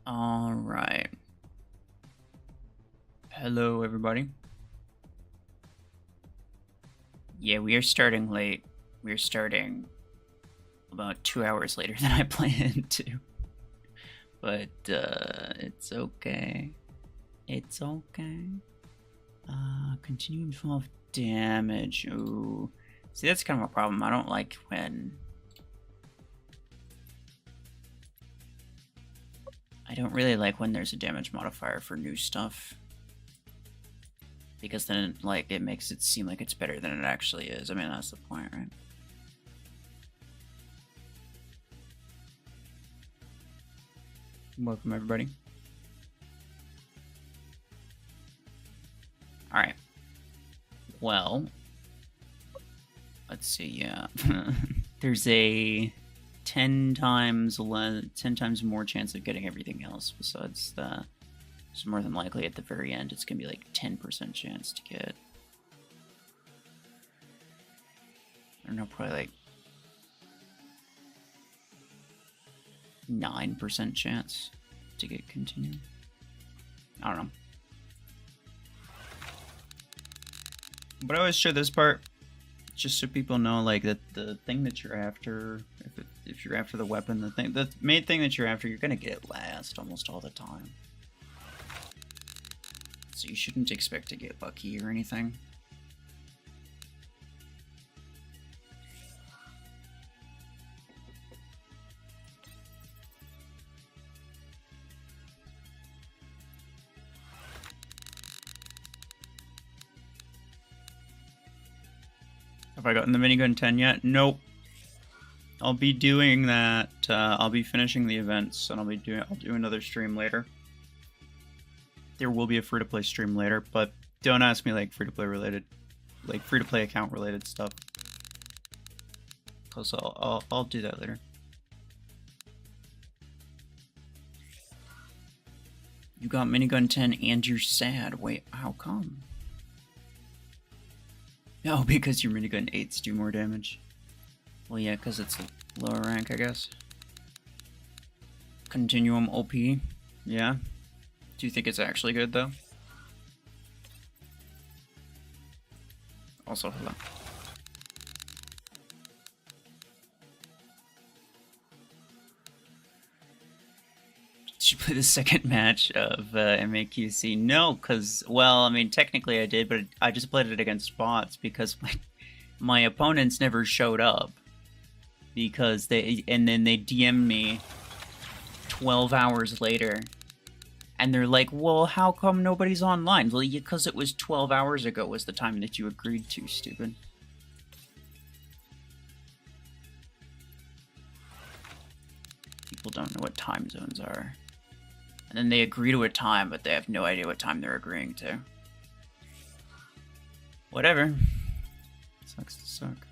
All right. Hello, everybody. Yeah, we are starting late. We're starting about 2 hours later than I planned to. But, it's okay. It's okay. Continuum 12 damage. Ooh. See, that's kind of a problem. I don't like when... I don't really like when there's a damage modifier for new stuff. Because then, like, it makes it seem like it's better than it actually is. I mean, that's the point, right? Welcome, everybody. Alright. Well, let's see, yeah. There's a 10 times more chance of getting everything else besides that. So more than likely at the very end, it's going to be like 10% chance to get... I don't know, probably like 9% chance to get continue. I don't know. But I always show this part just so people know, like, that the thing that you're after, if you're after the weapon, the main thing that you're after, you're gonna get it last almost all the time. So you shouldn't expect to get lucky or anything. Have I gotten the minigun 10 yet? Nope. I'll be doing that. I'll be finishing the events, and I'll do another stream later. There will be a free-to-play stream later, but don't ask me like free-to-play related, like free-to-play account related stuff. Cause I'll do that later. You got minigun 10 and you're sad. Wait, how come? No, because your minigun 8s do more damage. Well, yeah, because it's a lower rank, I guess. Continuum OP. Yeah. Do you think it's actually good, though? Also, hello. Did you play the second match of MAQC? No, because, well, I mean, technically I did, but I just played it against bots because my opponents never showed up. Because and then they DM'd me 12 hours later. And they're like, well, how come nobody's online? Well, because it was 12 hours ago was the time that you agreed to, stupid. People don't know what time zones are. And then they agree to a time, but they have no idea what time they're agreeing to. Whatever. Sucks to suck.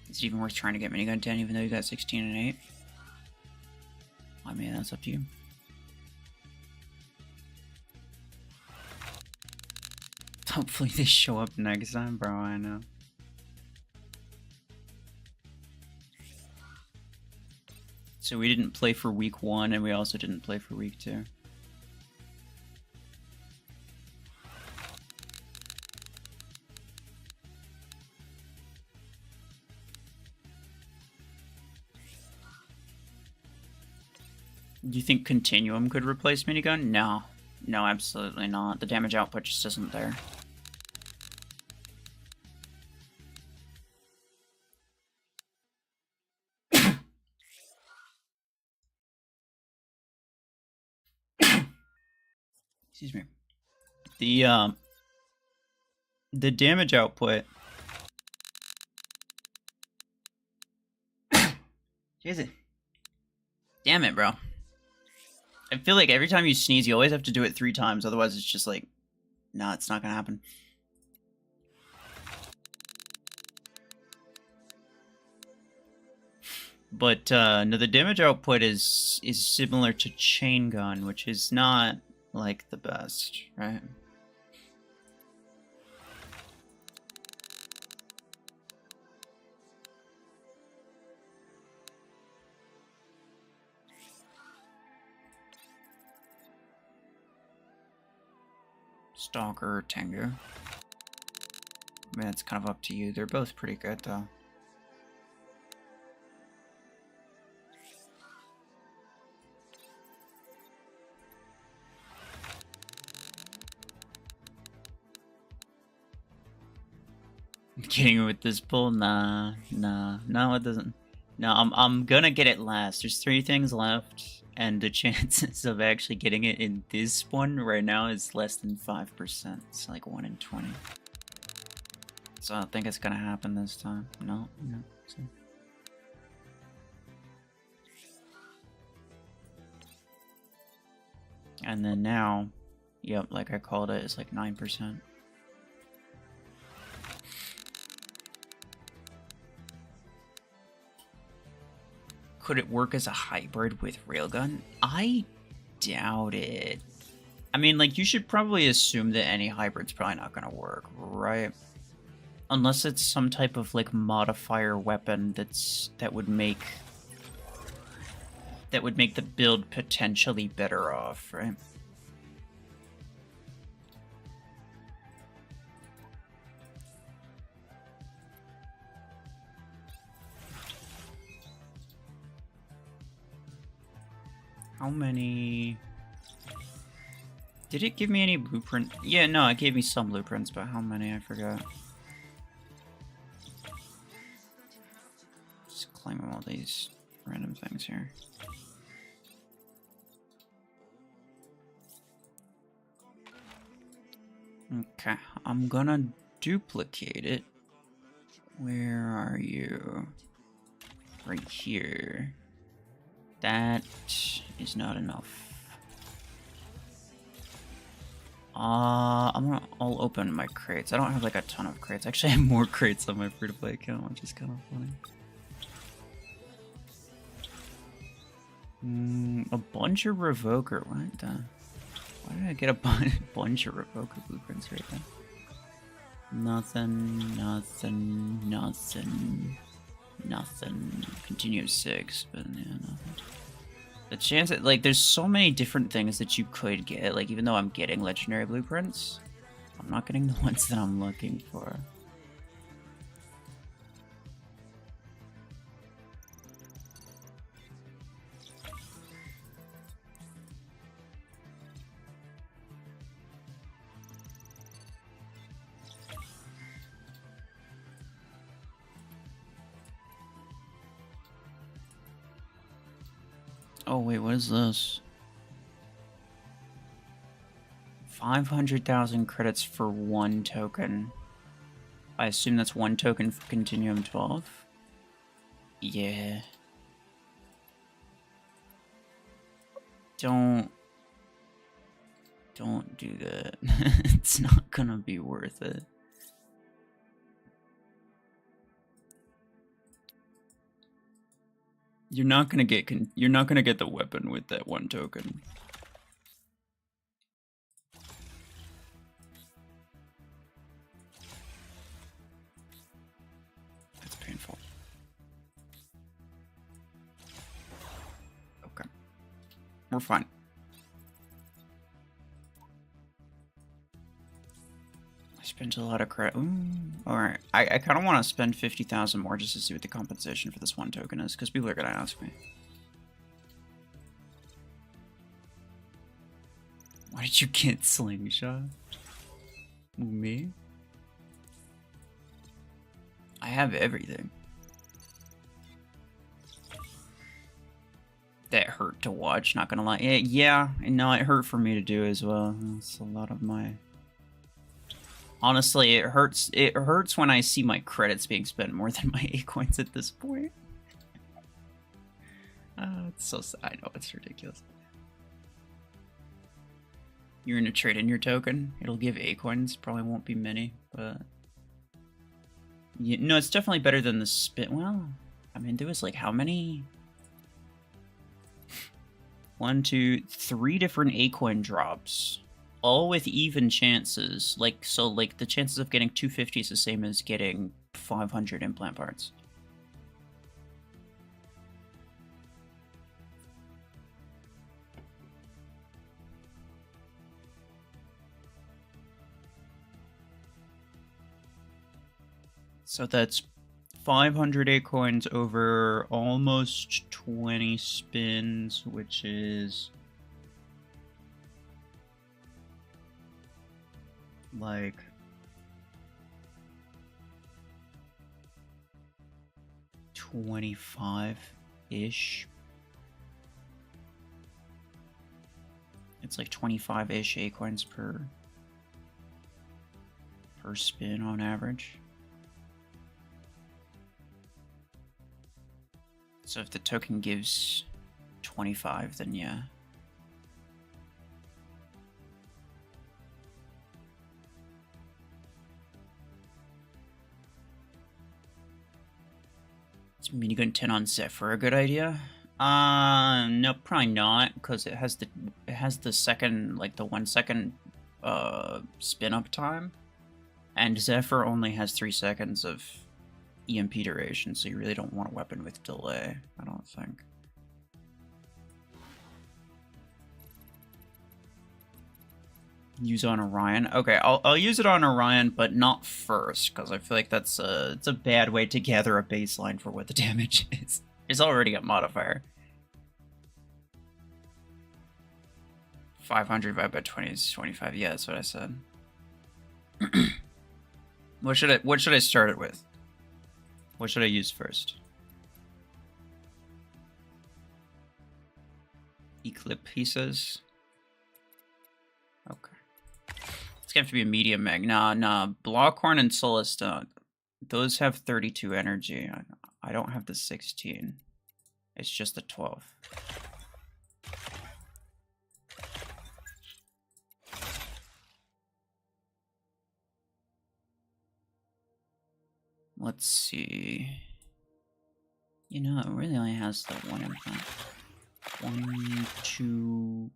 Is it even worth trying to get minigun 10 even though you got 16 and 8? I mean, that's up to you. Hopefully they show up next time, bro, I know. So we didn't play for week 1 and we also didn't play for week 2. Do you think Continuum could replace minigun? No. No, absolutely not. The damage output just isn't there. Excuse me. The damage output... Jesus. Damn it, bro. I feel like every time you sneeze, you always have to do it 3 times, otherwise it's just like, nah, it's not gonna happen. But, no, the damage output is similar to chain gun, which is not, like, the best, right? Stalker or Tengu. I mean, it's kind of up to you. They're both pretty good, though. Getting it with this pull? Nah, no, it doesn't. No, I'm gonna get it last. There's 3 things left, and the chances of actually getting it in this one right now is less than 5%. It's like 1 in 20. So I don't think it's gonna happen this time. No. So. And then now, yep, like I called it, it's like 9%. Could it work as a hybrid with Railgun? I doubt it. I mean, like, you should probably assume that any hybrid's probably not gonna work, right? Unless it's some type of, like, modifier weapon that would make the build potentially better off, right? How many... Did it give me any blueprint? Yeah, no, it gave me some blueprints, but how many? I forgot. Just claiming all these random things here. Okay, I'm gonna duplicate it. Where are you? Right here. That is not enough. I'll open my crates. I don't have like a ton of crates. Actually, I have more crates on my free-to-play account, which is kind of funny. A bunch of Revoker. What the? Why did I get a bunch of Revoker blueprints right there? Nothing. Continue 6, but yeah, nothing. The chance that, like, there's so many different things that you could get. Like, even though I'm getting legendary blueprints, I'm not getting the ones that I'm looking for. Oh, wait, what is this? 500,000 credits for 1 token. I assume that's 1 token for Continuum 12? Yeah. Don't do that. It's not gonna be worth it. You're not gonna get the weapon with that 1 token. That's painful. Okay. We're fine. I spent a lot of credit. Alright. I kind of want to spend 50,000 more just to see what the compensation for this 1 token is, because people are going to ask me. Why did you get Slingshot? Me? I have everything. That hurt to watch, not gonna lie. Yeah, no, it hurt for me to do as well. It's a lot of my... Honestly, it hurts when I see my credits being spent more than my A coins at this point. It's so sad. I know, it's ridiculous. You're gonna trade in your token. It'll give A coins. Probably won't be many, but... no, it's definitely better than the spin. Well, I mean, there was like how many? 1, 2, 3 different A-coin drops, all with even chances. Like, so, like, the chances of getting 250 is the same as getting 500 implant parts. So that's 500 A coins over almost 20 spins, which is like 25-ish. It's like 25-ish A coins per spin on average. So if the token gives 25, then yeah. Is minigun 10 on Zephyr a good idea? No, probably not, because it has the second, like the 1 second spin up time, and Zephyr only has 3 seconds of EMP duration, so you really don't want a weapon with delay, I don't think. Use on Orion. Okay, I'll use it on Orion, but not first, because I feel like it's a bad way to gather a baseline for what the damage is. There's already a modifier. 500 divided by 20 is 25. Yeah, that's what I said. What should I start it with? What should I use first? Eclipse, he says. Okay. It's gonna have to be a medium mag. Nah. Blockhorn and Solista, those have 32 energy. I don't have the 16. It's just the 12. Let's see. You know, it really only has the one implant. 1, 2.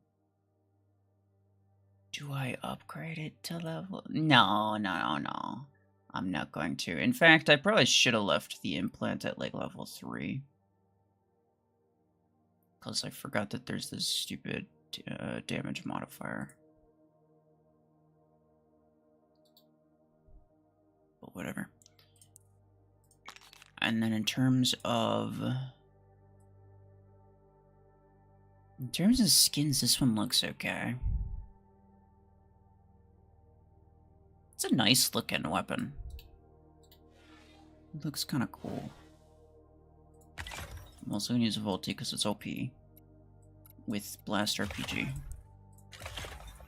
Do I upgrade it to level? No. I'm not going to. In fact, I probably should have left the implant at like level 3. Because I forgot that there's this stupid damage modifier. But whatever. And then in terms of skins, this one looks okay. It's a nice looking weapon. It looks kind of cool. I'm also gonna use Volti because it's OP with Blast RPG.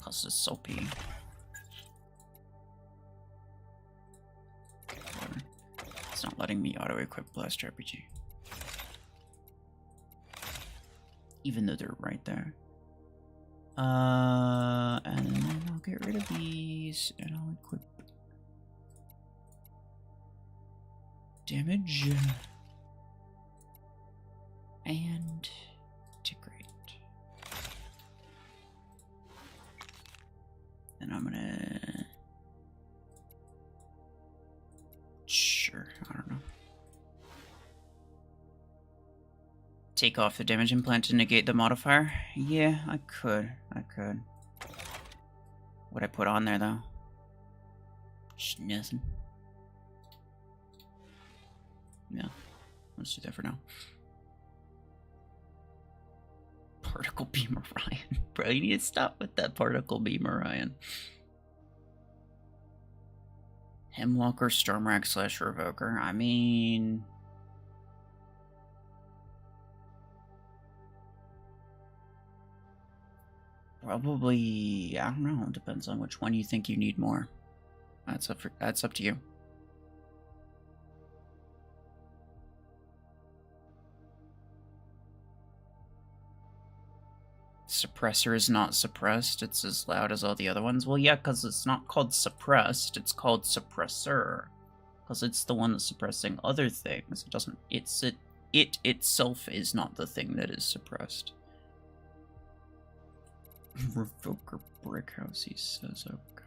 Plus it's OP. It's not letting me auto-equip Blast RPG. Even though they're right there. And then I'll get rid of these, and I'll equip damage and integrate. And I'm gonna... Sure, I don't know. Take off the damage implant to negate the modifier? Yeah, I could. What'd I put on there, though? Just nothing. No. Let's do that for now. Particle Beam Orion. Bro, you need to stop with that Particle Beam Orion. Hemlocker, Stormrack / Revoker. I mean... Probably, I don't know, it depends on which one you think you need more. That's up to you. Suppressor is not suppressed, it's as loud as all the other ones. Well, yeah, because it's not called suppressed, it's called suppressor. Because it's the one that's suppressing other things. It doesn't, it itself is not the thing that is suppressed. Revoker Brickhouse, he says, okay.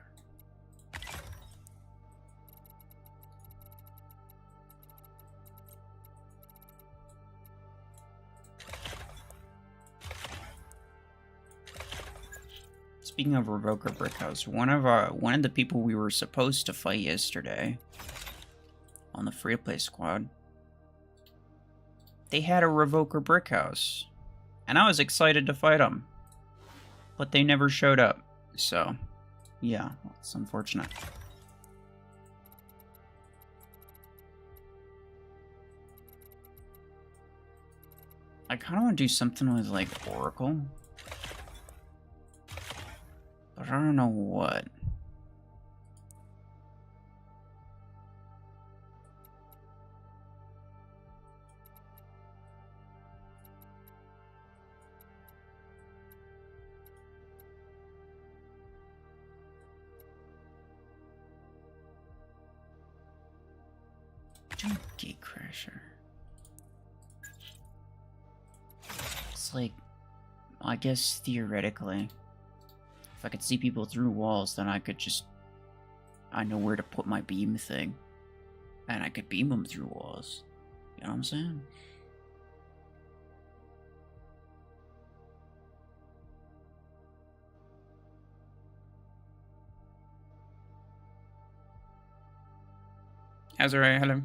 Speaking of Revoker Brickhouse, one of the people we were supposed to fight yesterday on the free-to-play squad. They had a Revoker brick house, and I was excited to fight them, but they never showed up. So, yeah, it's unfortunate. I kind of want to do something with, like, Oracle. But I don't know what. Gatecrasher. It's like, I guess theoretically, if I could see people through walls, then I could just, I know where to put my beam thing, and I could beam them through walls. You know what I'm saying? Azure, hello.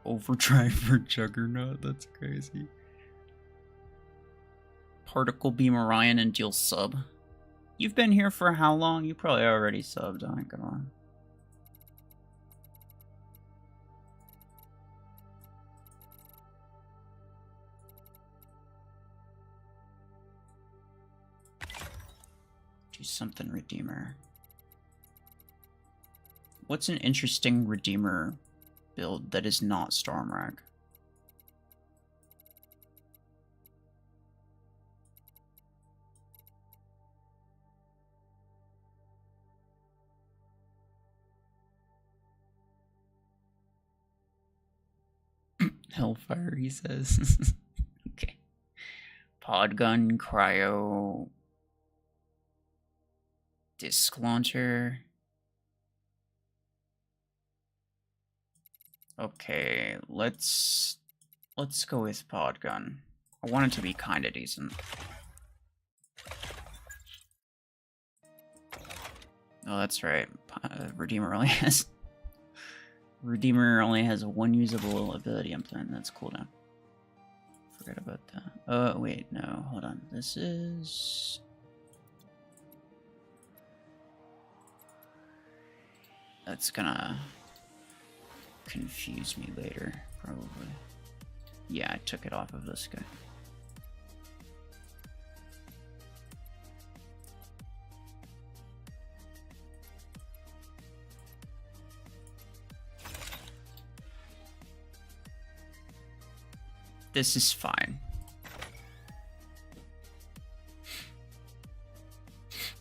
Overdrive for Juggernaut, that's crazy. Particle Beam Orion and deal sub. You've been here for how long? You probably already subbed, I ain't gonna lie. Do something Redeemer. What's an interesting Redeemer build that is not Stormrack? Hellfire, he says. Okay. Podgun, Cryo, Disc Launcher. Okay, let's go with Podgun. I want it to be kind of decent. Oh, that's right. Redeemer only has one usable ability implant. That's cool now. Forgot about that. Oh wait, no, hold on. This is. That's gonna confuse me later, probably. Yeah, I took it off of this guy. This is fine.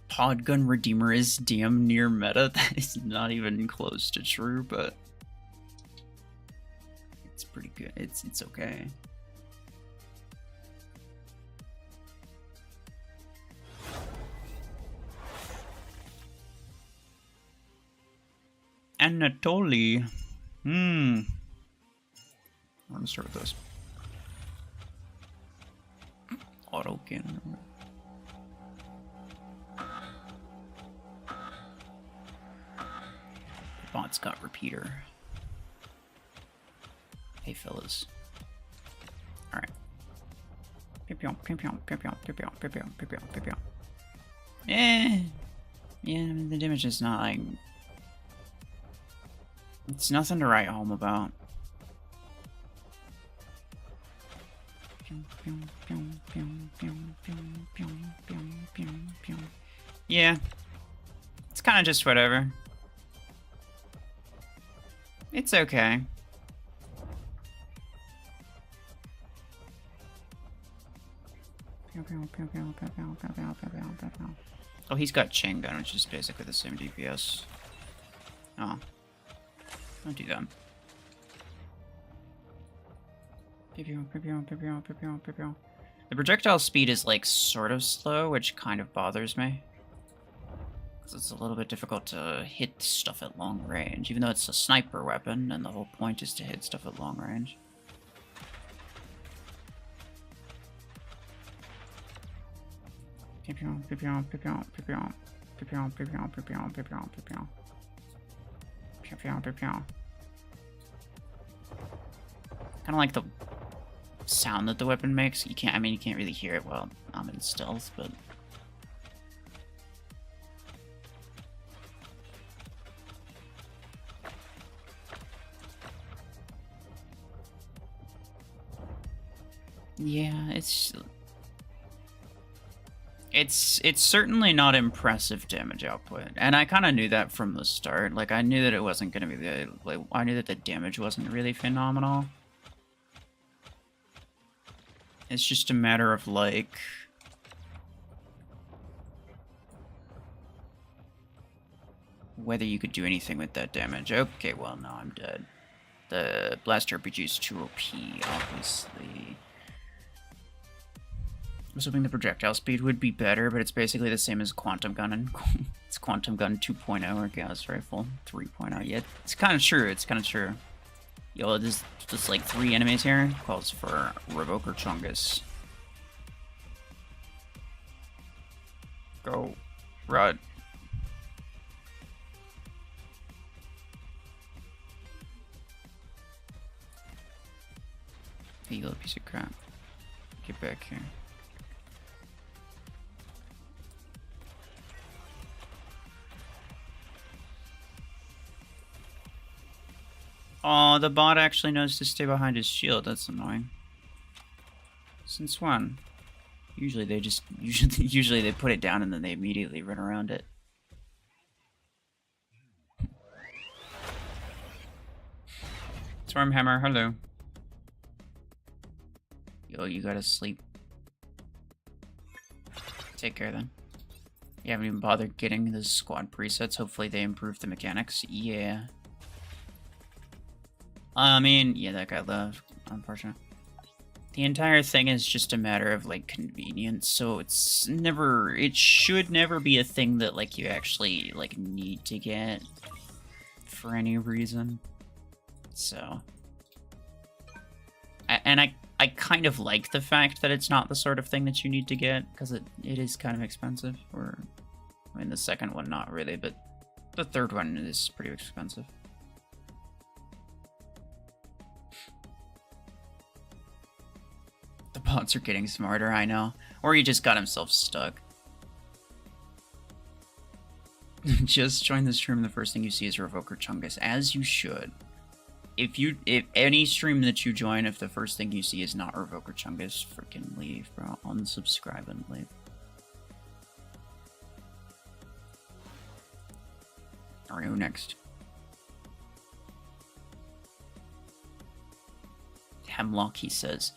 Podgun Redeemer is damn near meta. That is not even close to true, but it's pretty good. It's okay. Anatoly. I'm gonna start with this. Auto cannon. Bot's got repeater. Hey fellas. Alright. Yeah, I mean the damage is not like, it's nothing to write home about. Yeah. It's kind of just whatever. It's okay. Oh, he's got chain gun, which is basically the same DPS. Oh. Don't do that. The projectile speed is like sort of slow, which kind of bothers me. Because it's a little bit difficult to hit stuff at long range, even though it's a sniper weapon, and the whole point is to hit stuff at long range. Kind of like the sound that the weapon makes. You can't, I mean, you can't really hear it while I'm in stealth, but... Yeah, it's certainly not impressive damage output, and I kind of knew that from the start. Like, I knew that it wasn't going to be the... Like, I knew that the damage wasn't really phenomenal. It's just a matter of, like... whether you could do anything with that damage. Okay, well, no, I'm dead. The Blast RPG is too OP, obviously. I was hoping the projectile speed would be better, but it's basically the same as Quantum Gun, and it's Quantum Gun 2.0 or Gas Rifle 3.0. Yeah, it's kind of true, it's kind of true. Yo, there's just like 3 enemies here. Calls for Revoker Chungus. Go. Run. Hey, you little piece of crap. Get back here. Oh, the bot actually knows to stay behind his shield. That's annoying. Since when? Usually they just usually they put it down and then they immediately run around it. Stormhammer, hello. Yo, you gotta sleep. Take care then. You haven't even bothered getting the squad presets. Hopefully they improve the mechanics. Yeah. I mean, yeah, that guy left. Unfortunate. The entire thing is just a matter of, like, convenience, so it's never... It should never be a thing that, like, you actually, like, need to get for any reason. So... And I kind of like the fact that it's not the sort of thing that you need to get, because it is kind of expensive. Or, I mean, the second one, not really, but the third one is pretty expensive. The bots are getting smarter, I know. Or he just got himself stuck. Just join the stream, the first thing you see is Revoker Chungus, as you should. If any stream that you join, if the first thing you see is not Revoker Chungus, freaking leave, bro. Unsubscribe and leave. Alright, who next? Hemlock, he says.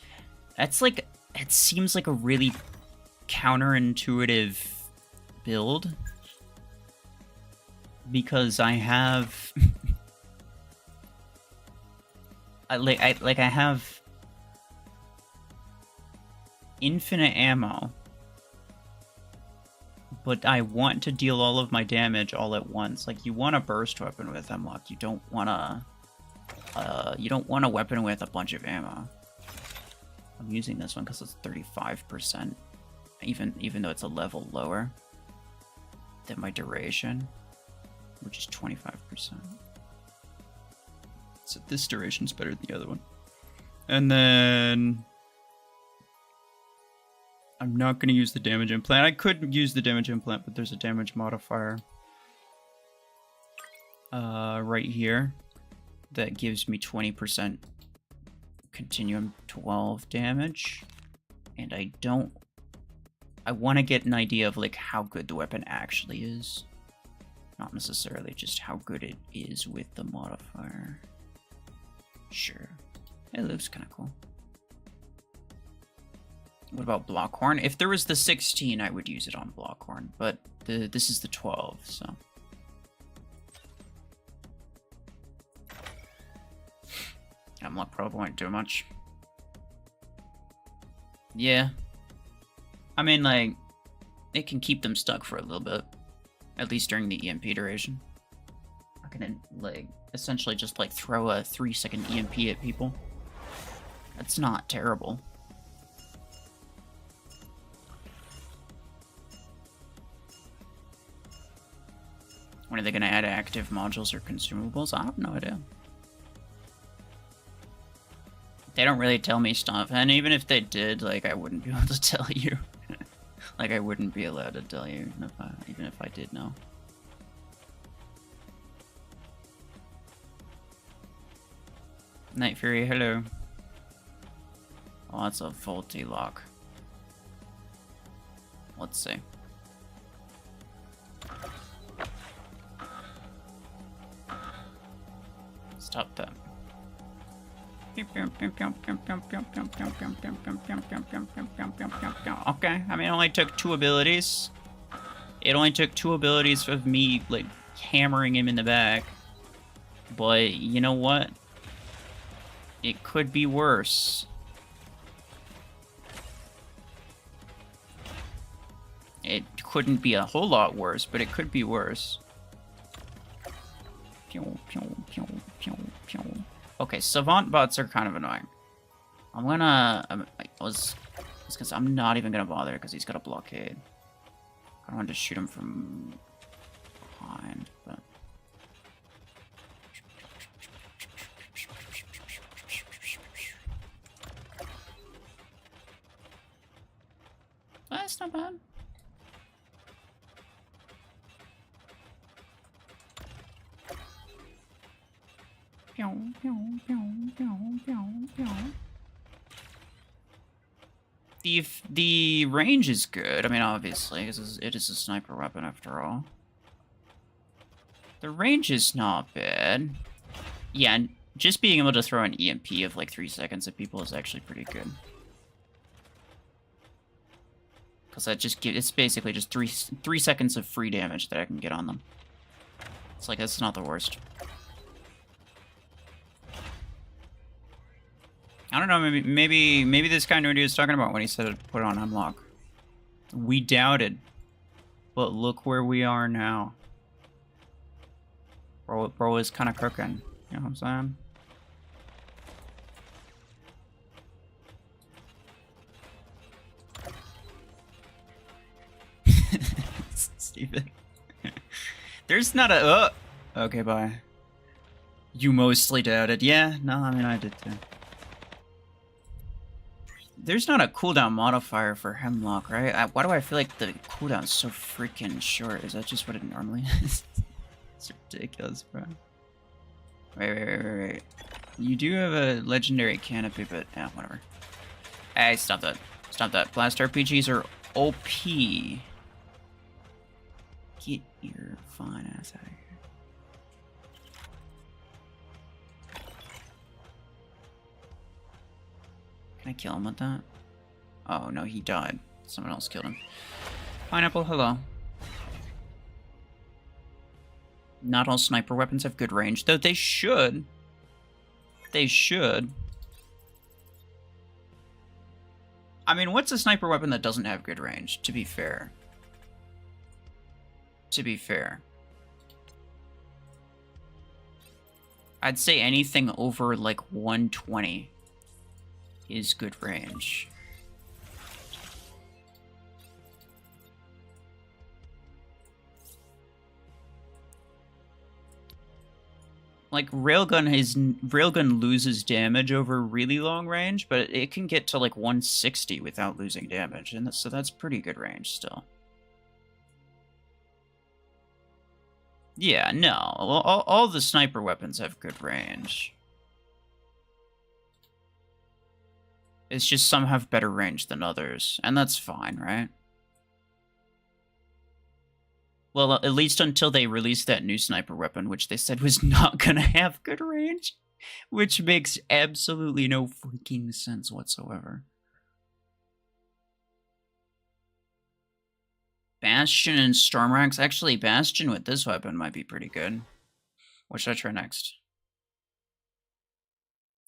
That's like, it seems like a really counterintuitive build. Because I have... I have infinite ammo, but I want to deal all of my damage all at once. Like, you want a burst weapon with Hemlock. You don't want a weapon with a bunch of ammo. I'm using this one because it's 35%, even though it's a level lower than my duration, which is 25%. So this duration's better than the other one. And then... I'm not going to use the damage implant. I could use the damage implant, but there's a damage modifier right here that gives me 20% Continuum 12 damage. And I want to get an idea of, like, how good the weapon actually is. Not necessarily just how good it is with the modifier. Sure. It looks kind of cool. What about Blockhorn? If there was the 16, I would use it on Blockhorn, but this is the 12, so... Hemlock probably won't do much. Yeah. I mean, like, it can keep them stuck for a little bit. At least during the EMP duration. I can, like, essentially just, like, throw a 3-second EMP at people. That's not terrible. When are they gonna add active modules or consumables? I have no idea. They don't really tell me stuff, and even if they did, like, I wouldn't be able to tell you. Like, I wouldn't be allowed to tell you, even if I did know. Night Fury, hello. Oh, that's a faulty lock. Let's see. Stop that. Okay, I mean, it only took 2 abilities. It only took 2 abilities of me, like, hammering him in the back. But, you know what? It could be worse. It couldn't be a whole lot worse, but it could be worse. Okay, savant bots are kind of annoying. I'm not even gonna bother because he's got a blockade. I don't want to shoot him from behind, but that's not bad. The range is good. I mean, obviously, because it is a sniper weapon after all. The range is not bad. Yeah, and just being able to throw an EMP of like 3 seconds at people is actually pretty good. Because that just it's basically just three seconds of free damage that I can get on them. It's like, that's not the worst. I don't know, maybe this guy knew what he was talking about when he said put on Hemlock. We doubted. But look where we are now. Bro is kind of cooking. You know what I'm saying? Stupid. There's not a... Okay, bye. You mostly doubted. Yeah, no, I mean, I did too. There's not a cooldown modifier for Hemlock, right? Why do I feel like the cooldown's so freaking short? Is that just what it normally is? It's ridiculous, bro. Wait. You do have a legendary canopy, but yeah, whatever. Hey, stop that. Stop that. Blast RPGs are OP. Get your fine ass out of here. Can I kill him with that? Oh, no, he died. Someone else killed him. Pineapple, hello. Not all sniper weapons have good range, though they should. They should. I mean, what's a sniper weapon that doesn't have good range, to be fair? To be fair. I'd say anything over, like, 120 is good range. Like, railgun loses damage over really long range, but it can get to like 160 without losing damage, and so that's pretty good range still. Yeah, no, all the sniper weapons have good range. It's just some have better range than others, and that's fine, right? Well, at least until they released that new sniper weapon, which they said was not gonna have good range. Which makes absolutely no freaking sense whatsoever. Bastion and Stormrax. Actually, Bastion with this weapon might be pretty good. What should I try next?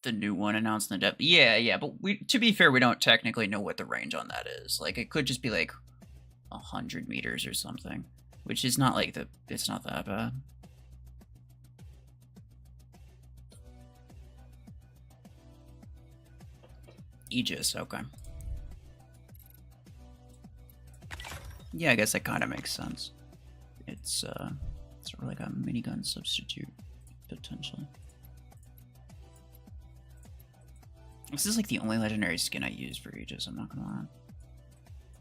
The new one announced in the depth. Yeah, but to be fair, we don't technically know what the range on that is. Like, it could just be like 100 meters or something. Which is not like it's not that bad. Aegis, okay. Yeah, I guess that kind of makes sense. It's Sort of like a minigun substitute, potentially. This is like the only legendary skin I use for ages, I'm not gonna lie.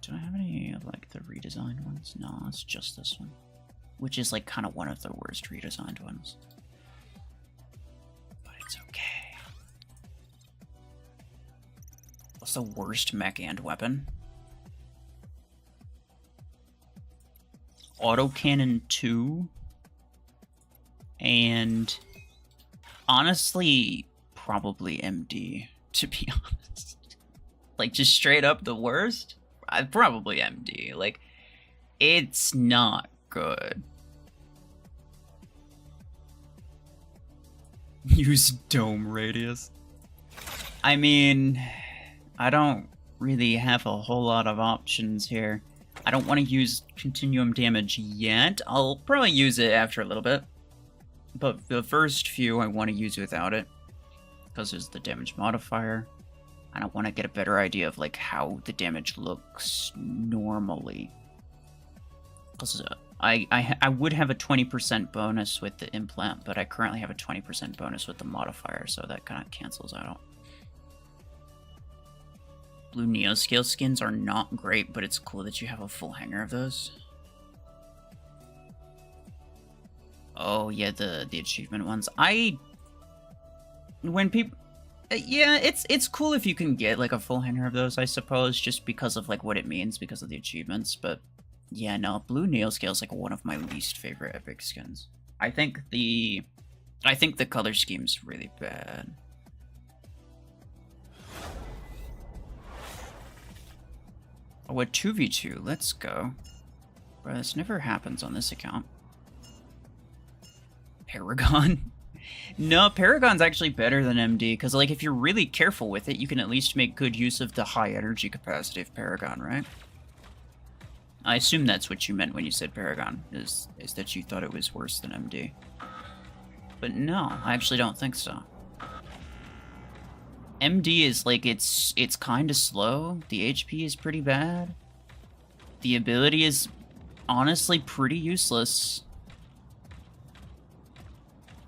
Do I have any of like the redesigned ones? No, it's just this one. Which is like kind of one of the worst redesigned ones. But it's okay. What's the worst mech and weapon? Autocannon 2. And honestly, probably MD, to be honest. Like, just straight up the worst? Probably MD. Like, it's not good. Use dome radius. I mean, I don't really have a whole lot of options here. I don't want to use continuum damage yet. I'll probably use it after a little bit. But the first few I want to use without it. Because there's the damage modifier. And I want to get a better idea of like how the damage looks normally. Because I would have a 20% bonus with the implant, but I currently have a 20% bonus with the modifier, so that kind of cancels out. Blue Neoscale skins are not great, but it's cool that you have a full hanger of those. Oh yeah, the achievement ones. When people, yeah, it's cool if you can get like a full hanger of those, I suppose, just because of like what it means, because of the achievements. But yeah, no, Blue Neoscale is like one of my least favorite epic skins. I think the color scheme's really bad. Oh, a 2v2, let's go. Bro, this never happens on this account. Paragon? No, Paragon's actually better than MD, because like if you're really careful with it, you can at least make good use of the high energy capacity of Paragon, right? I assume that's what you meant when you said Paragon, is that you thought it was worse than MD. But no, I actually don't think so. MD is like, it's kind of slow. The HP is pretty bad. The ability is honestly pretty useless.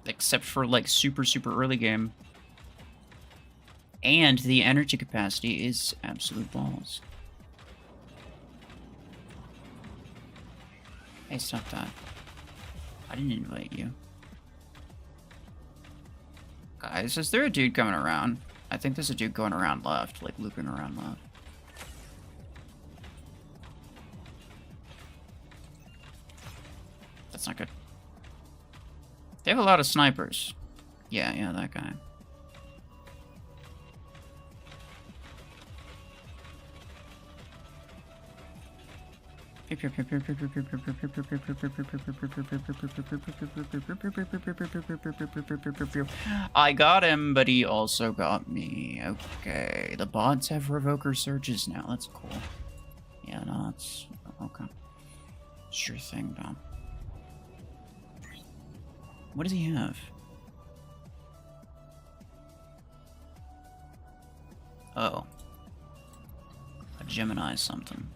Except for like super early game. And the energy capacity is absolute balls. Hey, stop that. I didn't invite you. Guys, is there a dude coming around? I think there's a dude going around left, like looping around left. That's not good. They have a lot of snipers. Yeah, that guy. I got him, but he also got me. Okay, the bots have Revoker Surges now. That's cool. Yeah, no, that's okay. Sure thing, Dom. What does he have? Oh. A Gemini something.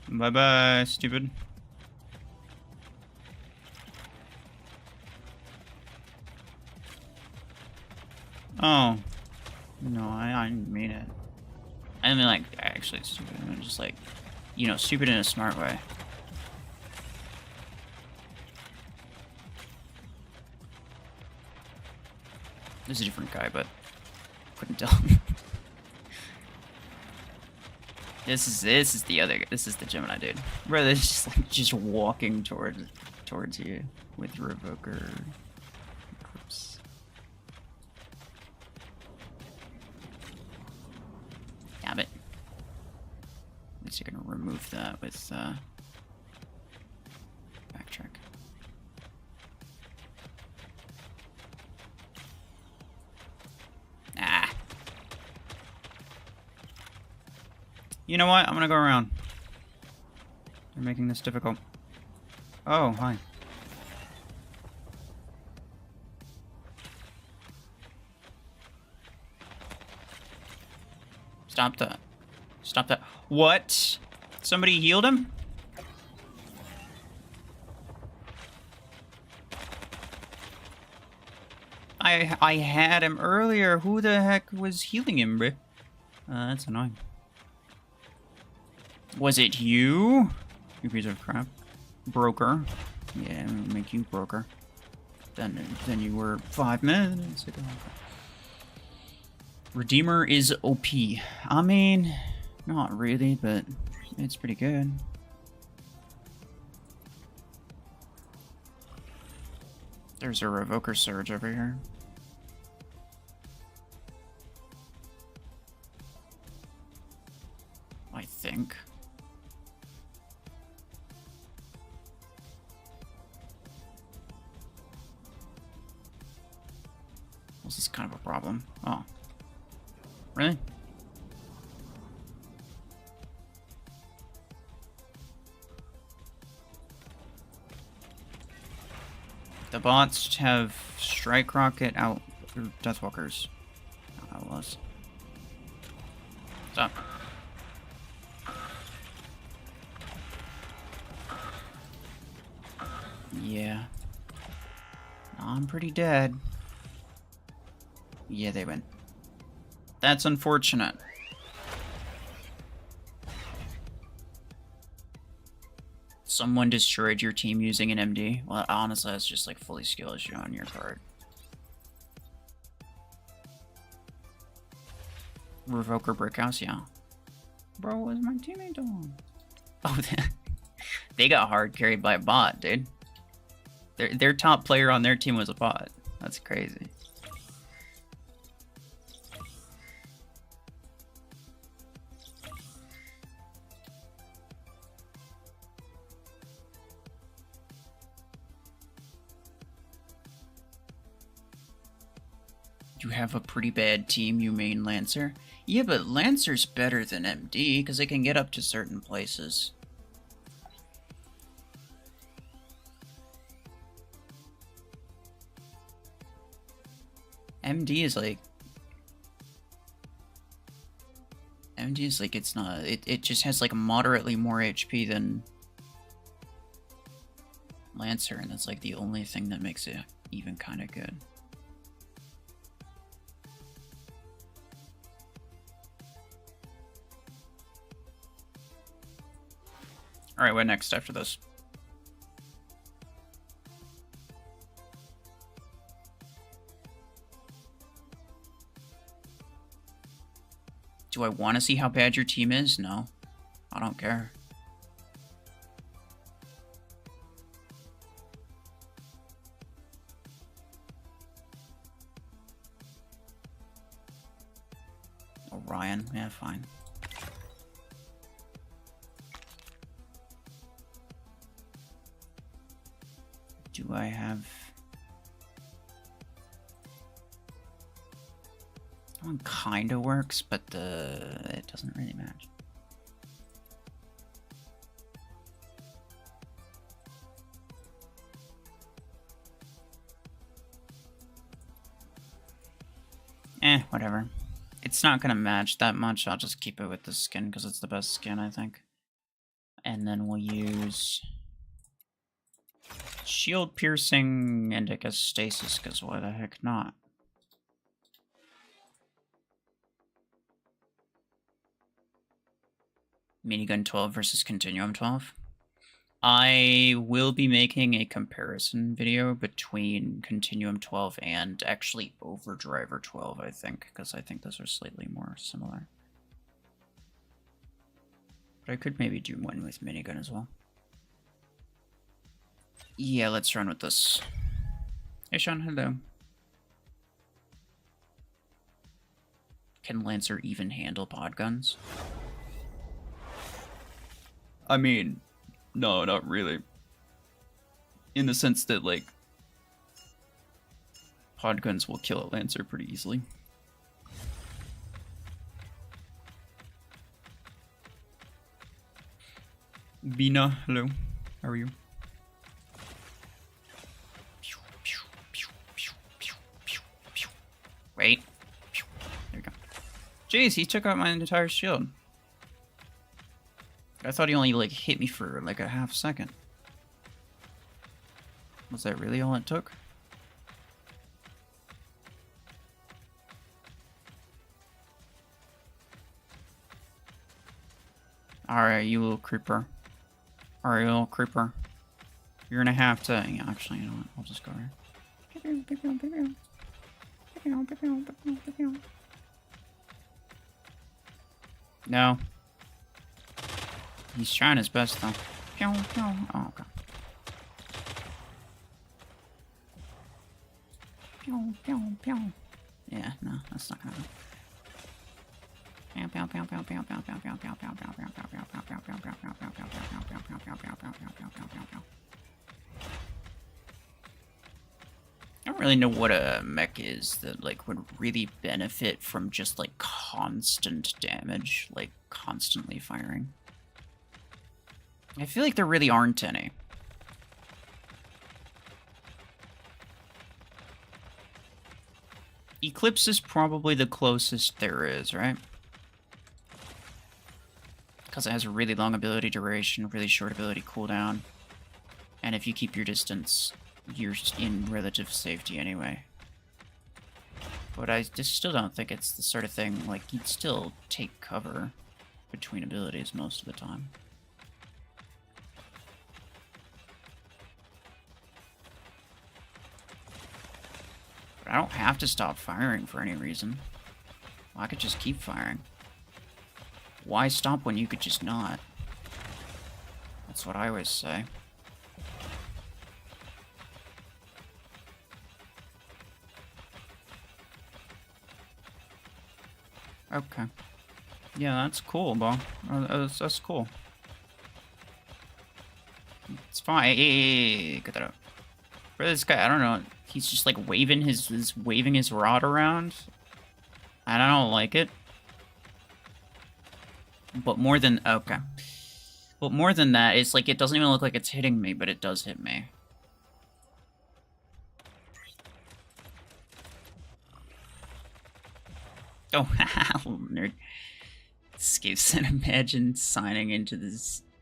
Bye-bye, stupid. Oh. No, I didn't mean it. I mean, like, actually stupid. I mean, just like, you know, stupid in a smart way. This is a different guy, but couldn't tell. This is the other. This is the Gemini dude. Bro, they're just like walking towards you with Revoker. Oops. Damn it. At least you're gonna remove that with backtrack. Ah. You know what? I'm gonna go around. They're making this difficult. Oh, hi. Stop that. Stop that. What? Somebody healed him? I had him earlier. Who the heck was healing him, bro? That's annoying. Was it you? You piece of crap. Broker. Yeah, I'm gonna make you broker. Then you were 5 minutes ago. Redeemer is OP. I mean, not really, but it's pretty good. There's a Revoker Surge over here. I think. This is kind of a problem. Oh. Really? The bots have Strike Rocket out Deathwalkers. Outlaws. Stop. Yeah. I'm pretty dead. Yeah, they win. That's unfortunate. Someone destroyed your team using an MD. Well, honestly, that's just like fully skill issue on your part. Revoker Brickhouse, yeah. Bro, what's my teammate doing? Oh, they got hard carried by a bot, dude. Their top player on their team was a bot. That's crazy. You have a pretty bad team, you main Lancer. Yeah, but Lancer's better than MD, because they can get up to certain places. MD is like... MD is like, it's not... It just has like moderately more HP than Lancer, and that's like the only thing that makes it even kind of good. Alright, what next after this? Do I want to see how bad your team is? No. I don't care. Orion, yeah, fine. Do I have... That one kind of works, but it doesn't really match. Whatever. It's not gonna match that much. I'll just keep it with the skin because it's the best skin, I think. And then we'll use... Shield piercing and I guess stasis, because why the heck not? Minigun 12 versus Continuum 12. I will be making a comparison video between Continuum 12 and actually Overdriver 12, I think, because I think those are slightly more similar. But I could maybe do one with minigun as well. Yeah, let's run with this. Hey, Sean, hello. Can Lancer even handle pod guns? I mean, no, not really. In the sense that, like, pod guns will kill a Lancer pretty easily. Bina, hello. How are you? Wait. There we go. Jeez, he took out my entire shield. I thought he only, like, hit me for, like, a half second. Was that really all it took? Alright, you little creeper. Alright, you little creeper. You're gonna have to... Yeah, actually, you know what? I'll just go here. No. He's trying his best, though. Oh, okay. Yeah, no, that's not gonna happen. I don't really know what a mech is that, like, would really benefit from just, like, constant damage, like, constantly firing. I feel like there really aren't any. Eclipse is probably the closest there is, right? Because it has a really long ability duration, really short ability cooldown. And if you keep your distance, you're in relative safety anyway. But I just still don't think it's the sort of thing, like, you'd still take cover between abilities most of the time. But I don't have to stop firing for any reason. I could just keep firing. Why stop when you could just not? That's what I always say. Okay. Yeah, that's cool, Bo. That's cool. It's fine. Hey, get that out. For this guy, I don't know. He's just like waving his rod around. And I don't like it. But more than okay. But more than that, it's like it doesn't even look like it's hitting me, but it does hit me. Oh, little nerd. Escapes and imagine signing into the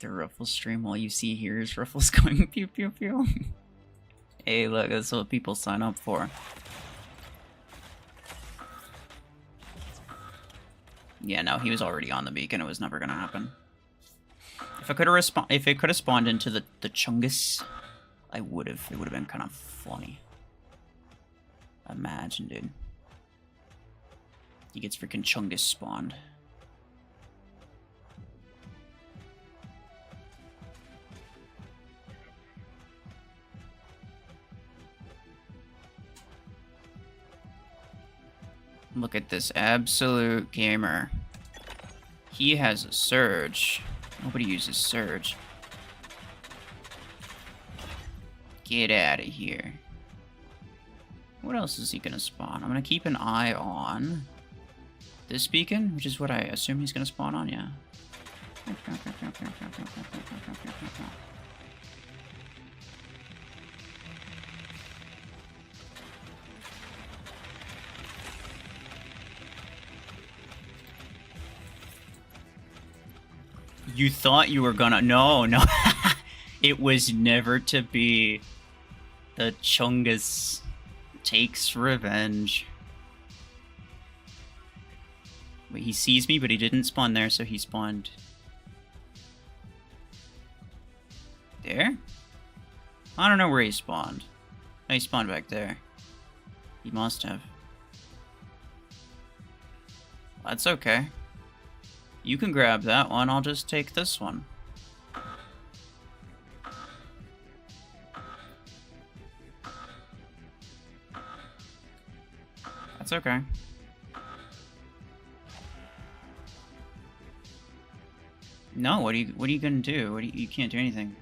RuFFles stream. All you see here is RuFFles going pew pew pew. Hey, look, that's what people sign up for. Yeah, no, he was already on the beacon. It was never gonna happen. If I could have spawned into the Chungus, I would have. It would have been kind of funny. Imagine, dude. He gets freaking Chungus spawned. Look at this absolute gamer. He has a surge. Nobody uses surge. Get out of here. What else is he gonna spawn? I'm gonna keep an eye on this beacon, which is what I assume he's gonna spawn on, yeah. You thought you were gonna... No, no. It was never to be. The Chungus takes revenge. Wait, he sees me, but he didn't spawn there, so he spawned... there? I don't know where he spawned. No, he spawned back there. He must have. That's okay. You can grab that one, I'll just take this one. That's okay. No, what are you gonna do? You can't do anything.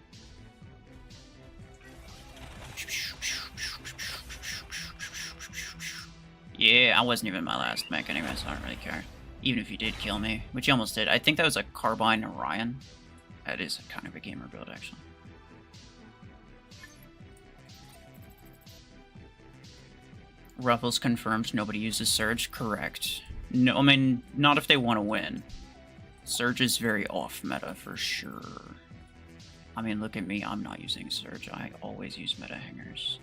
Yeah, I wasn't even my last mech anyway, so I don't really care. Even if you did kill me, which you almost did. I think that was a Carbine Orion. That is kind of a gamer build, actually. RuFFles confirmed nobody uses Surge. Correct. No, I mean, not if they want to win. Surge is very off meta for sure. I mean, look at me. I'm not using Surge. I always use meta hangers.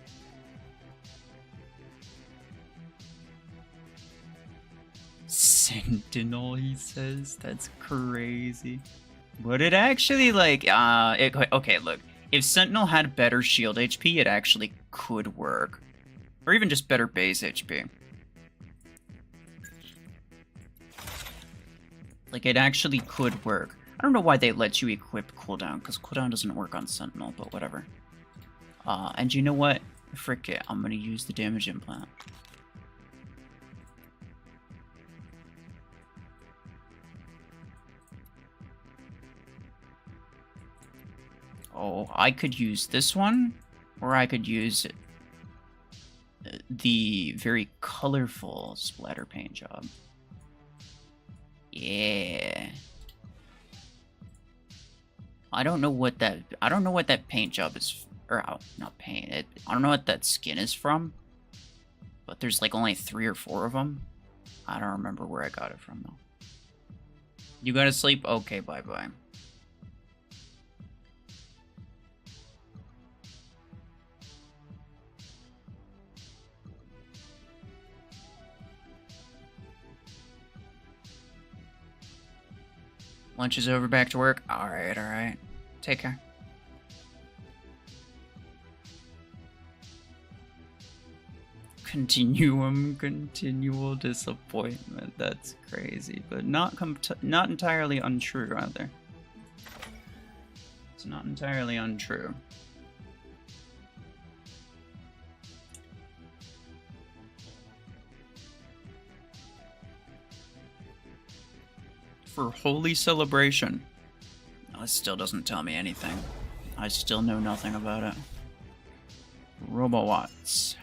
Sentinel, he says. That's crazy. But it actually, like, okay, look. If Sentinel had better shield HP, it actually could work. Or even just better base HP. Like, it actually could work. I don't know why they let you equip cooldown, because cooldown doesn't work on Sentinel, but whatever. And you know what? Frick it, I'm gonna use the damage implant. Oh, I could use this one, or I could use the very colorful splatter paint job. Yeah. I don't know what that paint job is, or not paint. I don't know what that skin is from. But there's like only 3 or 4 of them. I don't remember where I got it from though. You gotta sleep? Okay, bye-bye. Lunch is over, back to work. Alright, alright. Take care. Continuum, continual disappointment. That's crazy, but not entirely untrue either. It's not entirely untrue. For holy celebration. No, it still doesn't tell me anything. I still know nothing about it. Robowatts.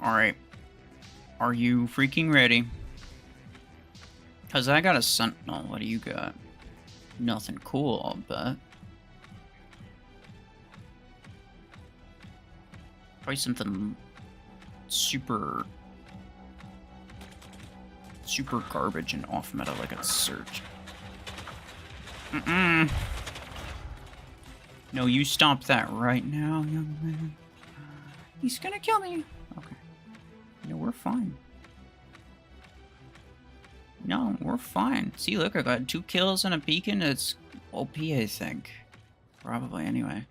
Alright. Are you freaking ready? Cause I got a Sentinel. What do you got? Nothing cool, I'll bet. Probably something super garbage and off meta like a Surge. No, you stop that right now, young man. He's gonna kill me. Okay. No, we're fine. No, we're fine. See, look, I got 2 kills and a beacon. It's OP, I think. Probably, anyway.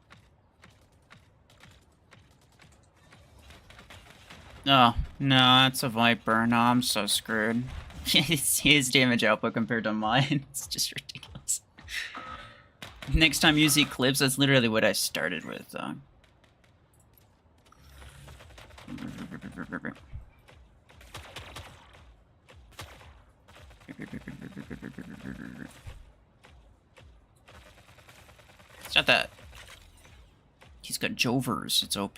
Oh, no, it's a Viper. No, I'm so screwed. His damage output compared to mine, it's just ridiculous. Next time use Eclipse, that's literally what I started with, though. It's not that. He's got Jovers, it's OP.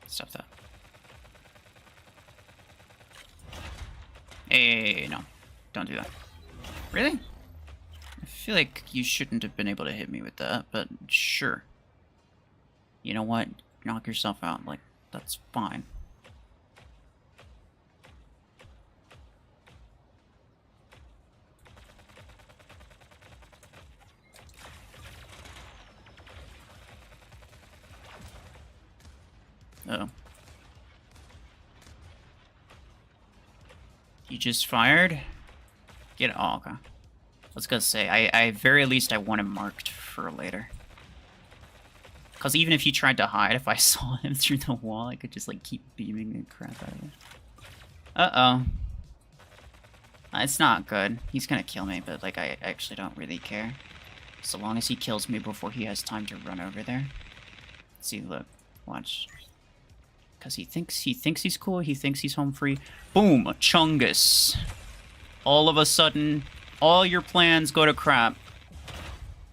Stop that. Hey, no. Don't do that. Really? I feel like you shouldn't have been able to hit me with that, but sure. You know what? Knock yourself out. Like, that's fine. Uh-oh. You just fired? Get it. Oh, okay. I was gonna say, I very least I want him marked for later. Because even if he tried to hide, if I saw him through the wall, I could just, like, keep beaming the crap out of him. Uh-oh. It's not good. He's gonna kill me, but, like, I actually don't really care. So long as he kills me before he has time to run over there. See, look. Watch. Because he thinks he's cool, he thinks he's home free. Boom! Chungus! All of a sudden, All your plans go to crap.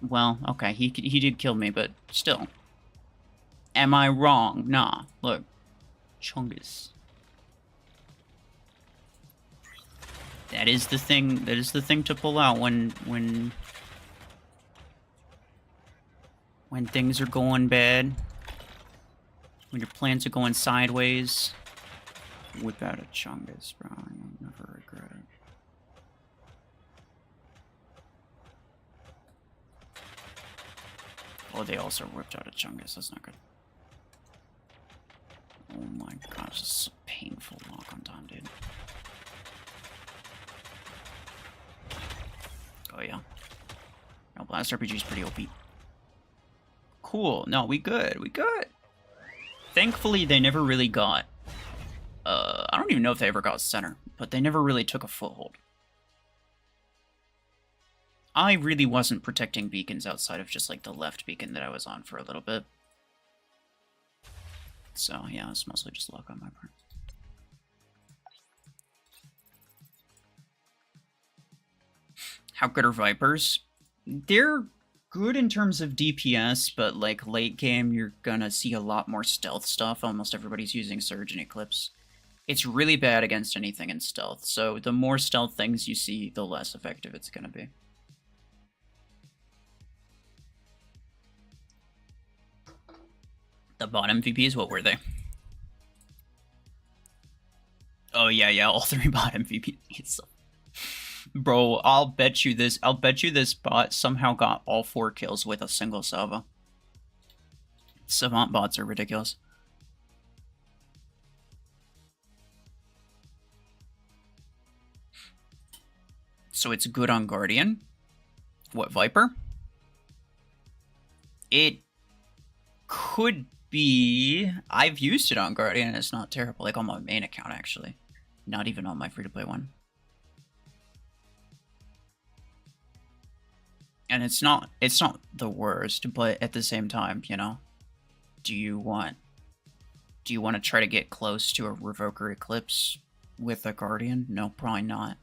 Well, okay, he did kill me, but still. Am I wrong? Nah, look. Chungus. That is the thing to pull out when things are going bad. When your plans are going sideways. Whip out a Chungus, bro. You'll never regret it. Oh, they also whipped out a Chungus. That's not good. Oh my gosh, this is a painful lock on time, dude. Oh yeah. No, Blast RPG is pretty OP. Cool. No, we good. We good. Thankfully, they never really got... I don't even know if they ever got center, but they never really took a foothold. I really wasn't protecting beacons outside of just, like, the left beacon that I was on for a little bit. So, yeah, it's mostly just luck on my part. How good are Vipers? They're good in terms of DPS, but, like, late game, you're gonna see a lot more stealth stuff. Almost everybody's using Surge and Eclipse. It's really bad against anything in stealth, so the more stealth things you see, the less effective it's gonna be. The bot MVPs, what were they? Oh yeah, all 3 bot MVPs. Bro, I'll bet you this bot somehow got all 4 kills with a single salvo. Savant bots are ridiculous. So it's good on Guardian. What, Viper? It could be... I've used it on Guardian and it's not terrible. Like on my main account, actually. Not even on my free-to-play one. And it's not the worst, but at the same time, you know, do you want to try to get close to a Revoker Eclipse with a Guardian? No, probably not.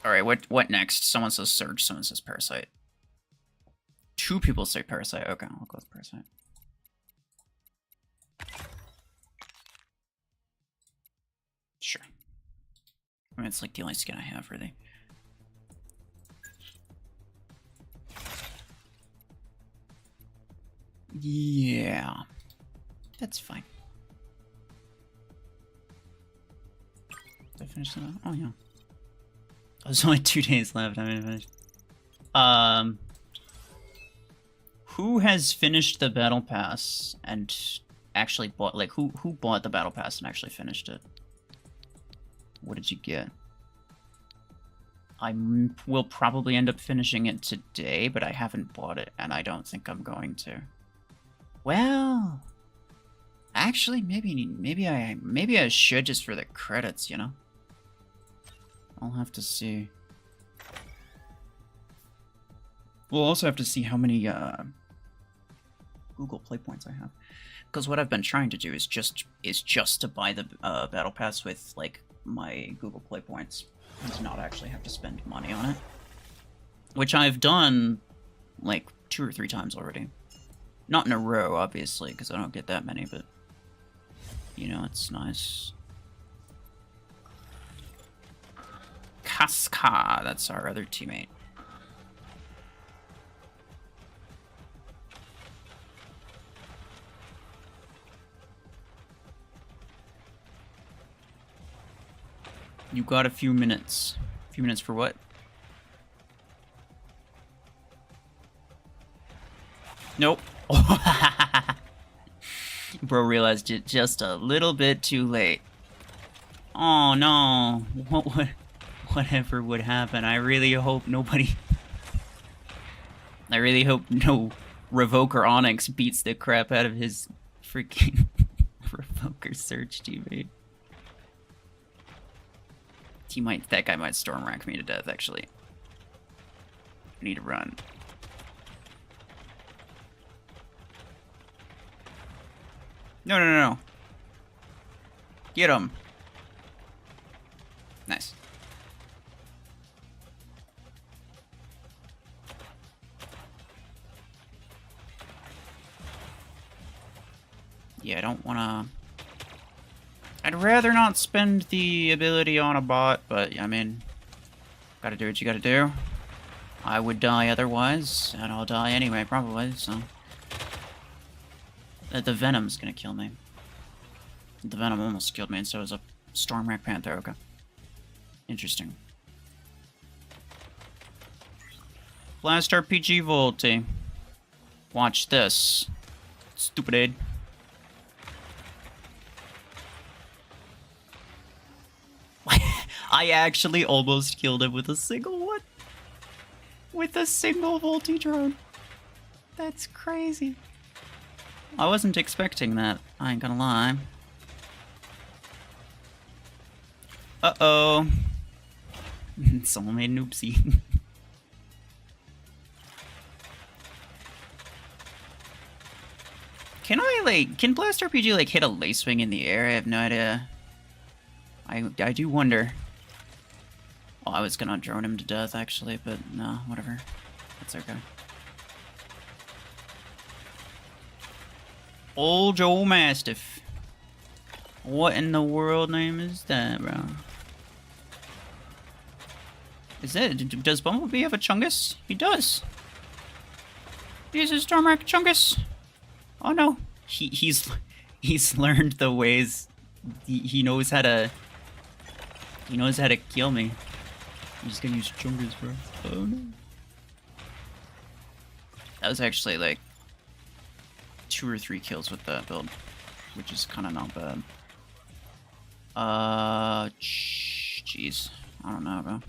Alright, what next? Someone says Surge, someone says Parasite. 2 people say Parasite. Okay, I'll go with Parasite. Sure. I mean, it's like the only skin I have, really. Yeah. That's fine. Did I finish that? Oh, yeah. There's only 2 days left. I mean, who has finished the battle pass and actually bought, like, who bought the battle pass and actually finished it? What did you get? I will probably end up finishing it today, but I haven't bought it, and I don't think I'm going to. Well, actually, maybe I should, just for the credits, you know. I'll have to see. We'll also have to see how many Google Play points I have, because what I've been trying to do is just to buy the battle pass with like my Google Play points, and to not actually have to spend money on it, which I've done like 2 or 3 times already. Not in a row, obviously, because I don't get that many, but you know, it's nice. Casca, that's our other teammate. You got a few minutes. A few minutes for what? Nope. Bro realized it just a little bit too late. Oh no. Whatever would happen. I really hope nobody... I really hope no Revoker Onyx beats the crap out of his freaking Revoker Surge teammate. That guy might storm rank me to death, actually. I need to run. No, no, no, no. Get him. Nice. Yeah, I don't want to... I'd rather not spend the ability on a bot, but, I mean... Gotta do what you gotta do. I would die otherwise, and I'll die anyway, probably, so... The Venom's gonna kill me. The Venom almost killed me, and so was a Stormwrack Panther, okay. Interesting. Blast RPG Volty. Watch this. Stupid aid. I actually almost killed him with a single one. With a single Volty drone. That's crazy. I wasn't expecting that, I ain't gonna lie. Uh-oh. Someone made an oopsie. Can I, like, can Blast RPG, like, hit a lace wing in the air? I have no idea. I do wonder. Well, I was gonna drone him to death, actually, but no, whatever. That's okay. Old Joe Mastiff. What in the world name is that, bro? Is it? Does Bumblebee have a Chungus? He does. He's a Stormwrack Chungus. Oh no. He's learned the ways. He knows how to. He knows how to kill me. I'm just gonna use Chungus, bro. Oh no. That was actually like 2 or 3 kills with that build, which is kind of not bad. Jeez. I don't know, bro.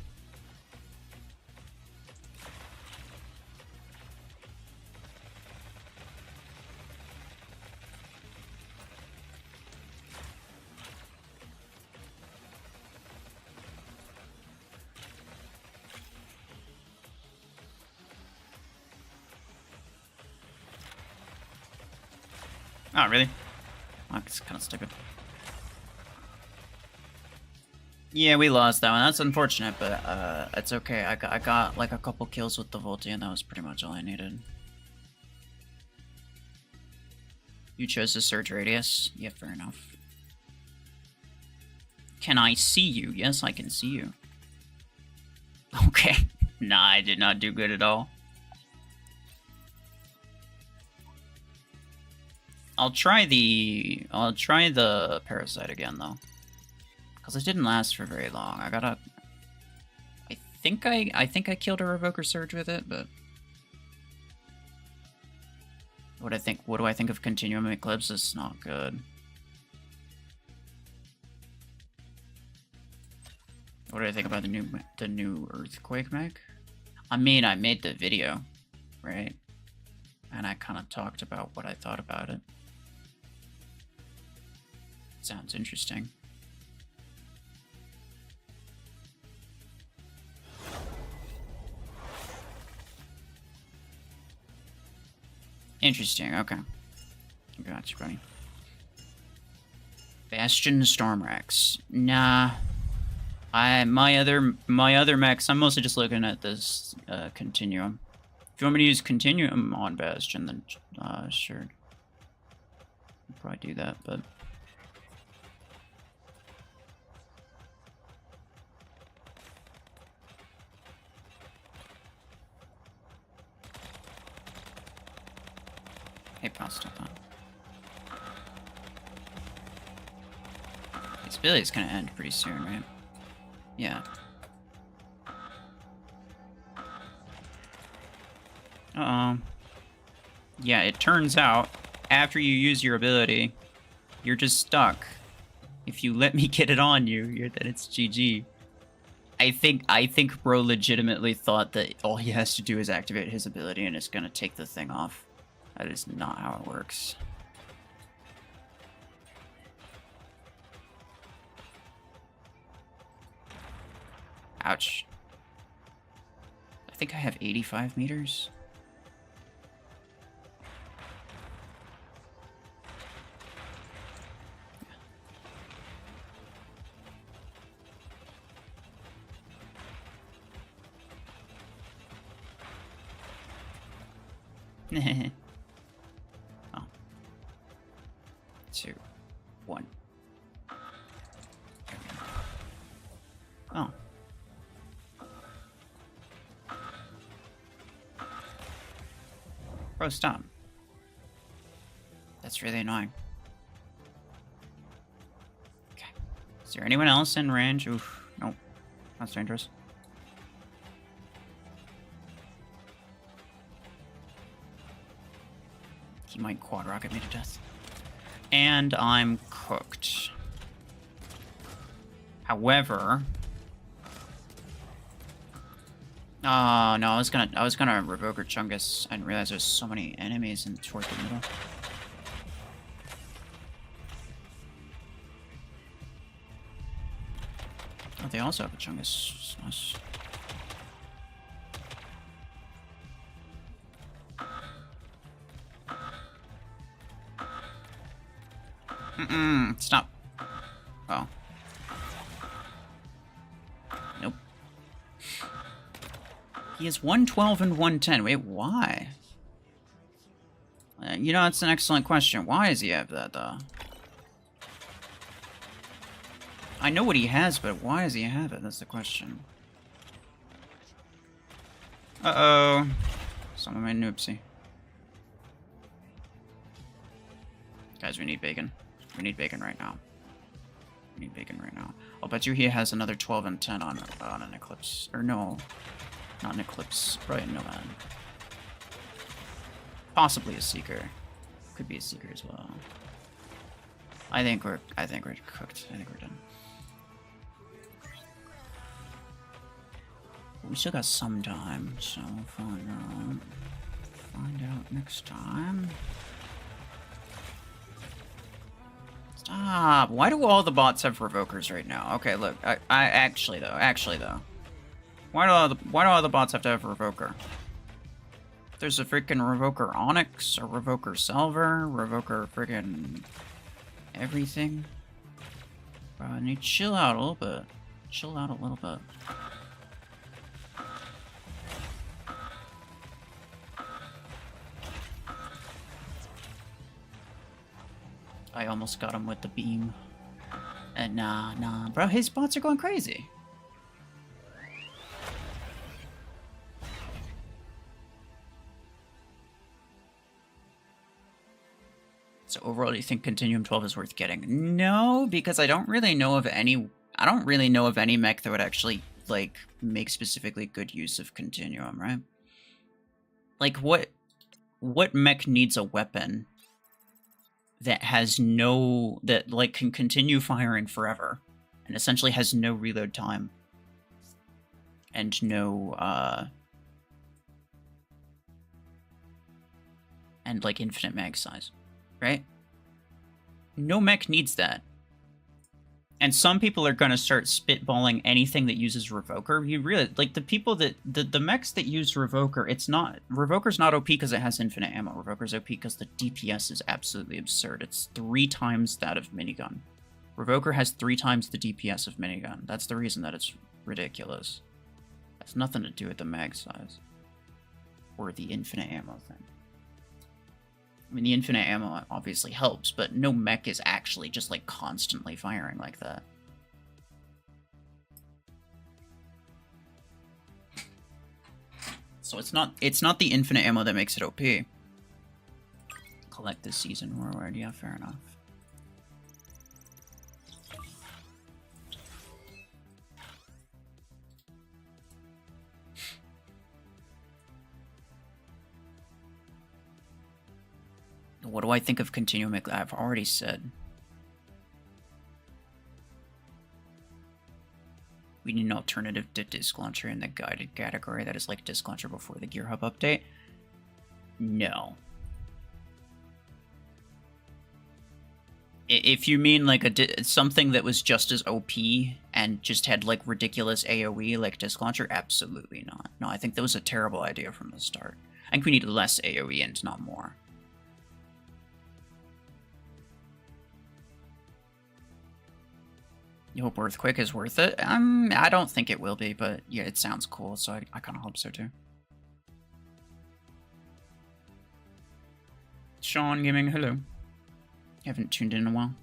Oh, really? Oh, it's kind of stupid. Yeah, we lost that one. That's unfortunate, but it's okay. I got like a couple kills with the Volty, and that was pretty much all I needed. You chose the surge radius? Yeah, fair enough. Can I see you? Yes, I can see you. Okay. Nah, I did not do good at all. I'll try the parasite again though, because it didn't last for very long. I think I killed a Revoker Surge with it, but what do I think of Continuum Eclipse? It's not good. What do I think about the new Earthquake mech? I mean, I made the video, right? And I kind of talked about what I thought about it. Sounds interesting. Interesting, okay. Gotcha, buddy. Bastion Stormwracks. Nah. My other mechs, I'm mostly just looking at this Continuum. If you want me to use Continuum on Bastion, then sure. I'll probably do that, but hey, stop that. This ability's gonna end pretty soon, right? Yeah. Uh-oh. Yeah, it turns out, after you use your ability, you're just stuck. If you let me get it on you, then it's GG. I think bro legitimately thought that all he has to do is activate his ability and it's gonna take the thing off. That is not how it works. Ouch. I think I have 85 meters. Oh. 2, 1. Oh. Bro, stop. That's really annoying. Okay. Is there anyone else in range? Oof. Nope. That's dangerous. He might quad rocket me to death. And I'm cooked. However... Oh no, I was gonna revoke her Chungus. I didn't realize there's so many enemies in toward the middle. Oh, they also have a Chungus. Nice. Stop. Oh. Nope. He has 112 and 110. Wait, why? You know, that's an excellent question. Why does he have that, though? I know what he has, but why does he have it? That's the question. Uh-oh. Someone made an oopsie. Guys, we need bacon. We need bacon right now. We need bacon right now. I'll bet you he has another 12 and 10 on an Eclipse. Or no. Not an Eclipse. Probably no man. Possibly a Seeker. Could be a Seeker as well. I think we're cooked. I think we're done. We still got some time, so we'll find out next time. Stop! Why do all the bots have Revokers right now? Okay, look, I actually though. Why do all the bots have to have a Revoker? There's a freaking Revoker Onyx, a Revoker Salver, Revoker freaking everything. Bro, I need to chill out a little bit. Chill out a little bit. I almost got him with the beam. And nah. Bro, his bots are going crazy. So overall, do you think Continuum 12 is worth getting? No, because I don't really know of any mech that would actually, like, make specifically good use of Continuum, right? Like, what mech needs a weapon that has that can continue firing forever and essentially has no reload time and no and like infinite mag size, right? No mech needs that. And some people are gonna start spitballing anything that uses Revoker. You really like the people that the mechs that use Revoker. Revoker's not OP because it has infinite ammo. Revoker's OP because the DPS is absolutely absurd. It's 3 times that of minigun. Revoker has 3 times the DPS of minigun. That's the reason that it's ridiculous. It has nothing to do with the mag size or the infinite ammo thing. I mean, the infinite ammo obviously helps, but no mech is actually just, like, constantly firing like that. So it's not the infinite ammo that makes it OP. Collect this season warlord, yeah, fair enough. What do I think of Continuum? I've already said. We need an alternative to Disc Launcher in the guided category that is like Disc Launcher before the Gear Hub update. No. If you mean like something that was just as OP and just had like ridiculous AoE like Disc Launcher, absolutely not. No, I think that was a terrible idea from the start. I think we need less AoE and not more. You hope Earthquake is worth it? I don't think it will be, but yeah, it sounds cool, so I kind of hope so too. Sean Gaming, hello. Haven't tuned in a while.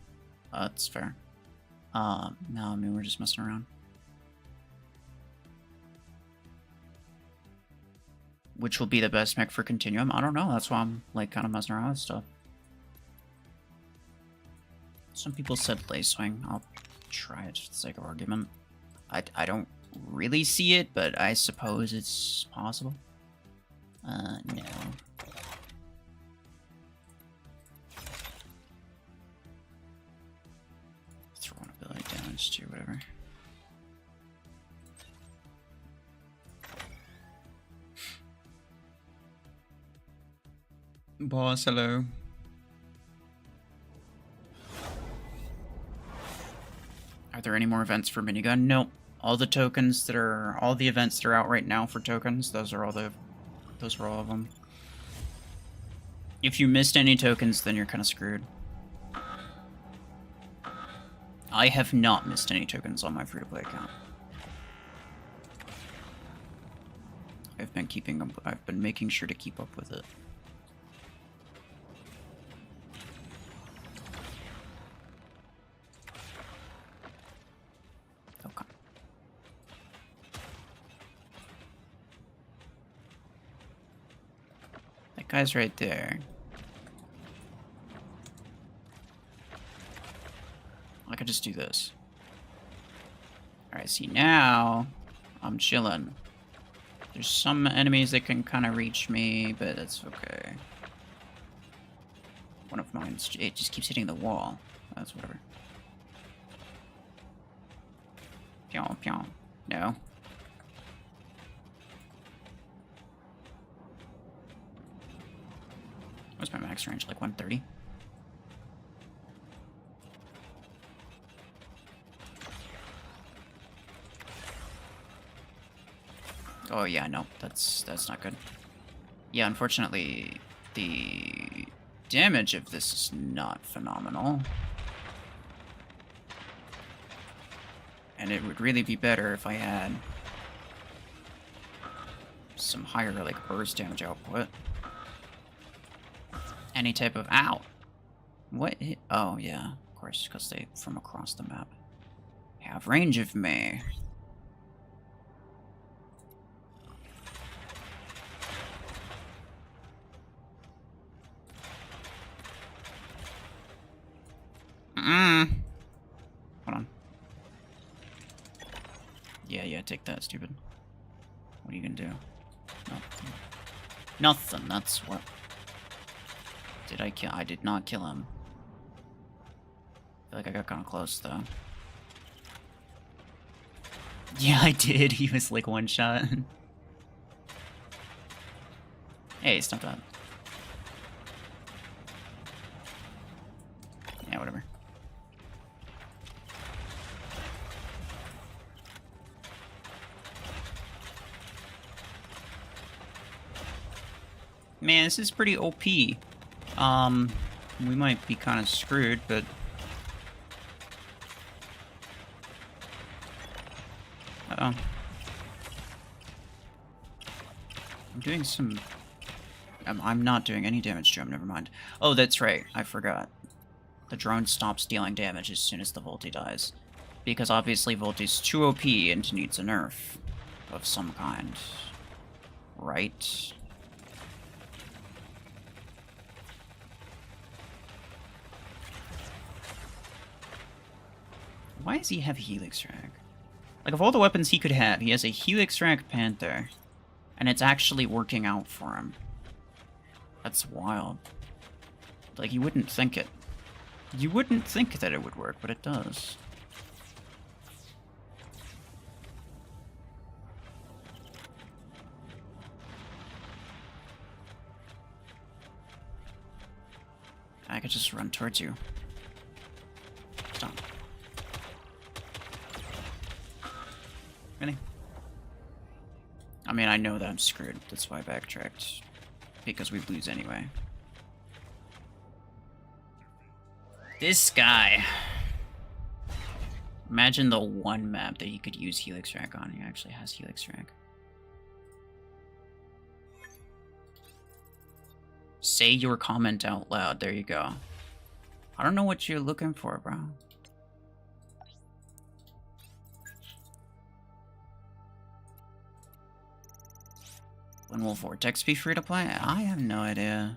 That's fair. No, I mean, we're just messing around. Which will be the best mech for Continuum? I don't know. That's why I'm, like, kind of messing around with stuff. Some people said Lace Swing. I'll try it for the sake of argument. I don't really see it, but I suppose it's possible. No. Throw an ability damage to whatever. Boss, hello. Are there any more events for minigun? Nope. All the tokens that are, all the events that are out right now for tokens, those are all of them. If you missed any tokens, then you're kind of screwed. I have not missed any tokens on my free-to-play account. I've been making sure to keep up with it. Okay. That guy's right there. I could just do this. Alright, see, now I'm chilling. There's some enemies that can kind of reach me, but it's okay. One of mine, it just keeps hitting the wall. That's whatever. Pyong, pyong. No. What's my max range? Like 130? Oh yeah, no, that's not good. Yeah, unfortunately, the damage of this is not phenomenal. And it would really be better if I had some higher, like, burst damage output. Any type of... Ow! What? Oh, yeah. Of course, because they, from across the map, have range of me. Hold on. Yeah, take that, stupid. What are you gonna do? Nothing. Nothing, that's what... Did I kill? I did not kill him. I feel like I got kind of close, though. Yeah, I did. He was like one shot. Hey, it's not that. Yeah, whatever. Man, this is pretty OP. We might be kind of screwed, but... Uh-oh. I'm doing some... I'm not doing any damage to him, never mind. Oh, that's right, I forgot. The drone stops dealing damage as soon as the Volti dies. Because obviously Volti's too OP and needs a nerf of some kind. Right? Why does he have Helix Rack? Like, of all the weapons he could have, he has a Helix Rack Panther, and it's actually working out for him. That's wild. Like, you wouldn't think it. You wouldn't think that it would work, but it does. I could just run towards you. Stop. Really? I mean, I know that I'm screwed. That's why I backtracked. Because we lose anyway. This guy. Imagine the one map that he could use Helix Rack on. He actually has Helix Rack. Say your comment out loud. There you go. I don't know what you're looking for, bro. When will Vortex be free to play? I have no idea.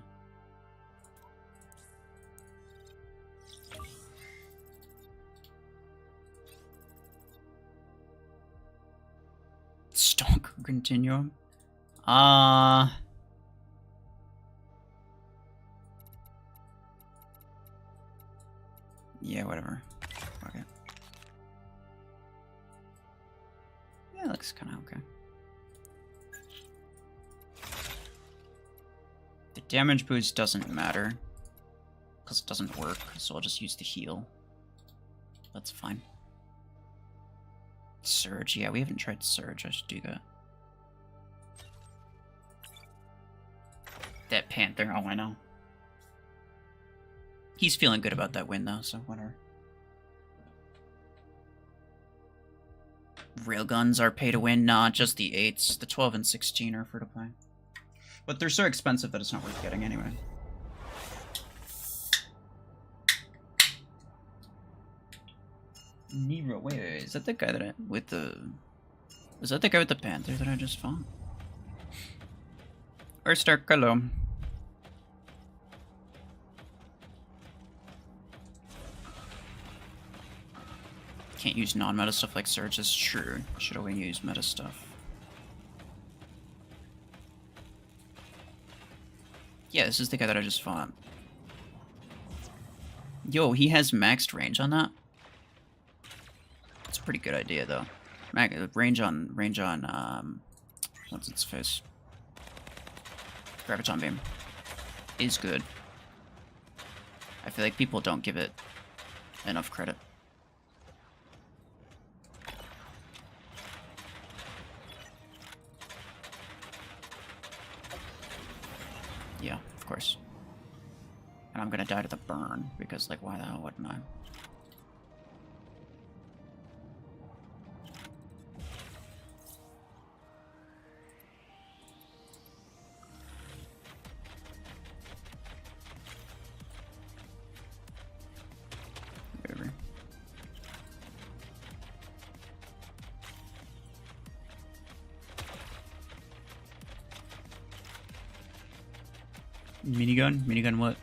Stalker Continuum? Yeah, whatever. Fuck it. Yeah, it looks kind of okay. The damage boost doesn't matter, because it doesn't work, so I'll just use the heal. That's fine. Surge, yeah, we haven't tried Surge, I should do that. That Panther, oh I know. He's feeling good about that win though, so whatever. Railguns are pay to win, not just the 8s. The 12 and 16 are free to play. But they're so expensive that it's not worth getting anyway. Nero, wait, is that the guy that is that the guy with the Panther that I just fought? Or Stark, hello. Can't use non-meta stuff like Surge, that's true. Should only use meta stuff. Yeah, this is the guy that I just fought. Yo, he has maxed range on that? It's a pretty good idea, though. Range on, what's its face? Graviton Beam is good. I feel like people don't give it enough credit. Yeah, of course. And I'm gonna die to the burn, because, like, why the hell wouldn't I? Whatever. Minigun? Minigun what?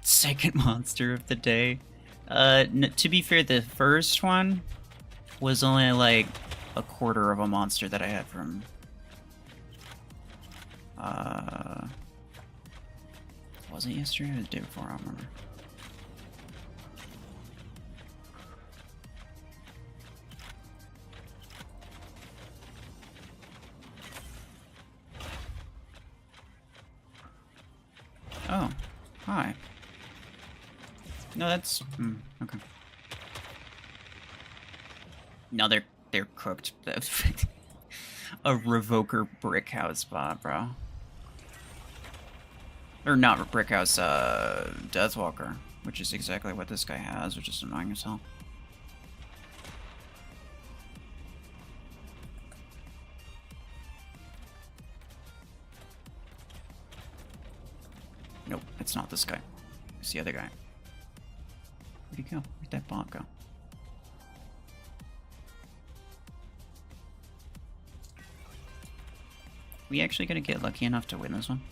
Second monster of the day. To be fair, the first one was only like a quarter of a monster that I had from... was it yesterday or the day before? I don't remember. Oh, hi. No, that's okay. No, they're cooked. A Revoker brick house bot, bro. Or not brick house, Deathwalker, which is exactly what this guy has, which is annoying as hell. Nope, it's not this guy. It's the other guy. Where'd he go? Where'd that bot go? We actually gonna get lucky enough to win this one?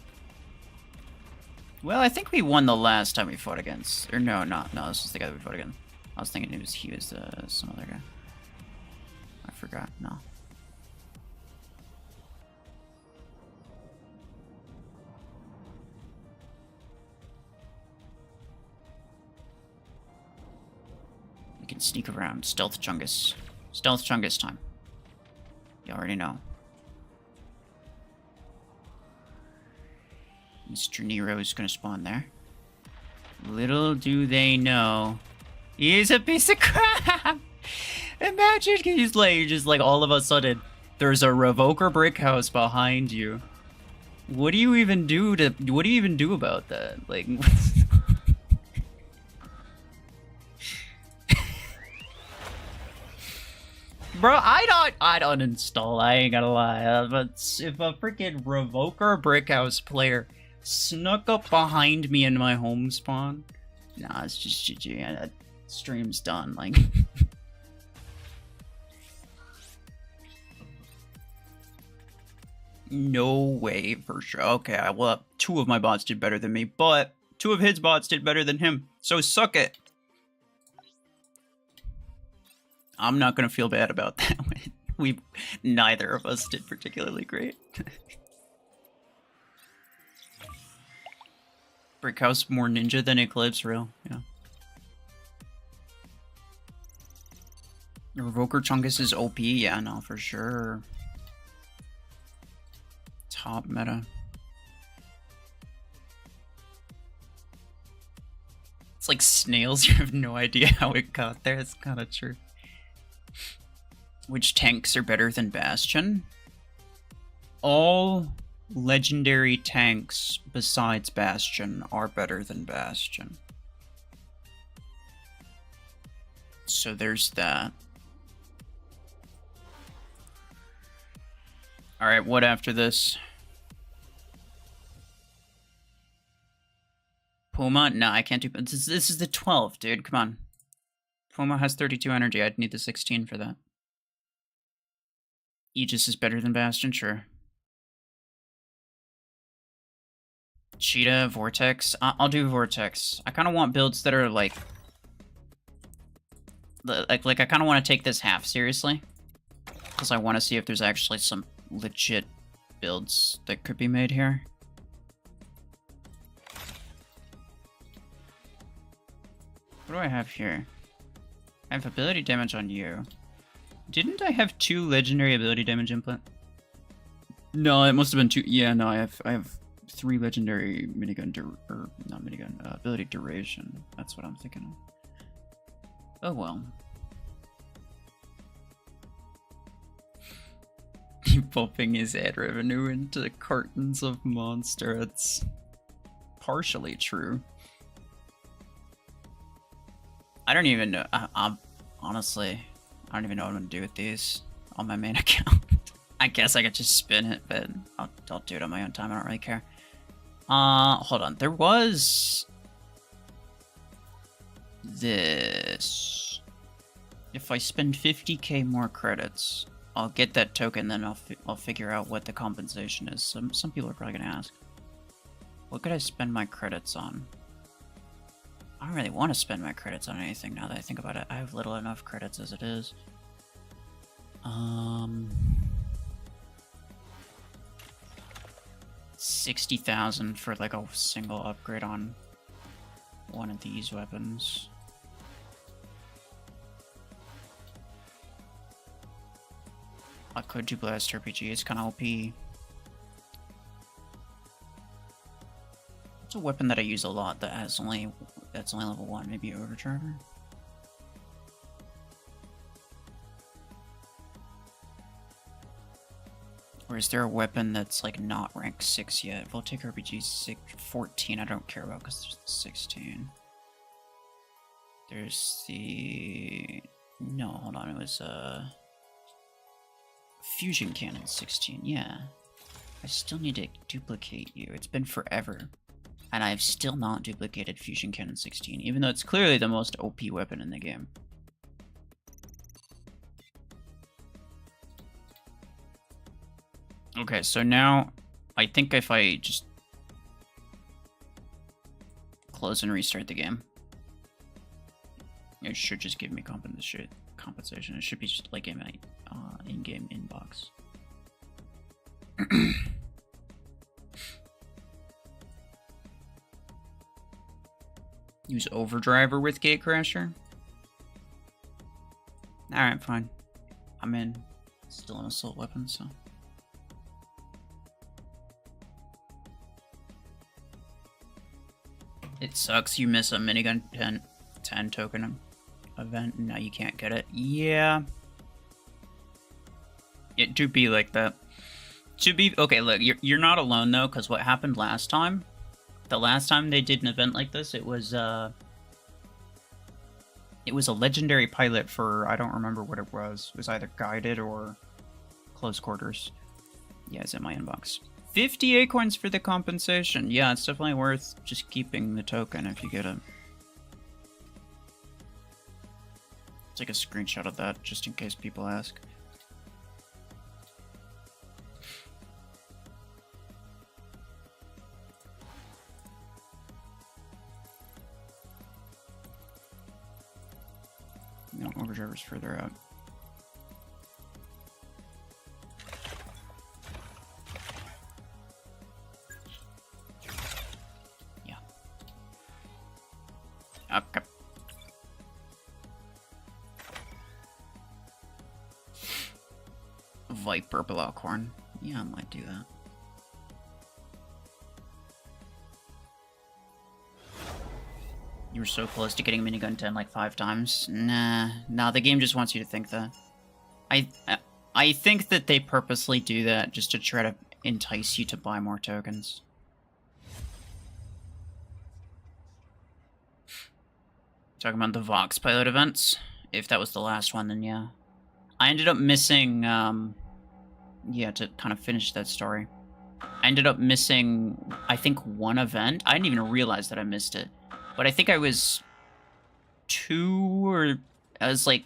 Well, I think we won the last time we fought against. Or no, no, this is the guy that we fought against. I was thinking he was some other guy. I forgot, no. We can sneak around. Stealth Chungus. Stealth Chungus time. You already know. Mr. Nero's gonna spawn there. Little do they know, he's a piece of crap! Imagine he's like, just like all of a sudden, there's a Revoker brick house behind you. What do you even do about that? Like, bro, I'd uninstall, I ain't gonna lie. But if a freaking Revoker brick house player Snuck up behind me in my home spawn. Nah, it's just GG. That stream's done. Like, no way for sure. Okay, well, 2 of my bots did better than me, but 2 of his bots did better than him. So suck it. I'm not gonna feel bad about that. Neither of us did particularly great. Brickhouse more ninja than Eclipse, real, yeah. Revoker Chungus is OP, yeah, no, for sure. Top meta. It's like snails, you have no idea how it got there, it's kinda true. Which tanks are better than Bastion? All legendary tanks besides Bastion are better than Bastion. So there's that. Alright, what after this? Puma? No, I can't do... This is the 12, dude. Come on. Puma has 32 energy. I'd need the 16 for that. Aegis is better than Bastion, sure. Cheetah, Vortex. I'll do Vortex. I kind of want builds that are like I kind of want to take this half seriously, because I want to see if there's actually some legit builds that could be made here. What do I have here? I have ability damage on you. Didn't I have 2 legendary ability damage implant? No, it must have been 2. Yeah, no, I have 3 legendary minigun not minigun, ability duration. That's what I'm thinking of. Oh well. Pumping his ad revenue into cartons of monster. It's partially true. I don't even know. I'm honestly, I don't even know what I'm gonna do with these on my main account. I guess I could just spin it, but I'll do it on my own time. I don't really care. Hold on. There was this. If I spend 50k more credits, I'll get that token. Then I'll figure out what the compensation is. Some people are probably gonna ask, what could I spend my credits on? I don't really want to spend my credits on anything now that I think about it. I have little enough credits as it is. 60,000 for like a single upgrade on one of these weapons. I could do Blast RPG, it's kind of OP. It's a weapon that I use a lot that's only level 1, maybe Overdriver? Or is there a weapon that's like not rank 6 yet? Voltaic RPG 14 I don't care about because there's the 16. There's the... No, hold on, it was Fusion Cannon 16, yeah. I still need to duplicate you. It's been forever. And I've still not duplicated Fusion Cannon 16, even though it's clearly the most OP weapon in the game. Okay, so now I think if I just close and restart the game, it should just give me compensation. It should be just like in my in-game inbox. Use Overdriver with Gatecrasher? Alright, fine. I'm in. Still an assault weapon, so... It sucks you miss a minigun 10 token event and now you can't get it. Yeah. It do be like that. To be... Okay, look, you're not alone though, because what happened last time... The last time they did an event like this, it was a legendary pilot for, I don't remember what it was. It was either guided or close quarters. Yeah, it's in my inbox. 50 acorns for the compensation. Yeah, it's definitely worth just keeping the token if you get it. Take a screenshot of that just in case people ask. No, Overdriver's further out. Yeah. Okay. Viper Blockhorn. Yeah, I might do that. You were so close to getting minigun 10 like 5 times. Nah, the game just wants you to think that. I think that they purposely do that just to try to entice you to buy more tokens. Talking about the Vox pilot events. If that was the last one, then yeah. I ended up missing, yeah, to kind of finish that story. I ended up missing, I think, one event. I didn't even realize that I missed it. But I think I was like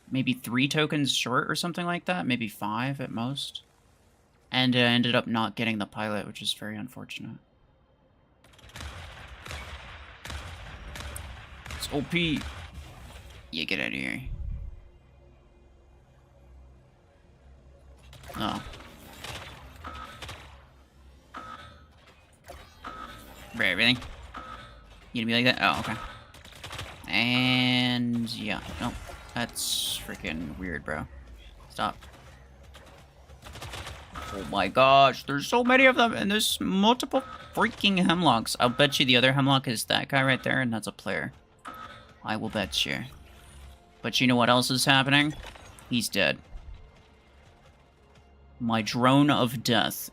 maybe 3 tokens short or something like that. Maybe 5 at most. And I ended up not getting the pilot, which is very unfortunate. It's OP. Yeah, get out of here. Oh. For everything. You gonna be like that? Oh, okay. And yeah, no, that's freaking weird, bro. Stop. Oh my gosh, there's so many of them, and there's multiple freaking hemlocks. I'll bet you the other hemlock is that guy right there, and that's a player. I will bet you. But you know what else is happening? He's dead. My drone of death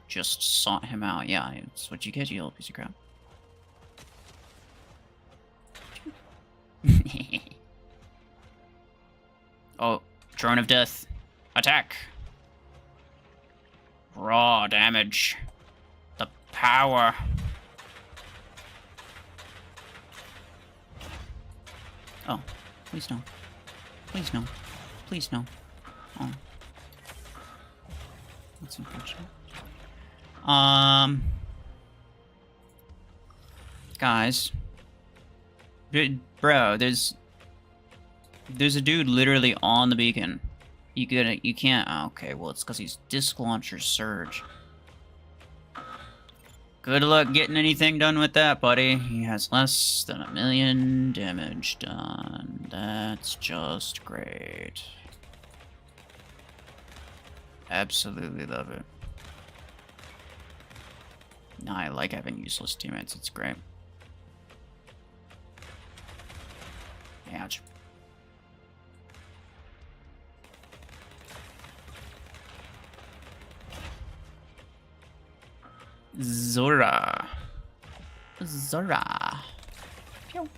just sought him out. Yeah, that's what you get, you little piece of crap. Oh, drone of death. Attack. Raw damage. The power. Oh, please no. Please no. Please no. Oh. That's unfortunate. Guys. Bro, there's a dude literally on the beacon. You can't. Oh, okay, well, it's because he's disc launcher surge. Good luck getting anything done with that, buddy. He has less than 1 million damage done. That's just great. Absolutely love it. No, I like having useless teammates. It's great. Ouch. Zora. Pew.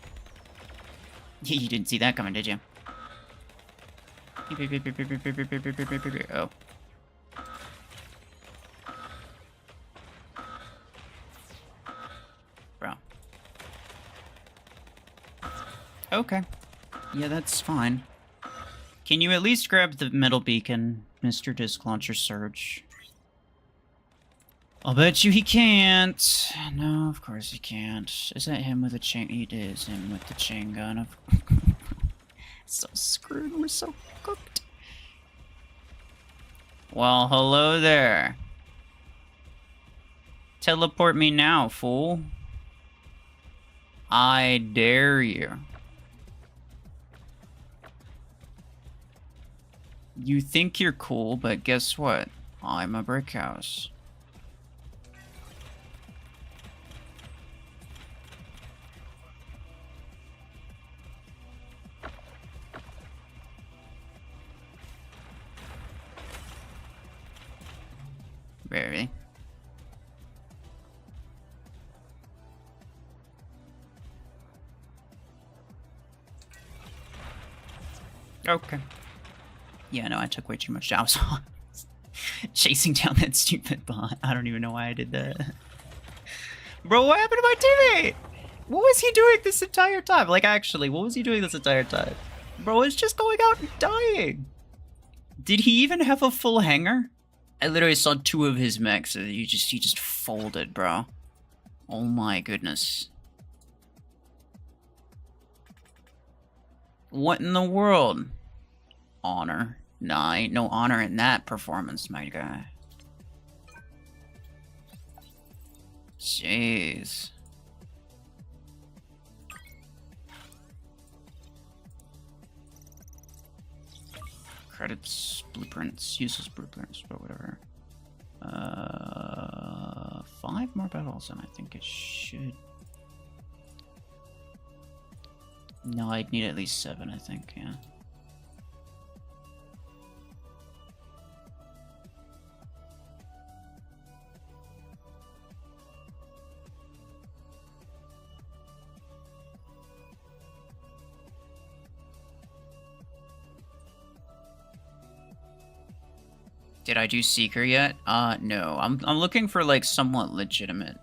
You didn't see that coming, did you? Oh. Bro. Okay. Yeah, that's fine. Can you at least grab the metal beacon, Mr. Disc Launcher Surge? I'll bet you he can't. No, of course he can't. Is that him with the chain? It is him with the chain gun. So screwed. We're so cooked. Well, hello there. Teleport me now, fool. I dare you. You think you're cool, but guess what? I'm a brick house. Very. Okay. Yeah, no, I took way too much. I was Chasing down that stupid bot. I don't even know why I did that. Bro, what happened to my teammate? What was he doing this entire time? Like, actually, what was he doing this entire time? Bro, it's just going out and dying. Did he even have a full hanger? I literally saw 2 of his mechs. He just folded, bro. Oh my goodness. What in the world? Honor. Nah, ain't no honor in that performance, my guy. Jeez. Credits, blueprints, useless blueprints, but whatever. 5 more battles, and I think it should. No, I'd need at least 7, I think, yeah. Did I do Seeker yet? No. I'm looking for, like, somewhat legitimate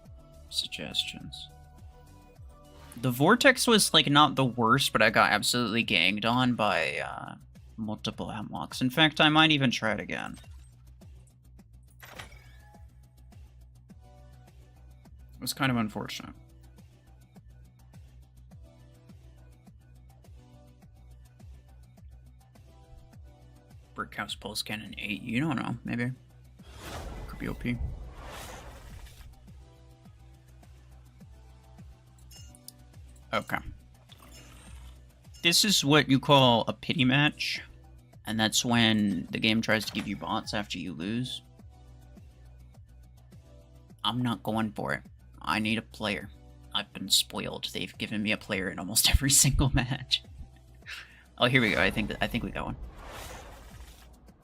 suggestions. The Vortex was, like, not the worst, but I got absolutely ganged on by, multiple hemlocks. In fact, I might even try it again. It was kind of unfortunate. Brick House Pulse Cannon 8. You don't know. Maybe. Could be OP. Okay. This is what you call a pity match. And that's when the game tries to give you bots after you lose. I'm not going for it. I need a player. I've been spoiled. They've given me a player in almost every single match. Oh, here we go. I think we got one.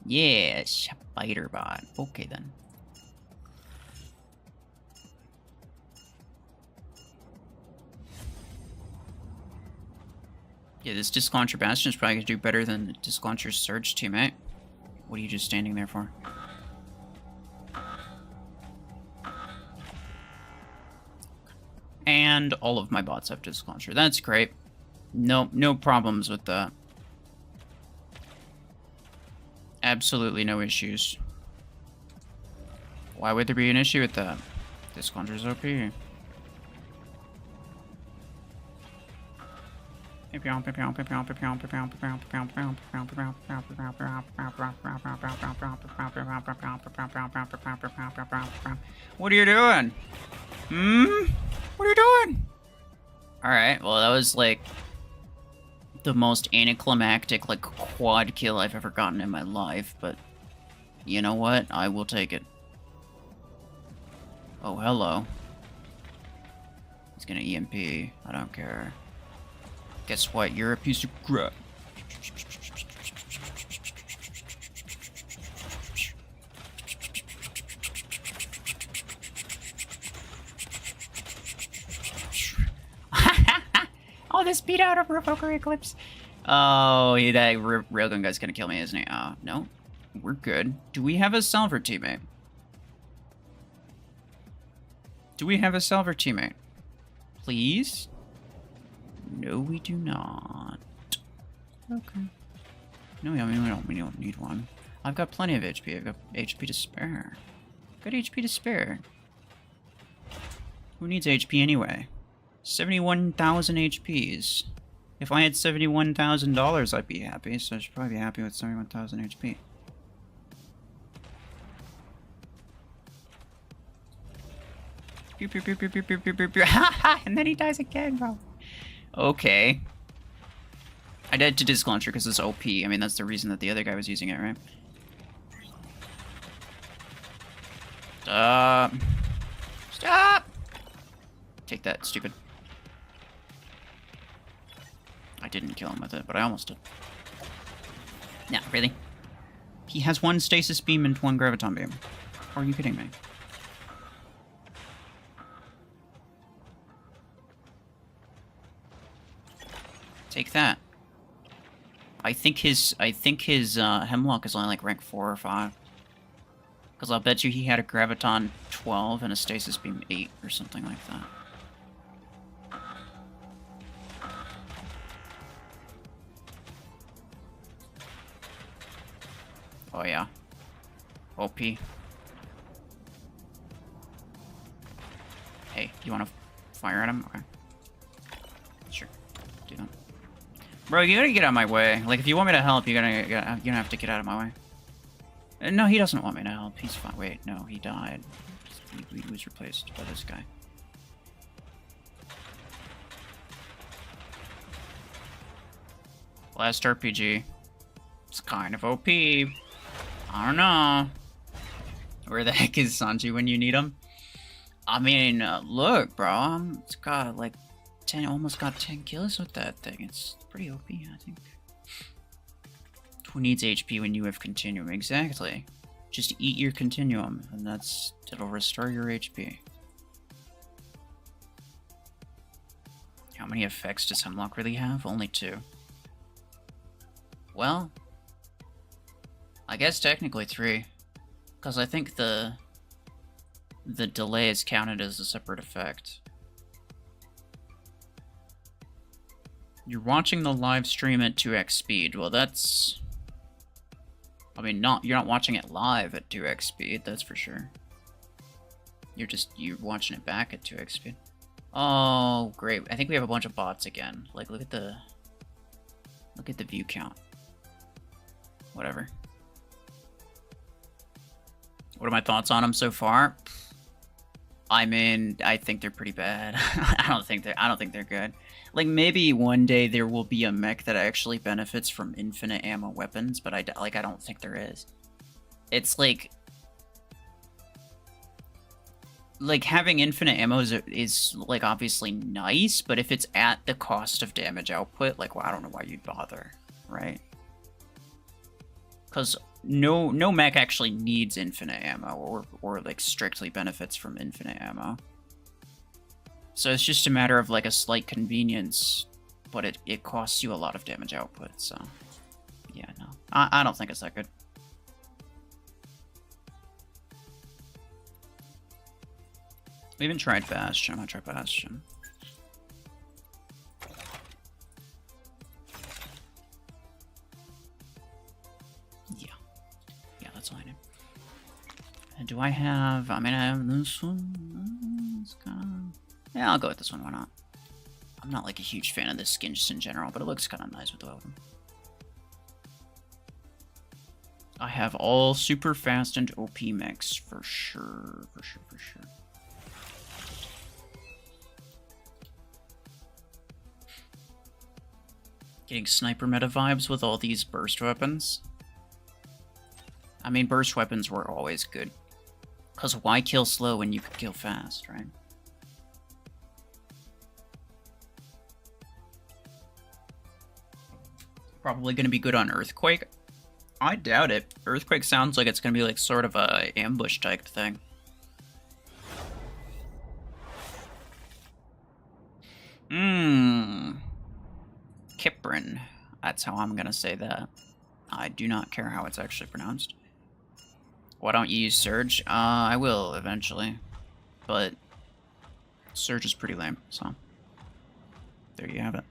Yeah, spider bot. Okay then. Yeah, this Disclauncher Bastion is probably gonna do better than the Disclauncher Surge teammate. What are you just standing there for? And all of my bots have Disclauncher. That's great. No problems with that. Absolutely no issues. Why would there be an issue with that? Disclauncher's OP. What are you doing? What are you doing? Alright, well that was like the most anticlimactic, like, quad kill I've ever gotten in my life, but you know what? I will take it. Oh, hello. He's gonna EMP. I don't care. Guess what? You're a piece of crap. Oh, this beat out of Revoker Eclipse. Oh, yeah, that railgun guy's gonna kill me, isn't he? No. We're good. Do we have a Salver teammate? Do we have a Salver teammate? Please? No, we do not. Okay. No, I mean, we don't need one. I've got plenty of HP. I've got HP to spare. Got HP to spare. Who needs HP anyway? 71,000 HPs. If I had $71,000, I'd be happy, so I should probably be happy with 71,000 HP. Pew, pew, pew, pew, pew, pew, pew, pew, pew. And then he dies again, bro. Okay. I died to Disc Launcher because it's OP. I mean, that's the reason that the other guy was using it, right? Stop. Stop! Take that, stupid. I didn't kill him with it, but I almost did. Yeah, really? He has 1 Stasis Beam and 1 Graviton Beam. Are you kidding me? Take that. I think his Hemlock is only like rank 4 or 5. Because I'll bet you he had a Graviton 12 and a Stasis Beam 8 or something like that. Oh yeah. OP. Hey, you want to fire at him? Okay. Sure. Do that. Bro, you gotta get out of my way. Like, if you want me to help, you're gonna have to get out of my way. No, he doesn't want me to help. He's fine. Wait, no, he died. He was replaced by this guy. Last RPG. It's kind of OP. I don't know. Where the heck is Sanji when you need him? I mean, look, bro. It's got like 10, almost got 10 kills with that thing. It's pretty OP, I think. Who needs HP when you have Continuum? Exactly. Just eat your Continuum, and it'll restore your HP. How many effects does Hemlock really have? Only 2. Well, I guess technically 3. Because I think the delay is counted as a separate effect. You're watching the live stream at 2x speed. Well, that's... I mean, you're not watching it live at 2x speed, that's for sure. You're watching it back at 2x speed. Oh, great. I think we have a bunch of bots again. Like, look at the view count. Whatever. What are my thoughts on them so far? I mean, I think they're pretty bad. I don't think they're good. Like, maybe one day there will be a mech that actually benefits from infinite ammo weapons, but I don't think there is. It's like having infinite ammo is like obviously nice, but if it's at the cost of damage output, like, well, I don't know why you'd bother, right? Because no mech actually needs infinite ammo or like strictly benefits from infinite ammo. So it's just a matter of like a slight convenience, but it costs you a lot of damage output, so yeah, no. I don't think it's that good. We haven't tried Bastion. I'm gonna try Bastion. Yeah, that's all I know. And do I have... I mean, I have this one. It's kind of... Yeah, I'll go with this one. Why not? I'm not like a huge fan of this skin just in general, but it looks kind of nice with the weapon. I have all super fast and OP mechs for sure. For sure. Getting sniper meta vibes with all these burst weapons. I mean, burst weapons were always good. Because why kill slow when you could kill fast, right? Probably going to be good on Earthquake. I doubt it. Earthquake sounds like it's going to be like sort of a ambush type thing. Kiprin. That's how I'm going to say that. I do not care how it's actually pronounced. Why don't you use Surge? I will eventually. But Surge is pretty lame, so there you have it.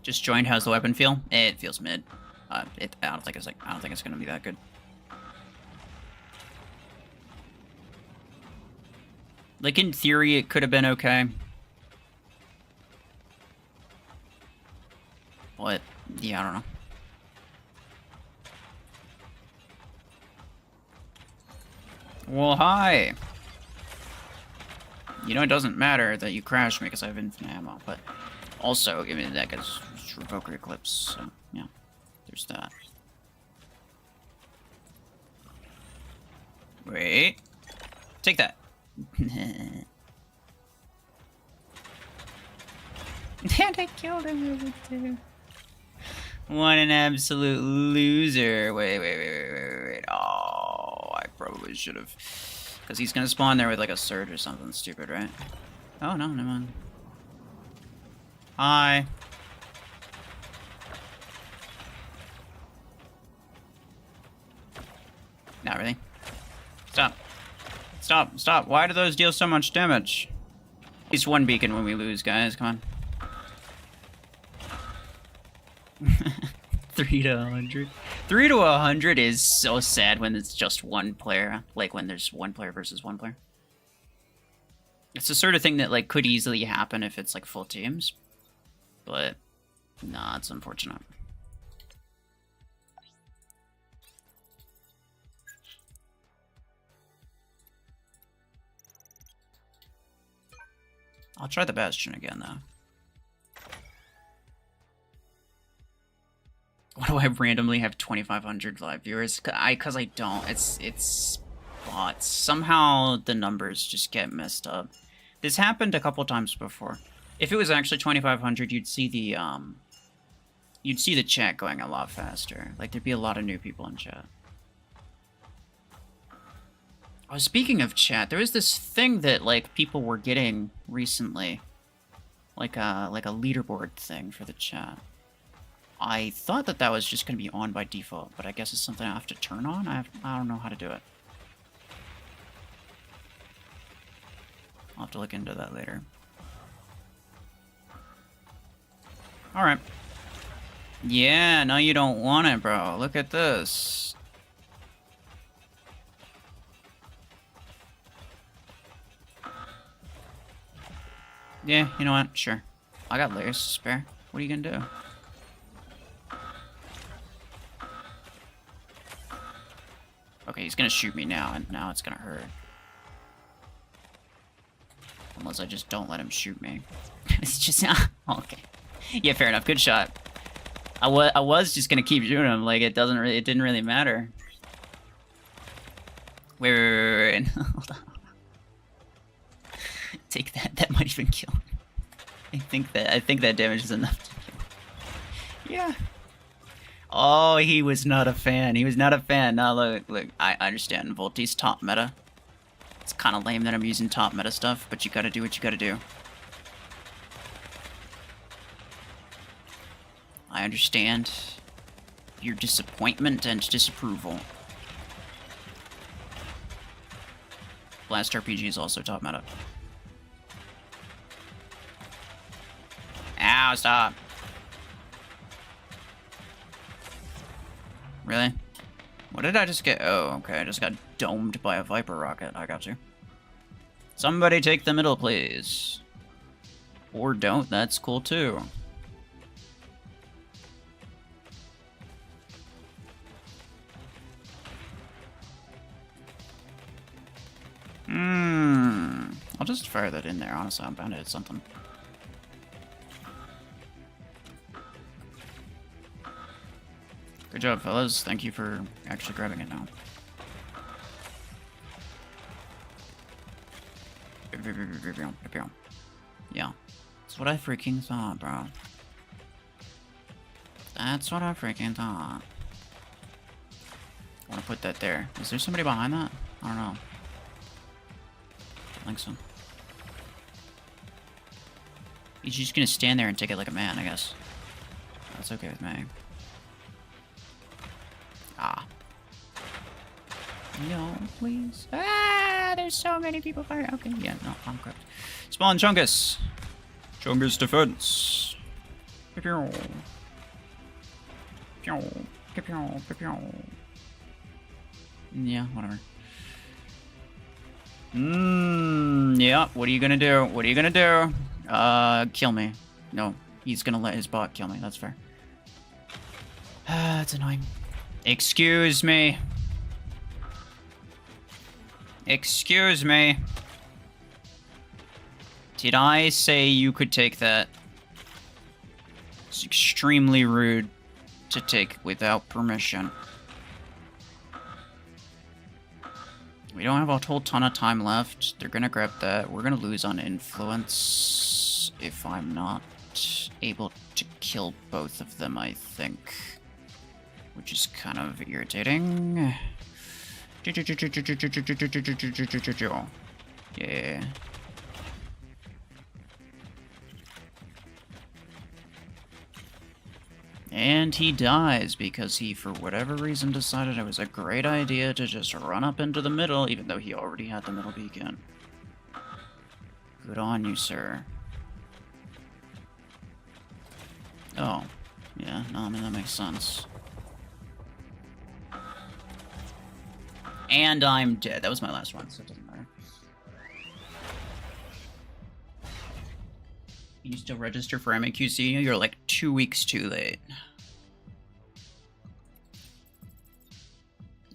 Just joined. How's the weapon feel? It feels mid. I don't think it's gonna be that good. Like in theory, it could have been okay. But yeah, I don't know. Well, hi. You know, it doesn't matter that you crashed me because I have infinite ammo, but also, give me the deck as Revoker Eclipse, so yeah, there's that. Wait. Take that. And I killed him with it too. What an absolute loser. Wait. Oh, I probably should have. Because he's going to spawn there with like a surge or something stupid, right? Oh, no, never mind. Hi. Not really. Stop. Stop, stop. Why do those deal so much damage? At least one beacon when we lose, guys. Come on. 3 to 100. 3 to 100 is so sad when it's just one player. Like, when there's one player versus one player. It's the sort of thing that, like, could easily happen if it's, like, full teams. But, nah, it's unfortunate. I'll try the Bastion again, though. Why do I randomly have 2,500 live viewers? Cause I don't. It's bots. Somehow the numbers just get messed up. This happened a couple times before. If it was actually 2,500, you'd see the chat going a lot faster. Like, there'd be a lot of new people in chat. Oh, speaking of chat, there was this thing that, like, people were getting recently. Like a leaderboard thing for the chat. I thought that that was just going to be on by default, but I guess it's something I have to turn on? I don't know how to do it. I'll have to look into that later. Alright. Yeah, no you don't want it, bro. Look at this. Yeah, you know what? Sure. I got layers to spare. What are you gonna do? Okay, he's gonna shoot me now, and now it's gonna hurt. Unless I just don't let him shoot me. It's just... okay. Yeah, fair enough. Good shot. I was just gonna keep shooting him. Like, it didn't really matter. Wait. Hold on. Take that. That might even kill him. I think that damage is enough to kill him. Yeah. Oh, he was not a fan. He was not a fan. Now look, I understand. Volti's top meta. It's kind of lame that I'm using top meta stuff, but you gotta do what you gotta do. I understand your disappointment and disapproval. Blast RPG is also top meta. Ow, stop. Really? What did I just get? Oh, okay, I just got domed by a Viper rocket. I got you. Somebody take the middle, please. Or don't, that's cool too. I'll just fire that in there, honestly. I'm bound to hit something. Good job, fellas. Thank you for actually grabbing it now. Yeah. That's what I freaking thought, bro. That's what I freaking thought. I want to put that there. Is there somebody behind that? I don't know. I think so. He's just gonna stand there and take it like a man, I guess. That's okay with me. Ah. No, please. Ah, there's so many people firing. Okay, yeah, no, I'm correct. Spawn Chungus. Chungus defense. Pew pew. Pew pew pew. Yeah, whatever. Yeah, what are you gonna do? What are you gonna do? Kill me. No, he's gonna let his bot kill me, that's fair. That's annoying. Excuse me. Excuse me. Did I say you could take that? It's extremely rude to take without permission. We don't have a whole ton of time left. They're gonna grab that. We're gonna lose on influence if I'm not able to kill both of them, I think. Which is kind of irritating. Yeah. And he dies because he, for whatever reason, decided it was a great idea to just run up into the middle, even though he already had the middle beacon. Good on you, sir. Oh. Yeah, no, I mean, that makes sense. And I'm dead. That was my last one, so it doesn't matter. You still register for MAQC? You're like 2 weeks too late.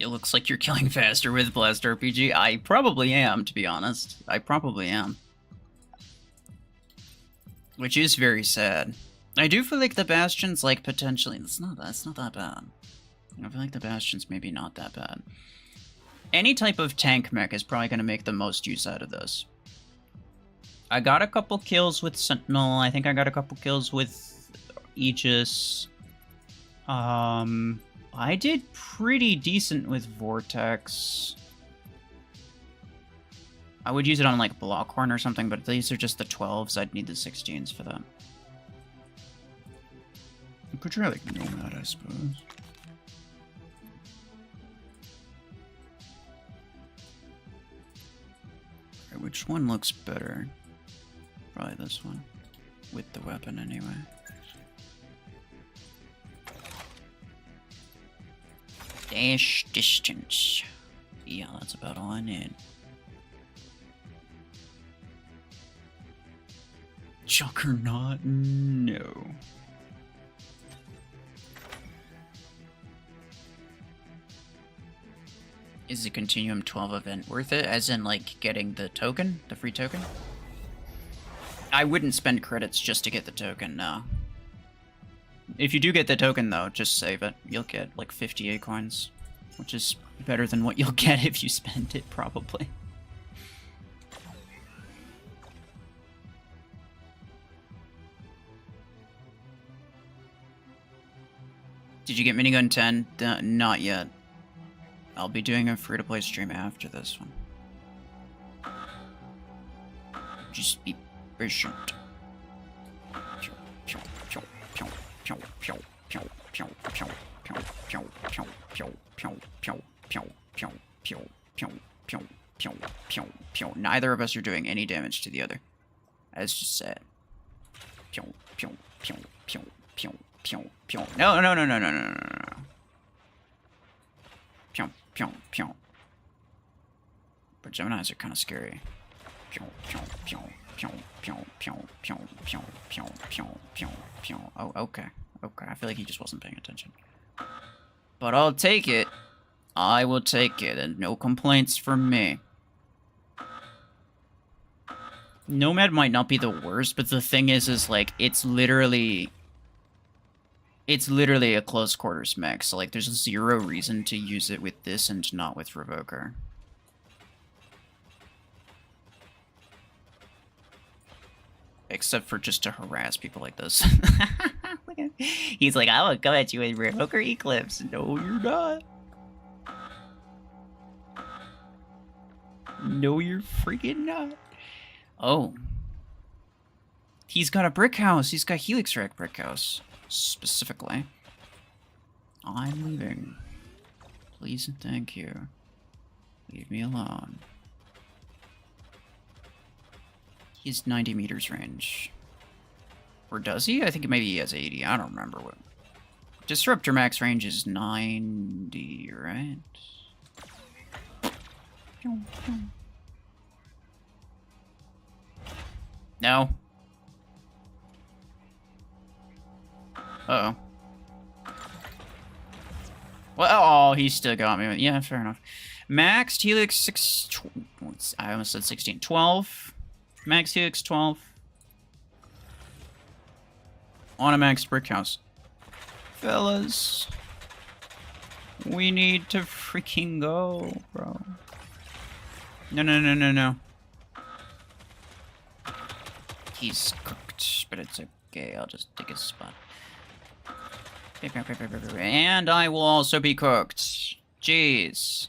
It looks like you're killing faster with Blast RPG. I probably am, to be honest. I probably am. Which is very sad. I do feel like the Bastion's like potentially... It's not that bad. I feel like the Bastion's maybe not that bad. Any type of tank mech is probably going to make the most use out of this. I got a couple kills with Sentinel. I think I got a couple kills with Aegis. I did pretty decent with Vortex. I would use it on like Blockhorn or something, but these are just the 12s. I'd need the 16s for that. I could try like Nomad, I suppose. Alright, which one looks better? Probably this one. With the weapon, anyway. Dash distance. Yeah, that's about all I need. Juggernaut? No. Is the Continuum 12 event worth it? As in, like, getting the token? The free token? I wouldn't spend credits just to get the token, no. If you do get the token, though, just save it. You'll get, like, 58 coins. Which is better than what you'll get if you spend it, probably. Did you get Minigun 10? Not yet. I'll be doing a free-to-play stream after this one. Just be patient. Neither of us are doing any damage to the other. That's just sad. No, no, no, no, no, no, no, no. But Geminis are kind of scary. Oh, okay. Okay, I feel like he just wasn't paying attention. But I'll take it. I will take it, and no complaints from me. Nomad might not be the worst, but the thing is like, it's literally a close quarters mech, so like there's zero reason to use it with this and not with Revoker. Except for just to harass people like this. Look at, he's like, I will come at you with Revoker Eclipse. No, you're not. No, you're freaking not. Oh. He's got a brick house. He's got Helix Rack brick house. Specifically. I'm leaving. Please and thank you. Leave me alone. He's 90 meters range. Or does he? I think maybe he has 80. I don't remember what. Disruptor max range is 90, right? No. Uh-oh. Well, oh, he still got me. Yeah, fair enough. Max Helix 6... I almost said 16. 12. Max Helix 12. On a max brick house. Fellas. We need to freaking go, bro. No, no, no, no, no. He's cooked, but it's okay. I'll just take his spot. And I will also be cooked. Jeez.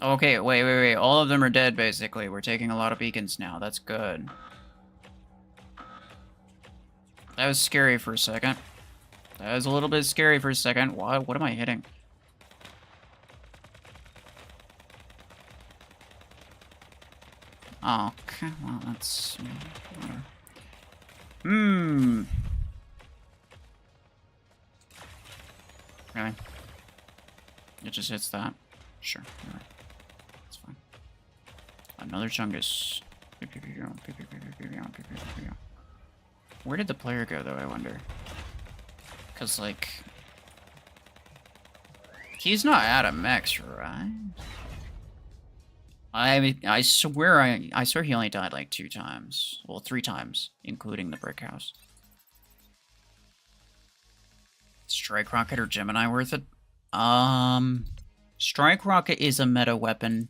Okay, wait. All of them are dead, basically. We're taking a lot of beacons now. That's good. That was scary for a second. That was a little bit scary for a second. What am I hitting? Oh, okay. Well, that's... Hmm. Really? It just hits that? Sure. Alright. That's fine. Another Chungus. Where did the player go, though, I wonder? Because, like... He's not out of mechs, right? I swear I swear he only died like 2 times. Well, 3 times, including the brick house. Strike Rocket or Gemini worth it? Strike Rocket is a meta weapon.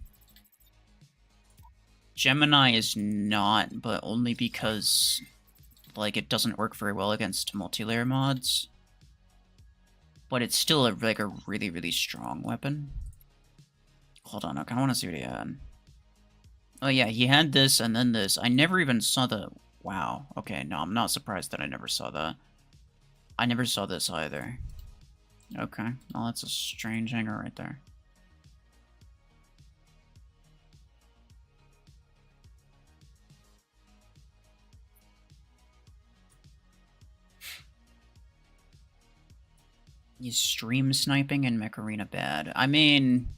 Gemini is not, but only because, like, it doesn't work very well against multi-layer mods. But it's still like a really, really strong weapon. Hold on, I kind of want to see what he had. Oh yeah, he had this and then this. I never even saw the... Wow. Okay, no, I'm not surprised that I never saw that. I never saw this either. Okay, well, that's a strange hanger right there. Is stream sniping in Mech Arena bad? I mean,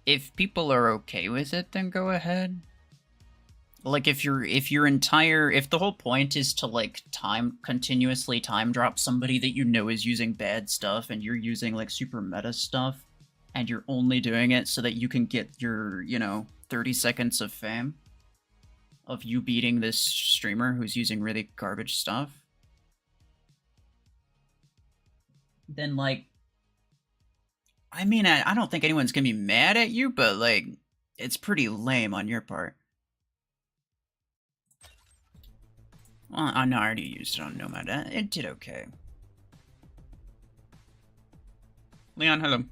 if people are okay with it, then go ahead. Like, if the whole point is to, like, continuously time drop somebody that you know is using bad stuff, and you're using, like, super meta stuff, and you're only doing it so that you can get your, 30 seconds of fame of you beating this streamer who's using really garbage stuff, then, like, I mean, I don't think anyone's gonna be mad at you, but, like, it's pretty lame on your part. Well, I know I already used it on Nomad. It did okay. Leon, hello.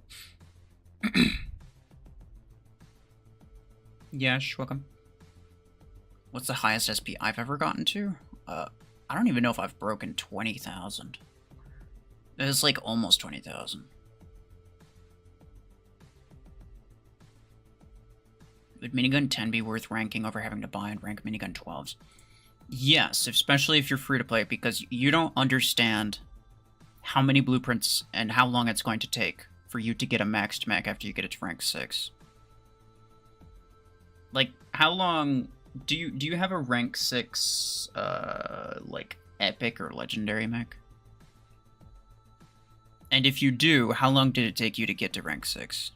Yes, welcome. What's the highest SP I've ever gotten to? I don't even know if I've broken 20,000. It was like almost 20,000. Would minigun 10 be worth ranking over having to buy and rank minigun 12s? Yes, especially if you're free to play, because you don't understand how many blueprints and how long it's going to take for you to get a maxed mech after you get it to rank 6. Like, how long do you have a rank 6 like epic or legendary mech? And if you do, how long did it take you to get to rank 6?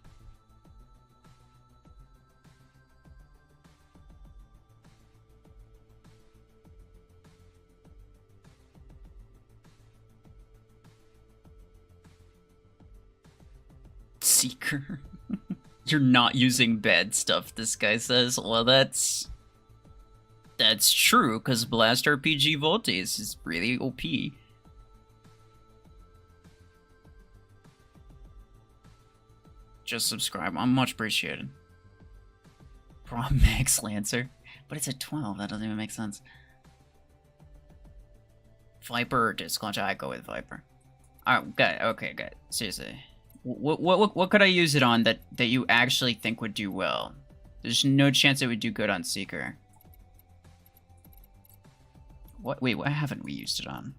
Seeker. You're not using bad stuff, this guy says. Well, that's true, because Blast RPG Voltes is really OP. Just subscribe. I'm much appreciated. Prom Max Lancer. But it's a 12. That doesn't even make sense. Viper or Disc Launcher? I go with Viper. Alright, good. Okay, good. Seriously. What could I use it on that you actually think would do well? There's no chance it would do good on Seeker. Wait, what haven't we used it on?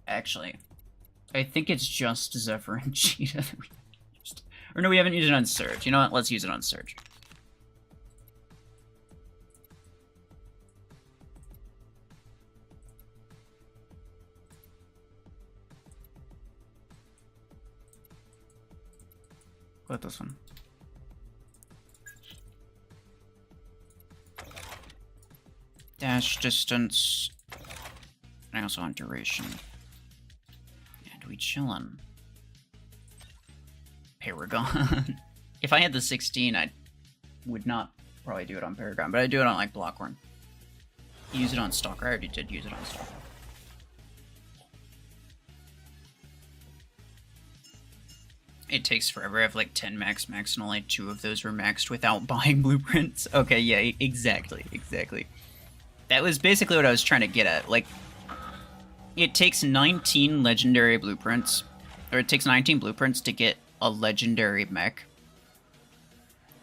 Actually, I think it's just Zephyr and Cheetah that we used. Or no, we haven't used it on Surge. You know what? Let's use it on Surge. What this one? Dash distance. And also on duration. And we chillin'. Paragon. If I had the 16, I would not probably do it on Paragon, but I do it on like Blockhorn. Use it on Stalker. I already did use it on Stalker. It takes forever. I have like 10 max, and only 2 of those were maxed without buying blueprints. Okay, yeah, exactly. That was basically what I was trying to get at. Like, it takes 19 legendary blueprints, or it takes 19 blueprints to get a legendary mech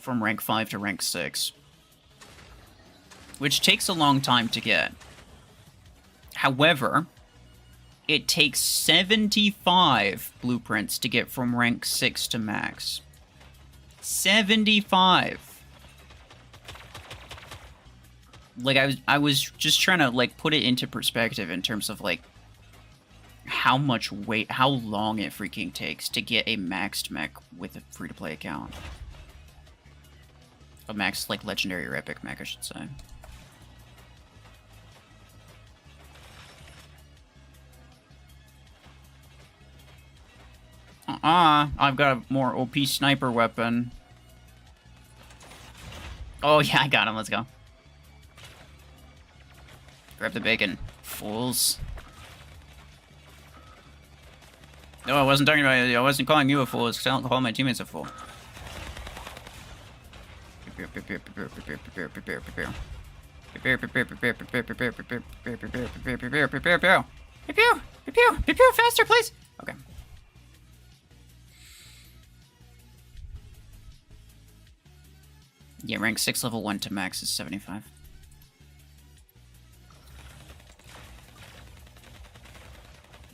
from rank 5 to rank 6. Which takes a long time to get. However, it takes 75 blueprints to get from rank 6 to max. 75! Like, I was just trying to, like, put it into perspective in terms of, like, how much weight, how long it freaking takes to get a maxed mech with a free-to-play account. A maxed, like, legendary or epic mech, I should say. I've got a more OP sniper weapon. Oh yeah, I got him, let's go. Grab the bacon, fools. No, I wasn't talking about you. I wasn't calling you a fool, because I don't call my teammates a fool. Prepare. Faster, please. Okay. Yeah, rank 6, level 1 to max is 75.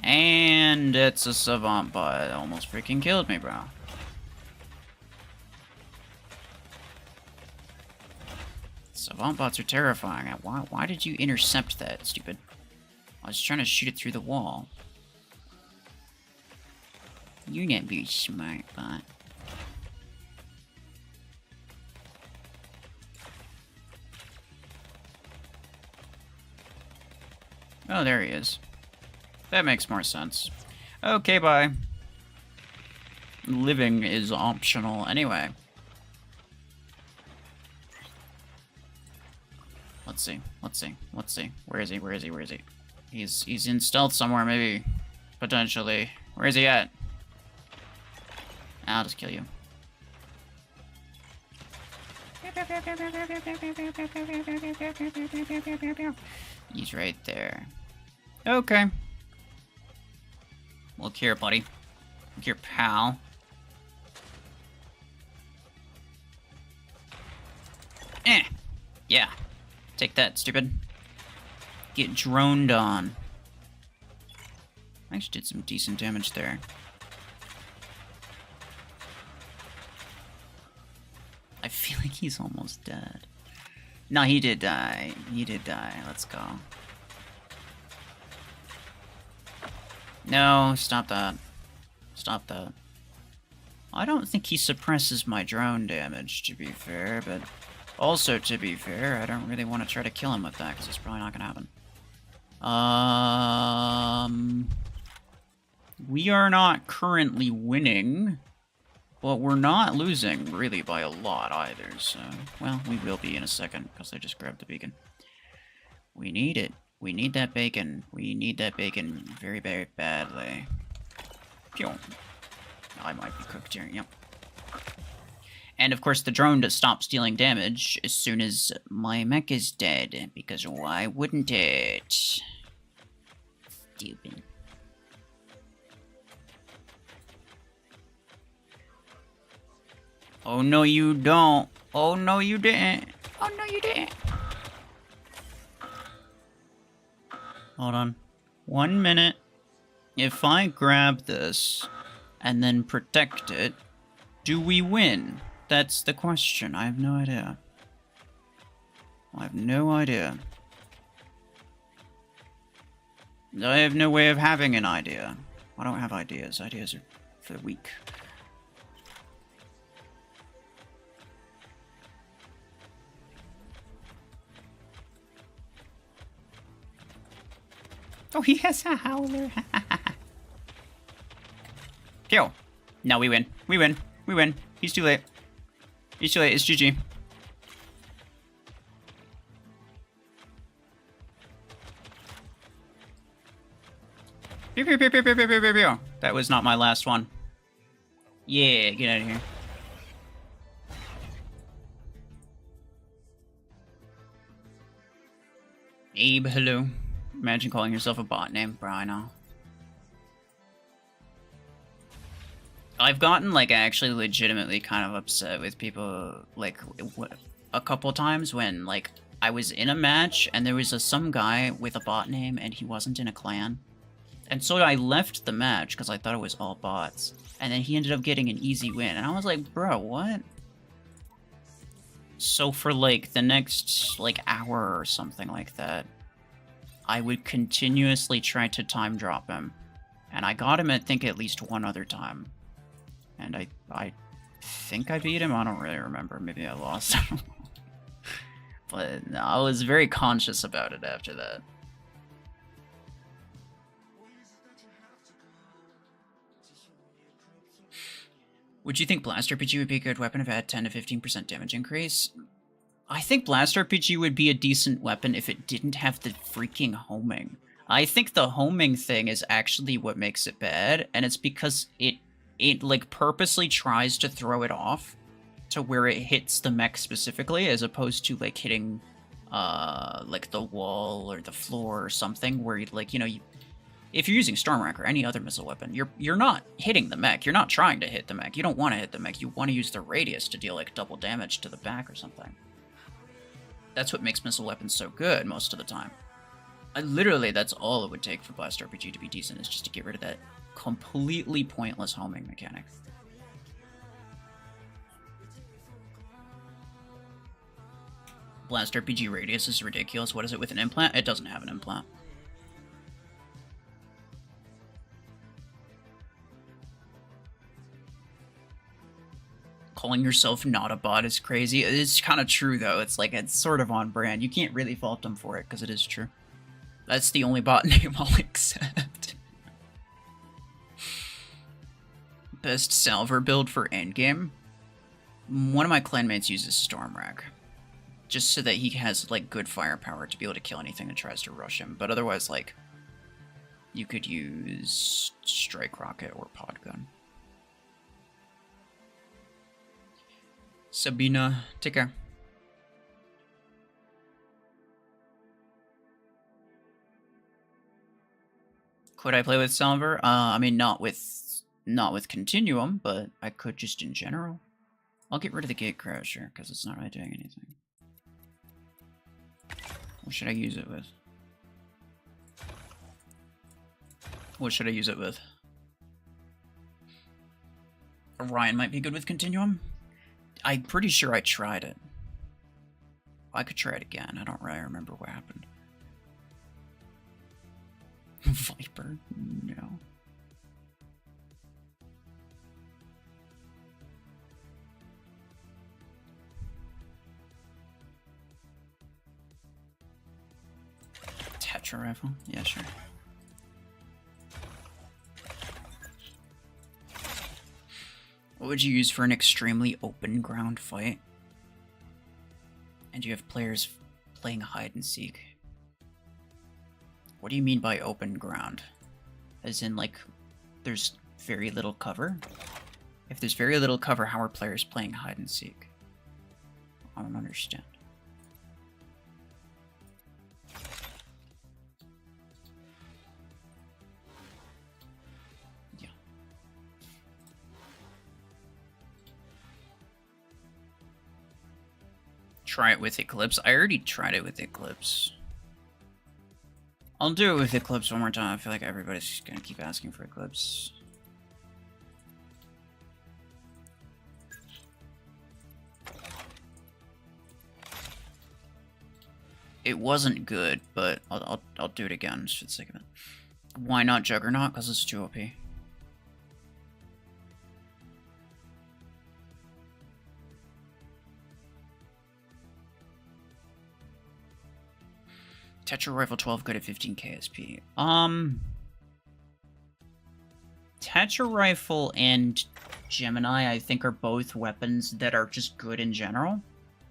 And it's a savant bot. It almost freaking killed me, bro. Savant bots are terrifying. Why did you intercept that, stupid? I was trying to shoot it through the wall. You're not very smart, bot. Oh, there he is. That makes more sense. Okay, bye. Living is optional anyway. Let's see. Where is he? He's in stealth somewhere, maybe. Potentially. Where is he at? I'll just kill you. He's right there. Okay. Look here, buddy. Look here, pal. Yeah. Take that, stupid. Get droned on. I actually did some decent damage there. I feel like he's almost dead. No, he did die. Let's go. No, stop that. I don't think he suppresses my drone damage, to be fair, but also, to be fair, I don't really want to try to kill him with that, because it's probably not going to happen. We are not currently winning, but we're not losing, really, by a lot either, so... Well, we will be in a second, because I just grabbed the beacon. We need it. We need that bacon. We need that bacon very, very badly. Pew. I might be cooked here, yep. And of course the drone does stop stealing damage as soon as my mech is dead, because why wouldn't it? Stupid. Oh no you don't. Oh no you didn't. Oh no you didn't. Hold on. 1 minute. If I grab this and then protect it, do we win? That's the question. I have no idea. I have no idea. I have no way of having an idea. I don't have ideas. Ideas are for the weak. Oh, he has a howler. Kill. No, we win. We win. We win. He's too late. He's too late. It's GG. Pew, pew, pew, pew, pew, pew, pew, pew. That was not my last one. Yeah, get out of here. Abe, hello. Imagine calling yourself a bot name, bro, I know. I've gotten, like, actually legitimately kind of upset with people, like, a couple times when, like, I was in a match and there was some guy with a bot name and he wasn't in a clan. And so I left the match because I thought it was all bots. And then he ended up getting an easy win. And I was like, bro, what? So for, like, the next, like, hour or something like that, I would continuously try to time drop him. And I got him, I think, at least one other time. And I think I beat him? I don't really remember. Maybe I lost. But no, I was very conscious about it after that. Would you think Blast RPG would be a good weapon if it had 10 to 15% damage increase? I think Blast RPG would be a decent weapon if it didn't have the freaking homing. I think the homing thing is actually what makes it bad, and it's because it like purposely tries to throw it off to where it hits the mech specifically, as opposed to like hitting like the wall or the floor or something where like, you know, if you're using Stormrack or any other missile weapon, you're not hitting the mech. You're not trying to hit the mech. You don't want to hit the mech. You want to use the radius to deal like double damage to the back or something. That's what makes missile weapons so good most of the time. Literally, that's all it would take for Blast RPG to be decent, is just to get rid of that completely pointless homing mechanic. Blast RPG radius is ridiculous. What is it with an implant? It doesn't have an implant. Calling yourself not a bot is crazy. It's kind of true, though. It's like, it's sort of on brand. You can't really fault them for it, because it is true. That's the only bot name I'll accept. Best salver build for endgame? One of my clanmates uses Stormrack. Just so that he has, like, good firepower to be able to kill anything that tries to rush him. But otherwise, like, you could use Strike Rocket or Podgun. Sabina, take care. Could I play with Salver? I mean, not with Continuum, but I could just in general. I'll get rid of the Gatecrasher, because it's not really doing anything. What should I use it with? What should I use it with? Orion might be good with Continuum. I'm pretty sure I tried it. I could try it again. I don't really remember what happened. Viper? No. Tetra rifle? Yeah, sure. What would you use for an extremely open ground fight? And you have players playing hide and seek. What do you mean by open ground? As in, like, there's very little cover? If there's very little cover, how are players playing hide and seek? I don't understand. Yeah. Try it with Eclipse. I already tried it with Eclipse. I'll do it with Eclipse one more time. I feel like everybody's gonna keep asking for Eclipse. It wasn't good, but I'll do it again just for the sake of it. Why not Juggernaut? Because it's too OP. Tetra Rifle 12 good at 15 KSP. Tetra Rifle and Gemini, I think, are both weapons that are just good in general.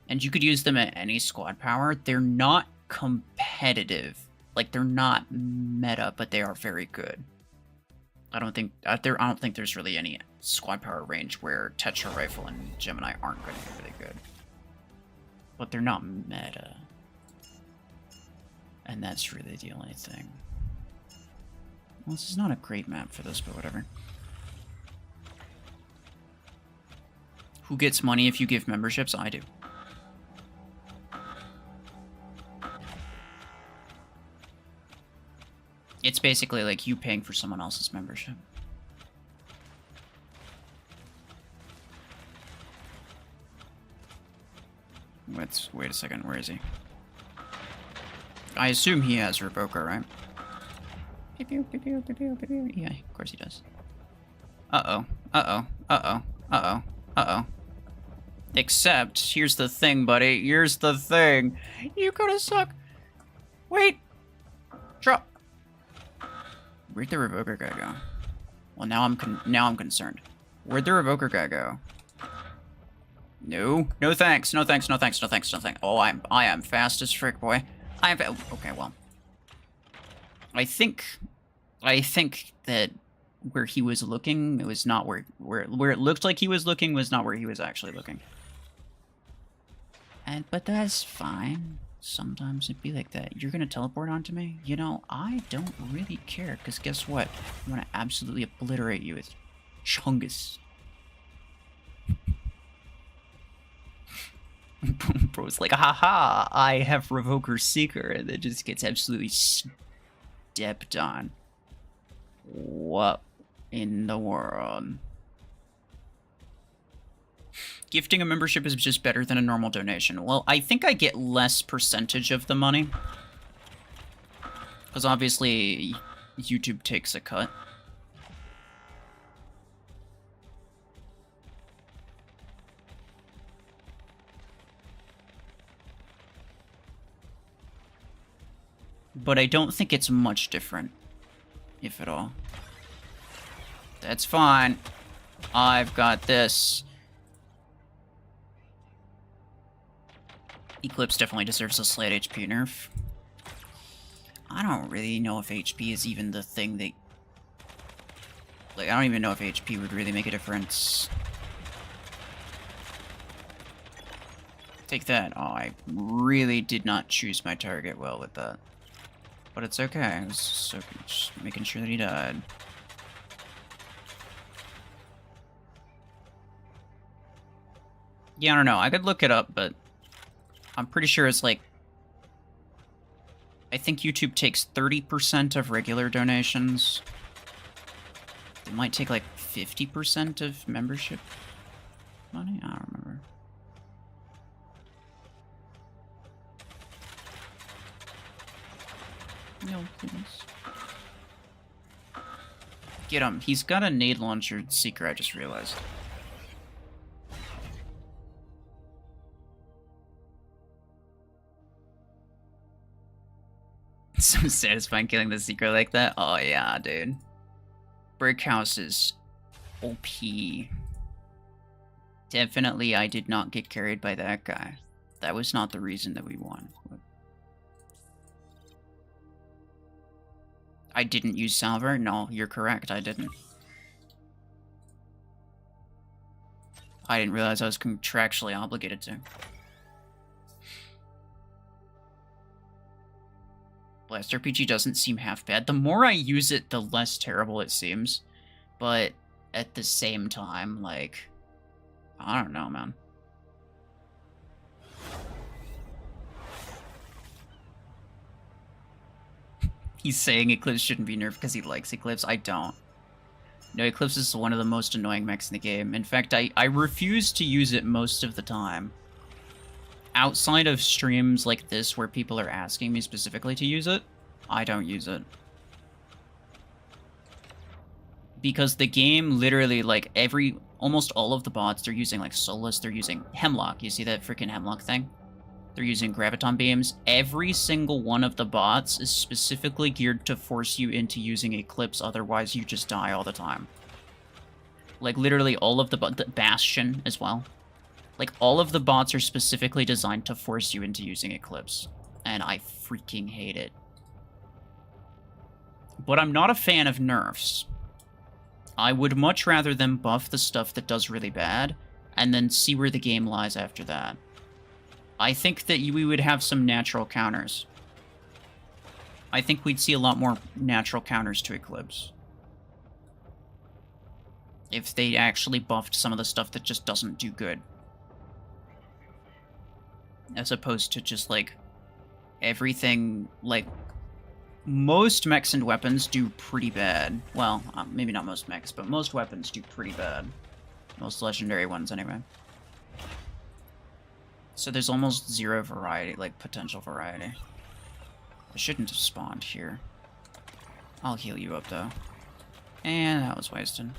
And you could use them at any squad power. They're not competitive. Like, they're not meta, but they are very good. I don't think I don't think there's really any squad power range where Tetra Rifle and Gemini aren't going to be really good. But they're not meta. And that's really the only thing. Well, this is not a great map for this, but whatever. Who gets money if you give memberships? I do. It's basically like you paying for someone else's membership. Wait a second, where is he? I assume he has Revoker, right? Yeah, of course he does. Uh-oh. Uh-oh. Uh-oh. Uh-oh. Uh-oh. Except, here's the thing, buddy. Here's the thing. You gotta suck. Wait. Drop. Where'd the Revoker guy go? Well, now I'm concerned. Where'd the Revoker guy go? No. No thanks. No thanks. No thanks. No thanks. No thanks. Oh, I am fast as frick, boy. Okay, well. I think that where he was looking, it was not where it looked like he was looking was not where he was actually looking. But that's fine. Sometimes it'd be like that. You're gonna teleport onto me? You know, I don't really care, because guess what? I'm gonna absolutely obliterate you with Chungus. Bro's like, haha, I have Revoker Seeker, and it just gets absolutely stepped on. What in the world? Gifting a membership is just better than a normal donation. Well, I think I get less percentage of the money. Because obviously, YouTube takes a cut. But I don't think it's much different, if at all. That's fine. I've got this. Eclipse definitely deserves a slight HP nerf. I don't really know if HP is even the thing that... Like, I don't even know if HP would really make a difference. Take that. Oh, I really did not choose my target well with that. But it's okay. I was so just making sure that he died. Yeah, I don't know. I could look it up, but I'm pretty sure it's like... I think YouTube takes 30% of regular donations. It might take like 50% of membership money? I don't remember. No, please. Get him. He's got a nade launcher seeker, I just realized. It's so satisfying killing the seeker like that. Oh yeah, dude. Brick House is OP. Definitely I did not get carried by that guy. That was not the reason that we won. I didn't use Salver? No, you're correct, I didn't. I didn't realize I was contractually obligated to. Blast RPG doesn't seem half bad. The more I use it, the less terrible it seems. But at the same time, like... I don't know, man. He's saying Eclipse shouldn't be nerfed because he likes Eclipse. I don't. No, Eclipse is one of the most annoying mechs in the game. In fact, I refuse to use it most of the time. Outside of streams like this where people are asking me specifically to use it, I don't use it. Because the game literally, like, almost all of the bots, they're using, like, Solus, they're using Hemlock. You see that freaking Hemlock thing? They're using Graviton Beams. Every single one of the bots is specifically geared to force you into using Eclipse, otherwise you just die all the time. Like, literally all of the Bastion as well. Like, all of the bots are specifically designed to force you into using Eclipse. And I freaking hate it. But I'm not a fan of nerfs. I would much rather them buff the stuff that does really bad, and then see where the game lies after that. I think that we would have some natural counters. I think we'd see a lot more natural counters to Eclipse. If they actually buffed some of the stuff that just doesn't do good. As opposed to just, like, everything, like... Most mechs and weapons do pretty bad. Well, maybe not most mechs, but most weapons do pretty bad. Most legendary ones, anyway. So there's almost zero variety, like, potential variety. I shouldn't have spawned here. I'll heal you up, though. And that was wasted.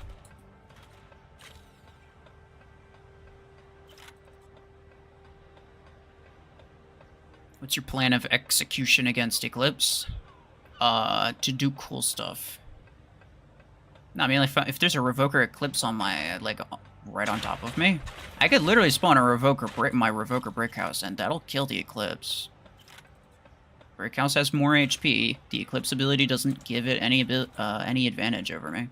What's your plan of execution against Eclipse? To do cool stuff. No, I mean, like, if there's a Revoker Eclipse on my, like, right on top of me, I could literally spawn a Revoker my Revoker Brick House, and that'll kill the Eclipse. Brick House has more HP. The Eclipse ability doesn't give it any advantage over me.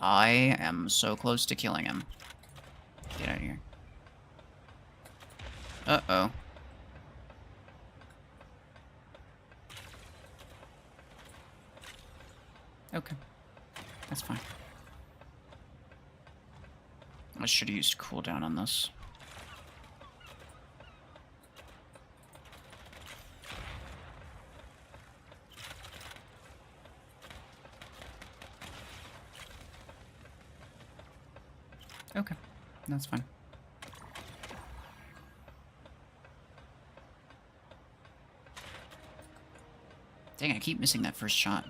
I am so close to killing him. Get out of here. Uh-oh. Okay. That's fine. I should have used cooldown on this. Okay. That's fine. Dang, I keep missing that first shot.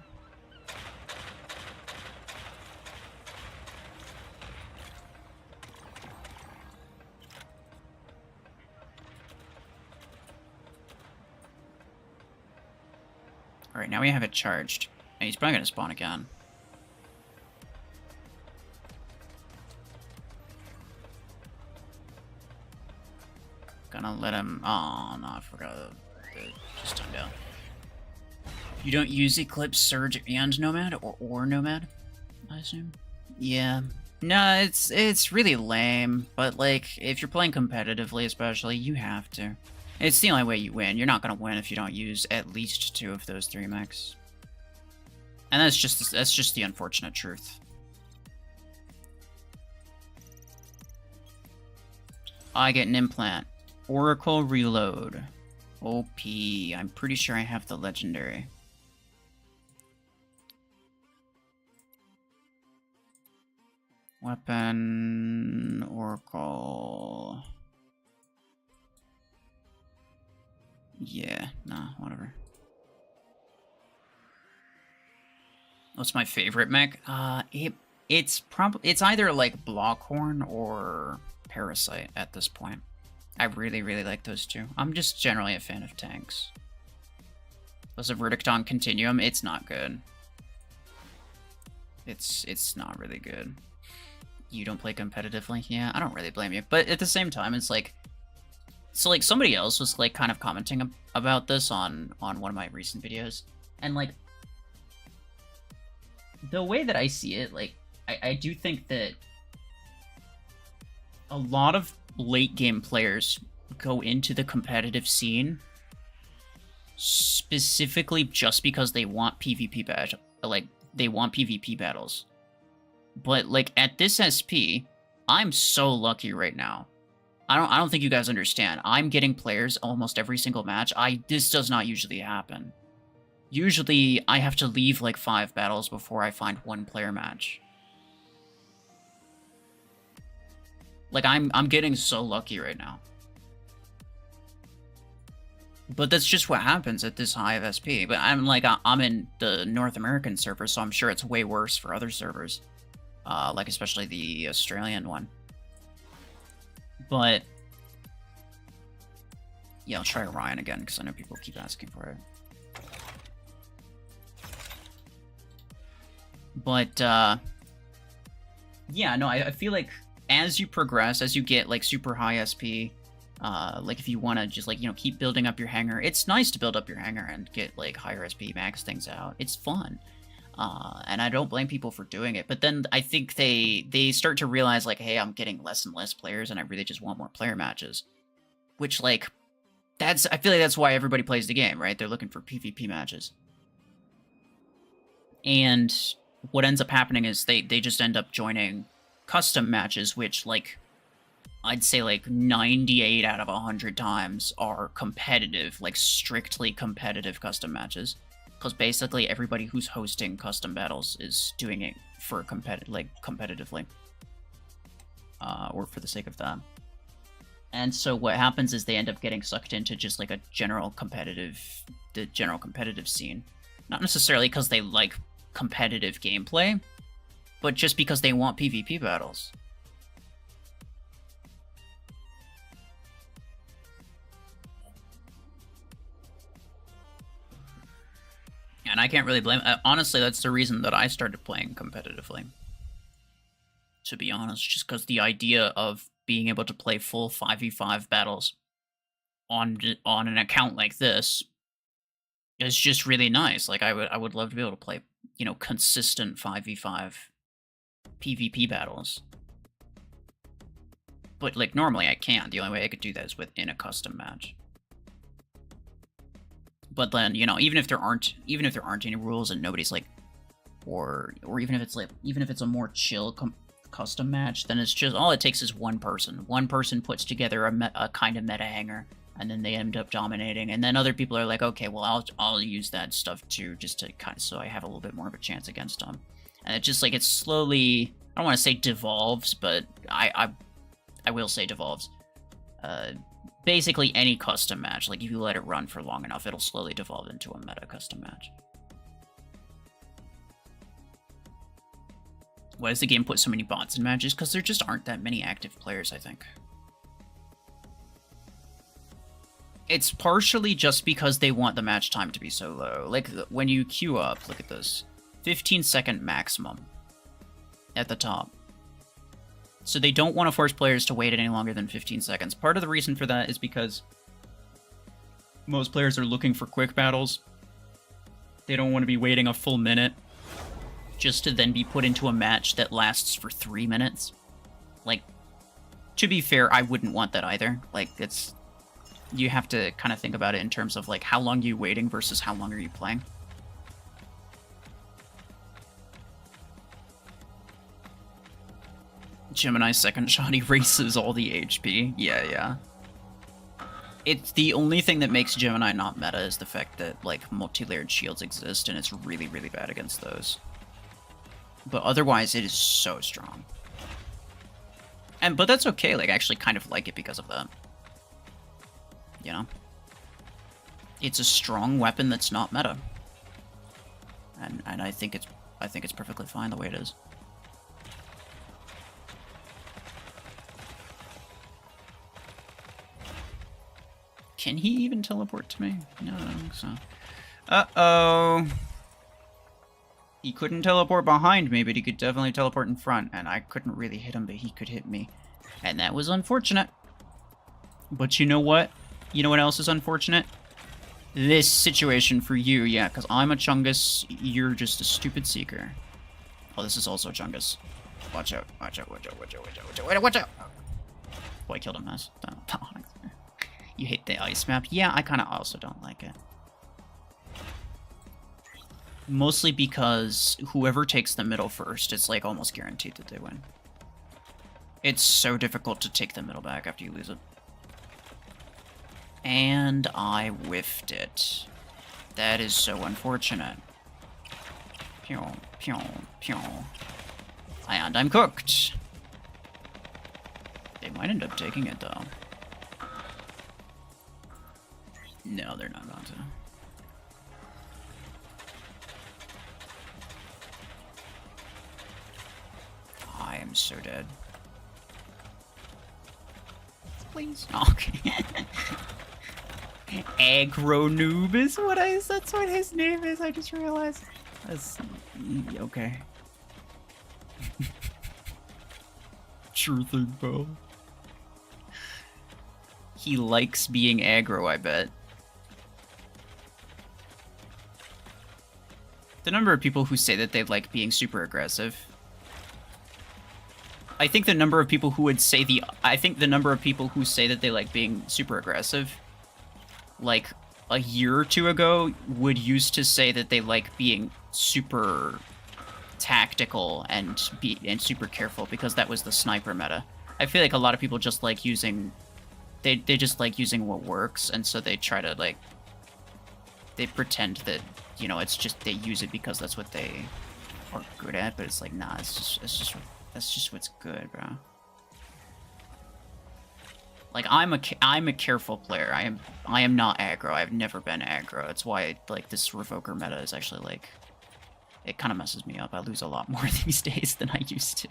Alright, now we have it charged. And he's probably gonna spawn again. Gonna let him... Oh, no, I forgot to just turn down. You don't use Eclipse, Surge, and Nomad? Or Nomad, I assume? Yeah. No, it's really lame, but, like, if you're playing competitively especially, you have to. It's the only way you win. You're not gonna win if you don't use at least 2 of those 3 mechs. And that's just the unfortunate truth. I get an implant. Oracle reload. OP. I'm pretty sure I have the legendary. Weapon... Oracle... Yeah, nah, whatever. What's my favorite mech? It's either like Blockhorn or Parasite at this point. I really, really like those two. I'm just generally a fan of tanks. Was a Verdict on Continuum? It's not good. It's not really good. You don't play competitively? Yeah, I don't really blame you. But at the same time, it's like... So, like, somebody else was, like, kind of commenting about this on one of my recent videos. And, like, the way that I see it, like, I do think that a lot of late-game players go into the competitive scene specifically just because they want PvP battles. But, like, at this SP, I'm so lucky right now. I don't think you guys understand. I'm getting players almost every single match. This does not usually happen. Usually, I have to leave like 5 battles before I find 1 player match. Like, I'm getting so lucky right now. But that's just what happens at this high of SP. But I'm in the North American server, so I'm sure it's way worse for other servers. Like, especially the Australian one. But, yeah, I'll try Ryan again, because I know people keep asking for it. But, yeah, no, I feel like as you progress, as you get, like, super high SP, like, if you want to just, like, you know, keep building up your hangar, it's nice to build up your hangar and get, like, higher SP, max things out. It's fun. And I don't blame people for doing it. But then I think they start to realize, like, hey, I'm getting less and less players, and I really just want more player matches. Which, like, I feel like that's why everybody plays the game, right? They're looking for PvP matches. And what ends up happening is they just end up joining custom matches, which, like, I'd say like 98 out of 100 times are competitive, like strictly competitive custom matches. Because basically everybody who's hosting custom battles is doing it for competitively. Or for the sake of that. And so what happens is they end up getting sucked into just like the general competitive scene. Not necessarily because they like competitive gameplay, but just because they want PvP battles. And I can't really blame... honestly, that's the reason that I started playing competitively. To be honest, just because the idea of being able to play full 5v5 battles on an account like this is just really nice. Like, I would love to be able to play, you know, consistent 5v5 PvP battles. But, like, normally I can't. The only way I could do that is within a custom match. But then, you know, even if there aren't any rules and nobody's like, or even if it's a more chill custom match, then it's just all it takes is one person. One person puts together a kind of meta hanger, and then they end up dominating. And then other people are like, okay, well, I'll use that stuff too, just to kind of so I have a little bit more of a chance against them. And it just like it slowly, I don't want to say devolves, but I will say devolves. Basically any custom match, like if you let it run for long enough, it'll slowly devolve into a meta custom match. Why does the game put so many bots in matches? Because there just aren't that many active players, I think. It's partially just because they want the match time to be so low. Like, when you queue up, look at this. 15-second maximum at the top. So they don't want to force players to wait any longer than 15 seconds. Part of the reason for that is because most players are looking for quick battles. They don't want to be waiting a full minute just to then be put into a match that lasts for 3 minutes. Like, to be fair, I wouldn't want that either. Like, it's... You have to kind of think about it in terms of, like, how long are you waiting versus how long are you playing. Gemini's second shot erases all the HP. Yeah. It's the only thing that makes Gemini not meta is the fact that, like, multi-layered shields exist, and it's really, really bad against those. But otherwise, it is so strong. But that's okay, like, I actually kind of like it because of that. You know? It's a strong weapon that's not meta. And I think it's perfectly fine the way it is. Can he even teleport to me? No, I don't think so. Uh-oh. He couldn't teleport behind me, but he could definitely teleport in front. And I couldn't really hit him, but he could hit me. And that was unfortunate. But you know what? You know what else is unfortunate? This situation for you, yeah, because I'm a Chungus, you're just a stupid Seeker. Oh, this is also Chungus. Watch out, watch out, watch out, watch out, watch out, watch out, watch out! Oh, I killed him, Mess. You hate the ice map? Yeah, I kind of also don't like it. Mostly because whoever takes the middle first, it's like almost guaranteed that they win. It's so difficult to take the middle back after you lose it. And I whiffed it. That is so unfortunate. Pew, pew, pew. And I'm cooked. They might end up taking it, though. No, they're not going to. I am so dead. Please. Okay. Aggro noob is that's what his name is, I just realized. That's okay. Sure thing, bro. He likes being aggro, I bet. The number of people who say that they like being super aggressive. I think the number of people who would say I think the number of people who say that they like being super aggressive, like a year or two ago, would used to say that they like being super tactical and super careful because that was the sniper meta. I feel like a lot of people just like using, they just like using what works, and so they try to like, they pretend that, you know, it's just they use it because that's what they are good at, but it's like, nah, that's just what's good, bro. Like, I'm a careful player. I am not aggro. I've never been aggro. That's why like this Revoker meta is actually like, it kind of messes me up. I lose a lot more these days than I used to.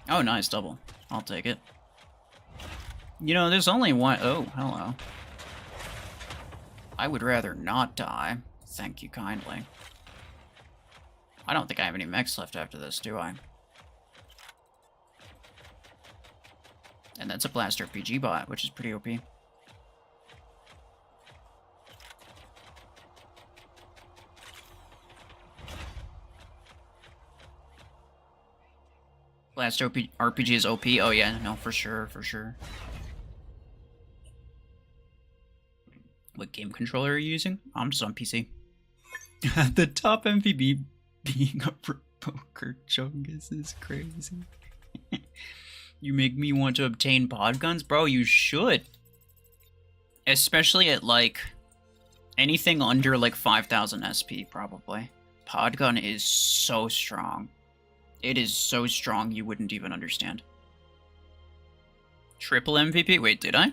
Oh, nice double. I'll take it. You know, there's only one. Oh, hello. I would rather not die. Thank you kindly. I don't think I have any mechs left after this, do I? And that's a Blast RPG bot, which is pretty OP. Blast RPG is OP? Oh yeah, no, for sure, for sure. What game controller are you using? I'm just on PC. The top MVB being a poker chungus is crazy. You make me want to obtain pod guns? Bro, you should. Especially at, like, anything under, like, 5,000 SP, probably. Pod gun is so strong. It is so strong you wouldn't even understand. Triple MVP? Wait, did I?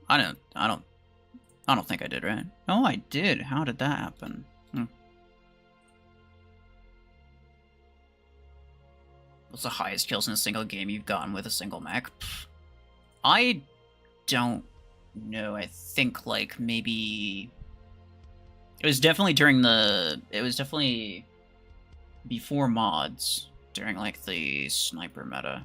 I don't think I did, right? Oh, I did. How did that happen? What's the highest kills in a single game you've gotten with a single mech? I don't know. I think, like, maybe... It was definitely during the... It was definitely before mods, during, like, the sniper meta.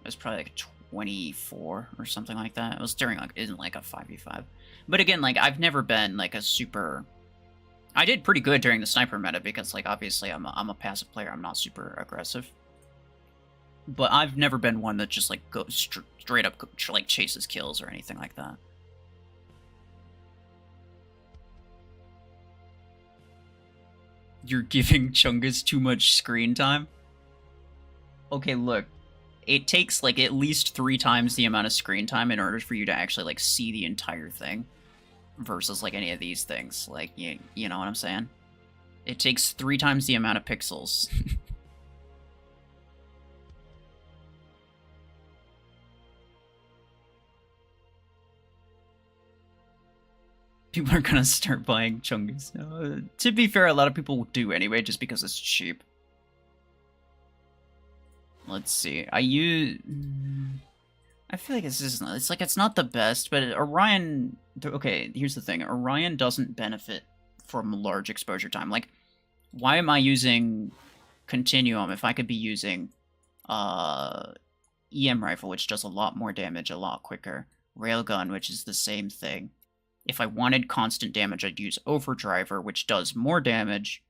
It was probably, like, 24 or something like that. It was during, like, isn't like a 5v5. But again, like, I've never been, like, a super... I did pretty good during the sniper meta because, like, obviously I'm a passive player. I'm not super aggressive. But I've never been one that just, like, goes straight up, like, chases kills or anything like that. You're giving Chungus too much screen time? Okay, look. It takes, like, at least 3 times the amount of screen time in order for you to actually, like, see the entire thing. Versus, like, any of these things. Like, you know what I'm saying? It takes 3 times the amount of pixels. People are gonna start buying Chungus now. To be fair, a lot of people do anyway, just because it's cheap. Let's see. I feel like it's not the best, but Orion... Okay, here's the thing. Orion doesn't benefit from large exposure time. Like, why am I using Continuum if I could be using EM Rifle, which does a lot more damage a lot quicker? Railgun, which is the same thing. If I wanted constant damage, I'd use Overdriver, which does more damage.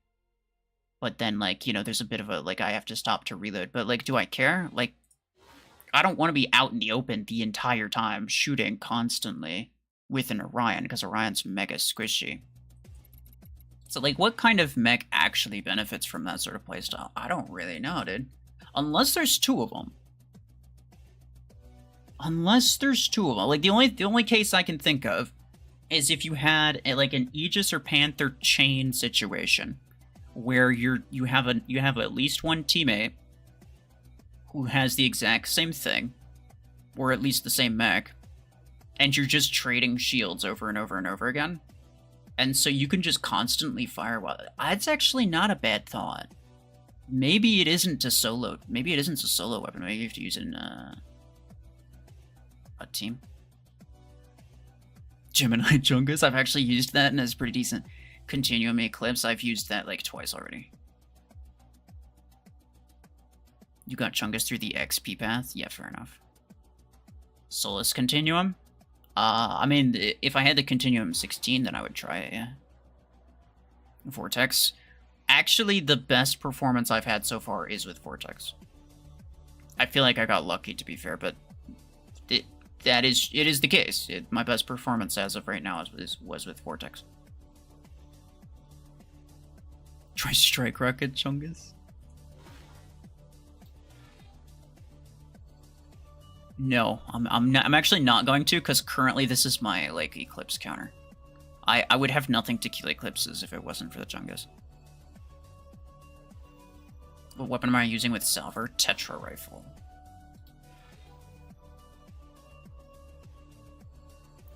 But then, like, you know, there's a bit of a, like, I have to stop to reload. But, like, do I care? Like, I don't want to be out in the open the entire time shooting constantly with an Orion, because Orion's mega squishy. So, like, what kind of mech actually benefits from that sort of playstyle? I don't really know, dude. Unless there's 2 of them. Unless there's 2 of them. Like, the only case I can think of is if you had like an Aegis or Panther chain situation where you have at least one teammate who has the exact same thing, or at least the same mech, and you're just trading shields over and over and over again, and so you can just constantly fire while... That's actually not a bad thought. Maybe it isn't a solo. Maybe it isn't a solo weapon. Maybe you have to use it in a team. Gemini Chungus, I've actually used that, and it's pretty decent. Continuum Eclipse, I've used that like twice already. You got Chungus through the XP path? Yeah, fair enough. Solus Continuum? I mean, if I had the Continuum 16, then I would try it, yeah. Vortex. Actually, the best performance I've had so far is with Vortex. I feel like I got lucky, to be fair, but it is the case. My best performance as of right now was with Vortex. Try Strike Rocket, Chungus. No, I'm actually not going to, because currently this is my, like, Eclipse counter. I would have nothing to kill Eclipses if it wasn't for the Chungus. What weapon am I using with Salver? Tetra Rifle.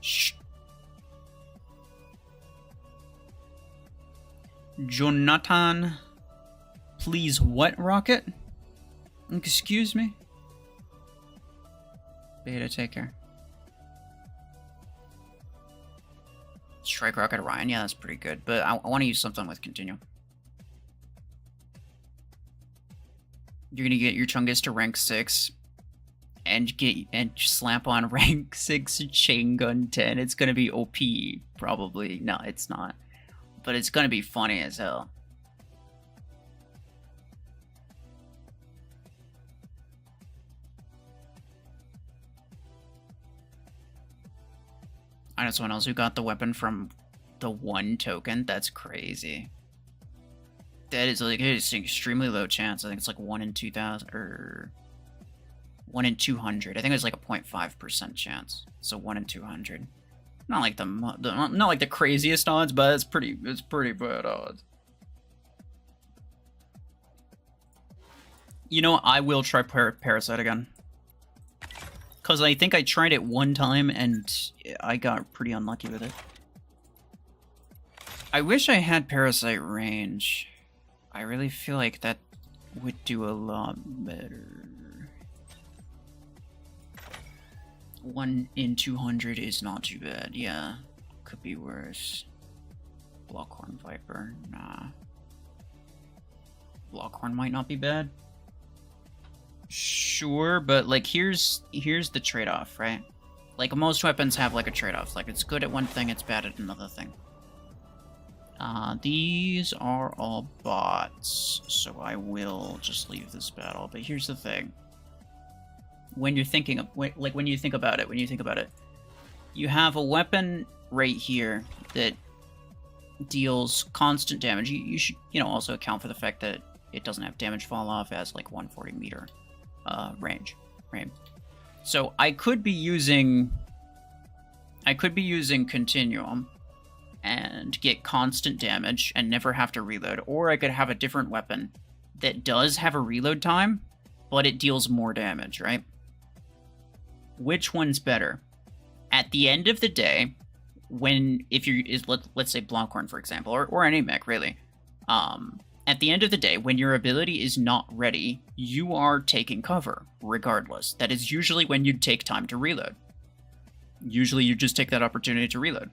Shh. Jonathan. Please what, Rocket? Excuse me? Beta, take care. Strike Rocket Orion, yeah, that's pretty good. But I want to use something with Continuum. You're gonna get your Chungus to rank 6 and slap on rank 6 Chain Gun 10. It's gonna be OP, probably. No, it's not. But it's gonna be funny as hell. I know someone else who got the weapon from the 1 token. That's crazy. That is like, it is an extremely low chance. I think it's like 1 in 2,000 or 1 in 200. I think it's like a 0.5% chance. So 1 in 200. Not like not like the craziest odds, but it's pretty bad odds. You know, I will try Parasite again. Because I think I tried it one time and I got pretty unlucky with it. I wish I had Parasite range. I really feel like that would do a lot better. 1 in 200 is not too bad. Yeah, could be worse. Blockhorn Viper, nah. Blockhorn might not be bad. Sure, but like here's the trade-off, right? Like most weapons have like a trade-off. Like it's good at one thing, it's bad at another thing. These are all bots, so I will just leave this battle. But here's the thing: when you're thinking of when you think about it, you have a weapon right here that deals constant damage. You should also account for the fact that it doesn't have damage fall off as like 140 meter range, right? So I could be using Continuum and get constant damage and never have to reload, or I could have a different weapon that does have a reload time, but it deals more damage, right? Which one's better? At the end of the day, let's say Blockhorn, for example, or any mech really, at the end of the day, when your ability is not ready, you are taking cover, regardless. That is usually when you take time to reload. Usually you just take that opportunity to reload.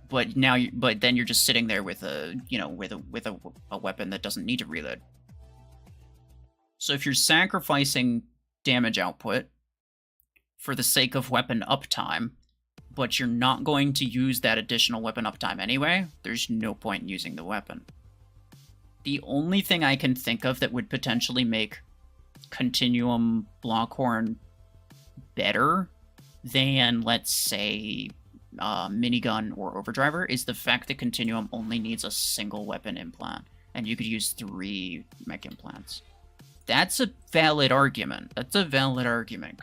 But then you're just sitting there with a weapon that doesn't need to reload. So if you're sacrificing damage output for the sake of weapon uptime, but you're not going to use that additional weapon uptime anyway, there's no point in using the weapon. The only thing I can think of that would potentially make Continuum Blockhorn better than, let's say, Minigun or Overdriver is the fact that Continuum only needs a single weapon implant, and you could use 3 mech implants. That's a valid argument. Because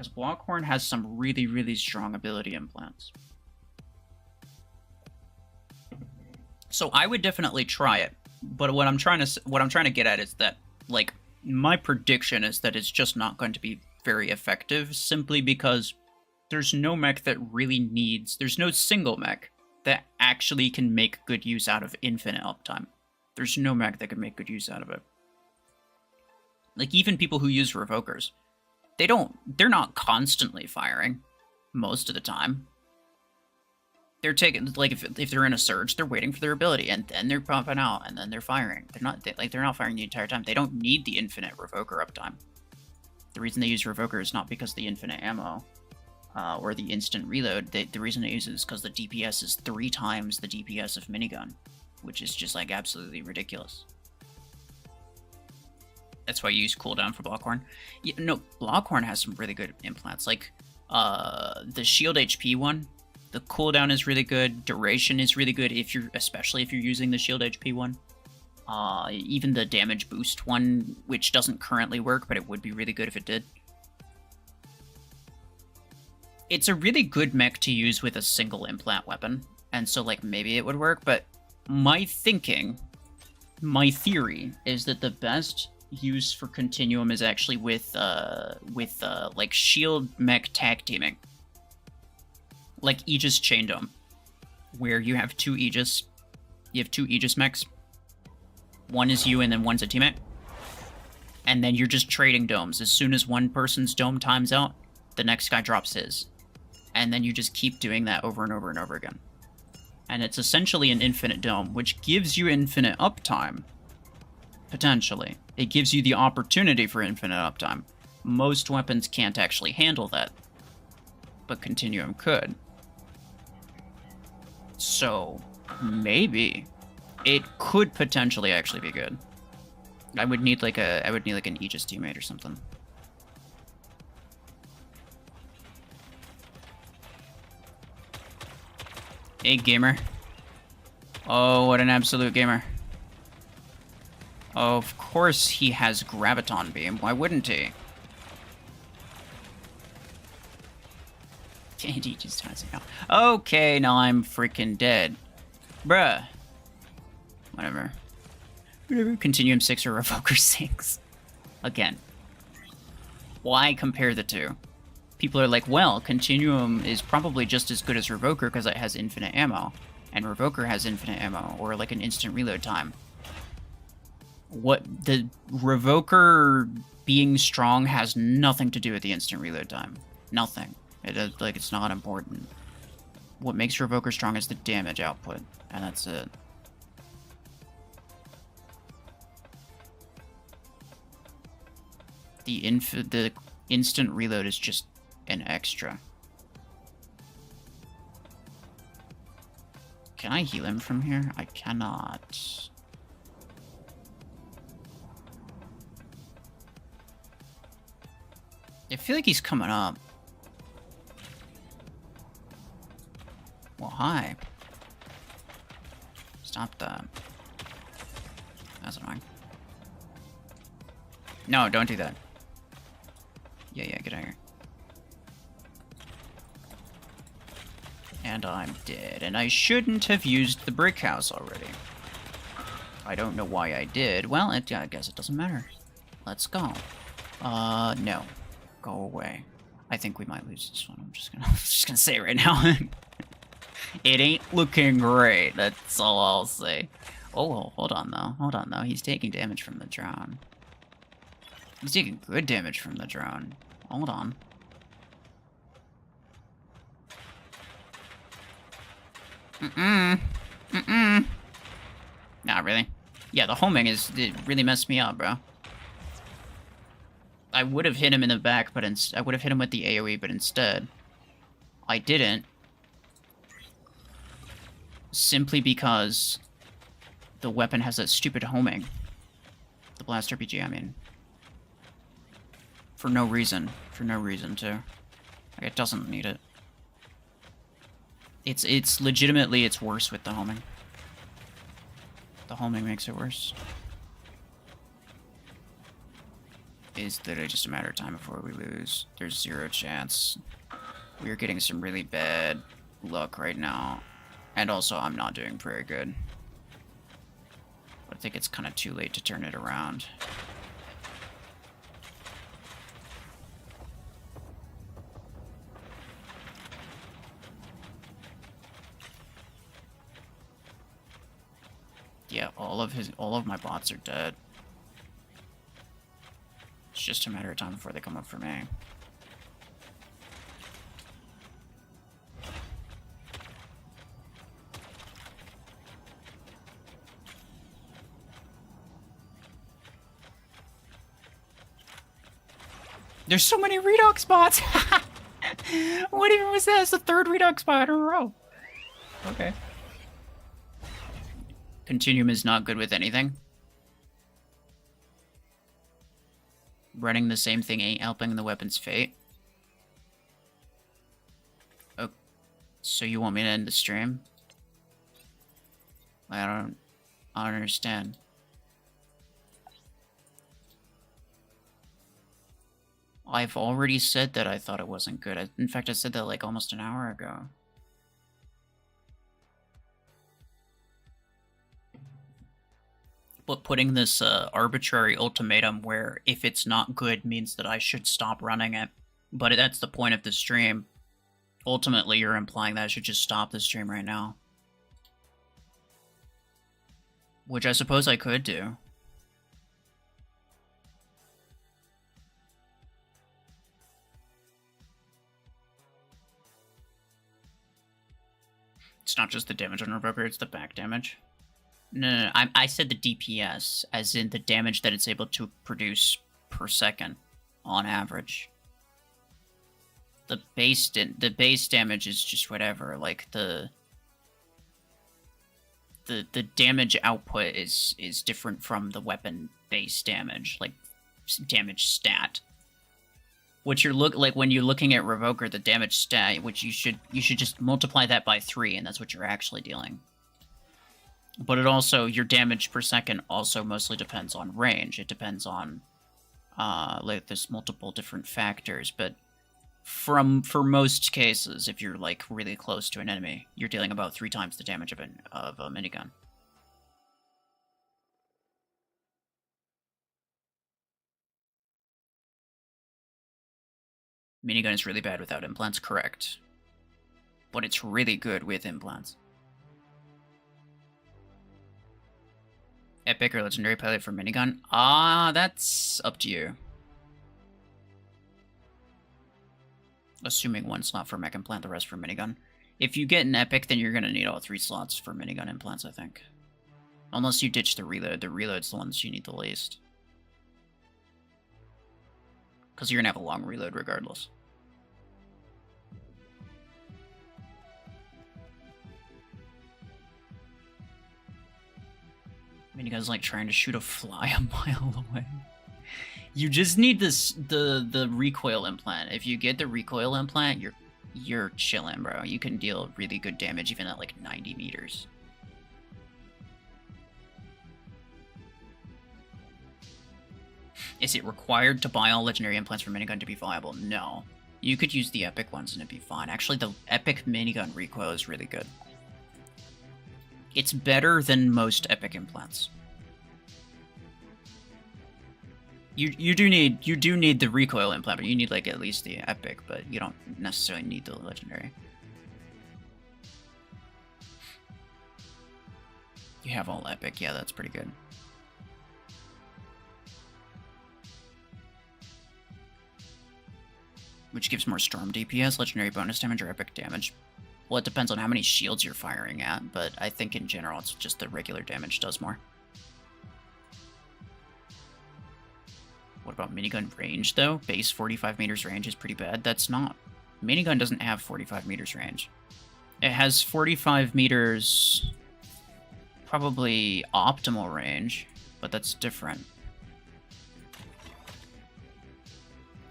Blockhorn has some really, really strong ability implants. So I would definitely try it. But what I'm trying to get at is that, like, my prediction is that it's just not going to be very effective, simply because there's no mech that really needs... There's no single mech that actually can make good use out of infinite uptime. There's no mech that can make good use out of it. Like, even people who use Revokers, they're not constantly firing most of the time. They're taking, like, if they're in a surge, they're waiting for their ability, and then they're pumping out, and then they're firing. They're not firing the entire time. They don't need the infinite Revoker uptime. The reason they use Revoker is not because of the infinite ammo, or the instant reload. The reason they use it is because the DPS is 3 times the DPS of minigun, which is just, like, absolutely ridiculous. That's why you use cooldown for Blockhorn. Yeah, no, Blockhorn has some really good implants. Like, the shield HP one, the cooldown is really good. Duration is really good, especially if you're using the shield HP one. Even the damage boost one, which doesn't currently work, but it would be really good if it did. It's a really good mech to use with a single implant weapon, and so, like, maybe it would work, but my theory, is that the best use for Continuum is actually with like, shield mech tag teaming. Like Aegis Chain Dome, where you have 2 Aegis. You have 2 Aegis mechs. One is you, and then one's a teammate. And then you're just trading domes. As soon as one person's dome times out, the next guy drops his. And then you just keep doing that over and over and over again. And it's essentially an infinite dome, which gives you infinite uptime. Potentially. It gives you the opportunity for infinite uptime. Most weapons can't actually handle that. But Continuum could. So, maybe. It could potentially actually be good. I would need like an Aegis teammate or something. Hey, gamer. Oh, what an absolute gamer. Of course he has Graviton Beam. Why wouldn't he? He just tries to go. Okay, now I'm freaking dead. Bruh. Whatever. Continuum 6 or Revoker 6. Again. Why compare the two? People are like, well, Continuum is probably just as good as Revoker because it has infinite ammo. And Revoker has infinite ammo, or like an instant reload time. What the Revoker being strong has nothing to do with the instant reload time. Nothing. It's not important. What makes Revoker strong is the damage output, and that's it. The instant reload is just an extra. Can I heal him from here? I cannot. I feel like he's coming up. Well, hi. Stop that. That's annoying. No, don't do that. Yeah, get out of here. And I'm dead. And I shouldn't have used the brick house already. I don't know why I did. Well, I guess it doesn't matter. Let's go. No. Go away. I think we might lose this one. I'm just gonna say it right now. It ain't looking great. That's all I'll say. Oh, hold on though. He's taking damage from the drone. He's taking good damage from the drone. Hold on. Not really. Yeah, the homing it really messed me up, bro. I would have hit him in the back, but I would have hit him with the AoE, but instead, I didn't. Simply because the weapon has that stupid homing. The blast RPG, I mean. For no reason. For no reason, too. Like, it doesn't need it. It's legitimately, it's worse with the homing. The homing makes it worse. It's literally just a matter of time before we lose. There's 0 chance. We're getting some really bad luck right now. And also, I'm not doing very good. But I think it's kind of too late to turn it around. Yeah, all of my bots are dead. It's just a matter of time before they come up for me. There's so many redox spots! What even was that? It's the third redox spot in a row. Okay. CONTINUUM is not good with anything. Running the same thing ain't helping the weapon's fate. Oh, so you want me to end the stream? I don't understand. I've already said that I thought it wasn't good. In fact, I said that like almost an hour ago. But putting this arbitrary ultimatum where if it's not good means that I should stop running it. But that's the point of the stream. Ultimately, you're implying that I should just stop the stream right now. Which I suppose I could do. It's not just the damage on Revoker, it's the back damage. No, I said the DPS, as in the damage that it's able to produce per second, on average. The base damage is just whatever. Like the damage output is different from the weapon base damage, like damage stat. What you're when you're looking at Revoker, the damage stat, which you should just multiply that by 3, and that's what you're actually dealing. But it also, your damage per second also mostly depends on range. It depends on, like, there's multiple different factors, but for most cases, if you're, like, really close to an enemy, you're dealing about 3 times the damage of a minigun. Minigun is really bad without implants, correct. But it's really good with implants. Epic or legendary pilot for minigun? That's up to you. Assuming 1 slot for mech implant, the rest for minigun. If you get an epic, then you're gonna need all 3 slots for minigun implants, I think. Unless you ditch the reload. The reload's the ones you need the least. Because you're gonna have a long reload regardless. Minigun's like trying to shoot a fly a mile away. You just need the recoil implant. If you get the recoil implant, you're chilling, bro. You can deal really good damage even at like 90 meters. Is it required to buy all legendary implants for minigun to be viable? No. You could use the epic ones and it'd be fine. Actually, the epic minigun recoil is really good. It's better than most epic implants. You do need the recoil implant, but you need like at least the epic, but you don't necessarily need the legendary. You have all epic, yeah, that's pretty good. Which gives more storm DPS, legendary bonus damage, or epic damage. Well, it depends on how many shields you're firing at, but I think in general it's just the regular damage does more. What about minigun range, though? Base 45 meters range is pretty bad. That's not... Minigun doesn't have 45 meters range. It has 45 meters... probably optimal range, but that's different.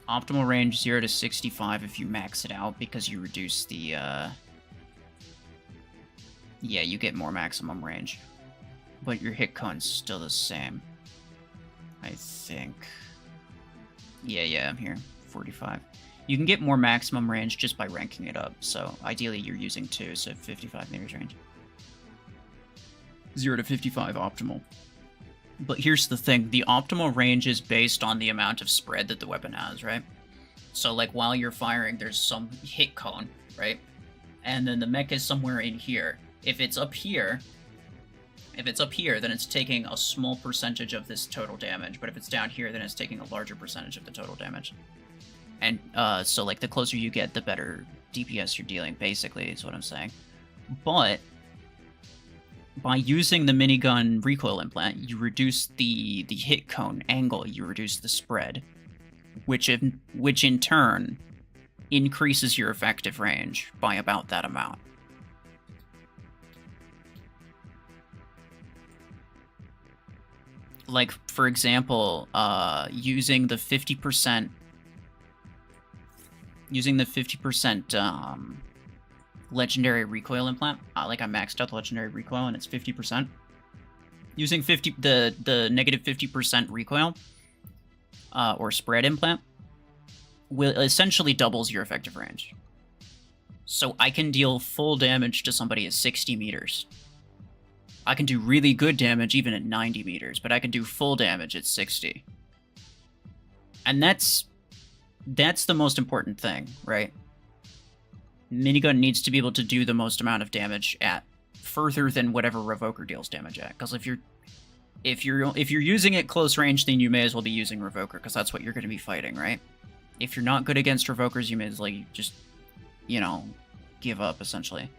Optimal range 0 to 65 if you max it out, because you reduce the, yeah, you get more maximum range. But your hit cone's still the same. I think. Yeah, I'm here. 45. You can get more maximum range just by ranking it up, so ideally you're using 2, so 55 meters range. 0 to 55 optimal. But here's the thing, the optimal range is based on the amount of spread that the weapon has, right? So like while you're firing, there's some hit cone, right? And then the mech is somewhere in here. If it's up here, then it's taking a small percentage of this total damage. But if it's down here, then it's taking a larger percentage of the total damage. And so like the closer you get, the better DPS you're dealing, basically, is what I'm saying. But by using the minigun recoil implant, you reduce the hit cone angle, you reduce the spread. which in turn increases your effective range by about that amount. Like, for example, using the 50% legendary recoil implant. Like, I maxed out the legendary recoil and it's 50%. Using the negative 50% recoil or spread implant will essentially doubles your effective range. So I can deal full damage to somebody at 60 meters. I can do really good damage even at 90 meters, but I can do full damage at 60. And that's the most important thing, right? Minigun needs to be able to do the most amount of damage at further than whatever Revoker deals damage at. Because if you're using it close range, then you may as well be using Revoker, because that's what you're going to be fighting, right? If you're not good against Revokers, you may as well just, you know, give up, essentially.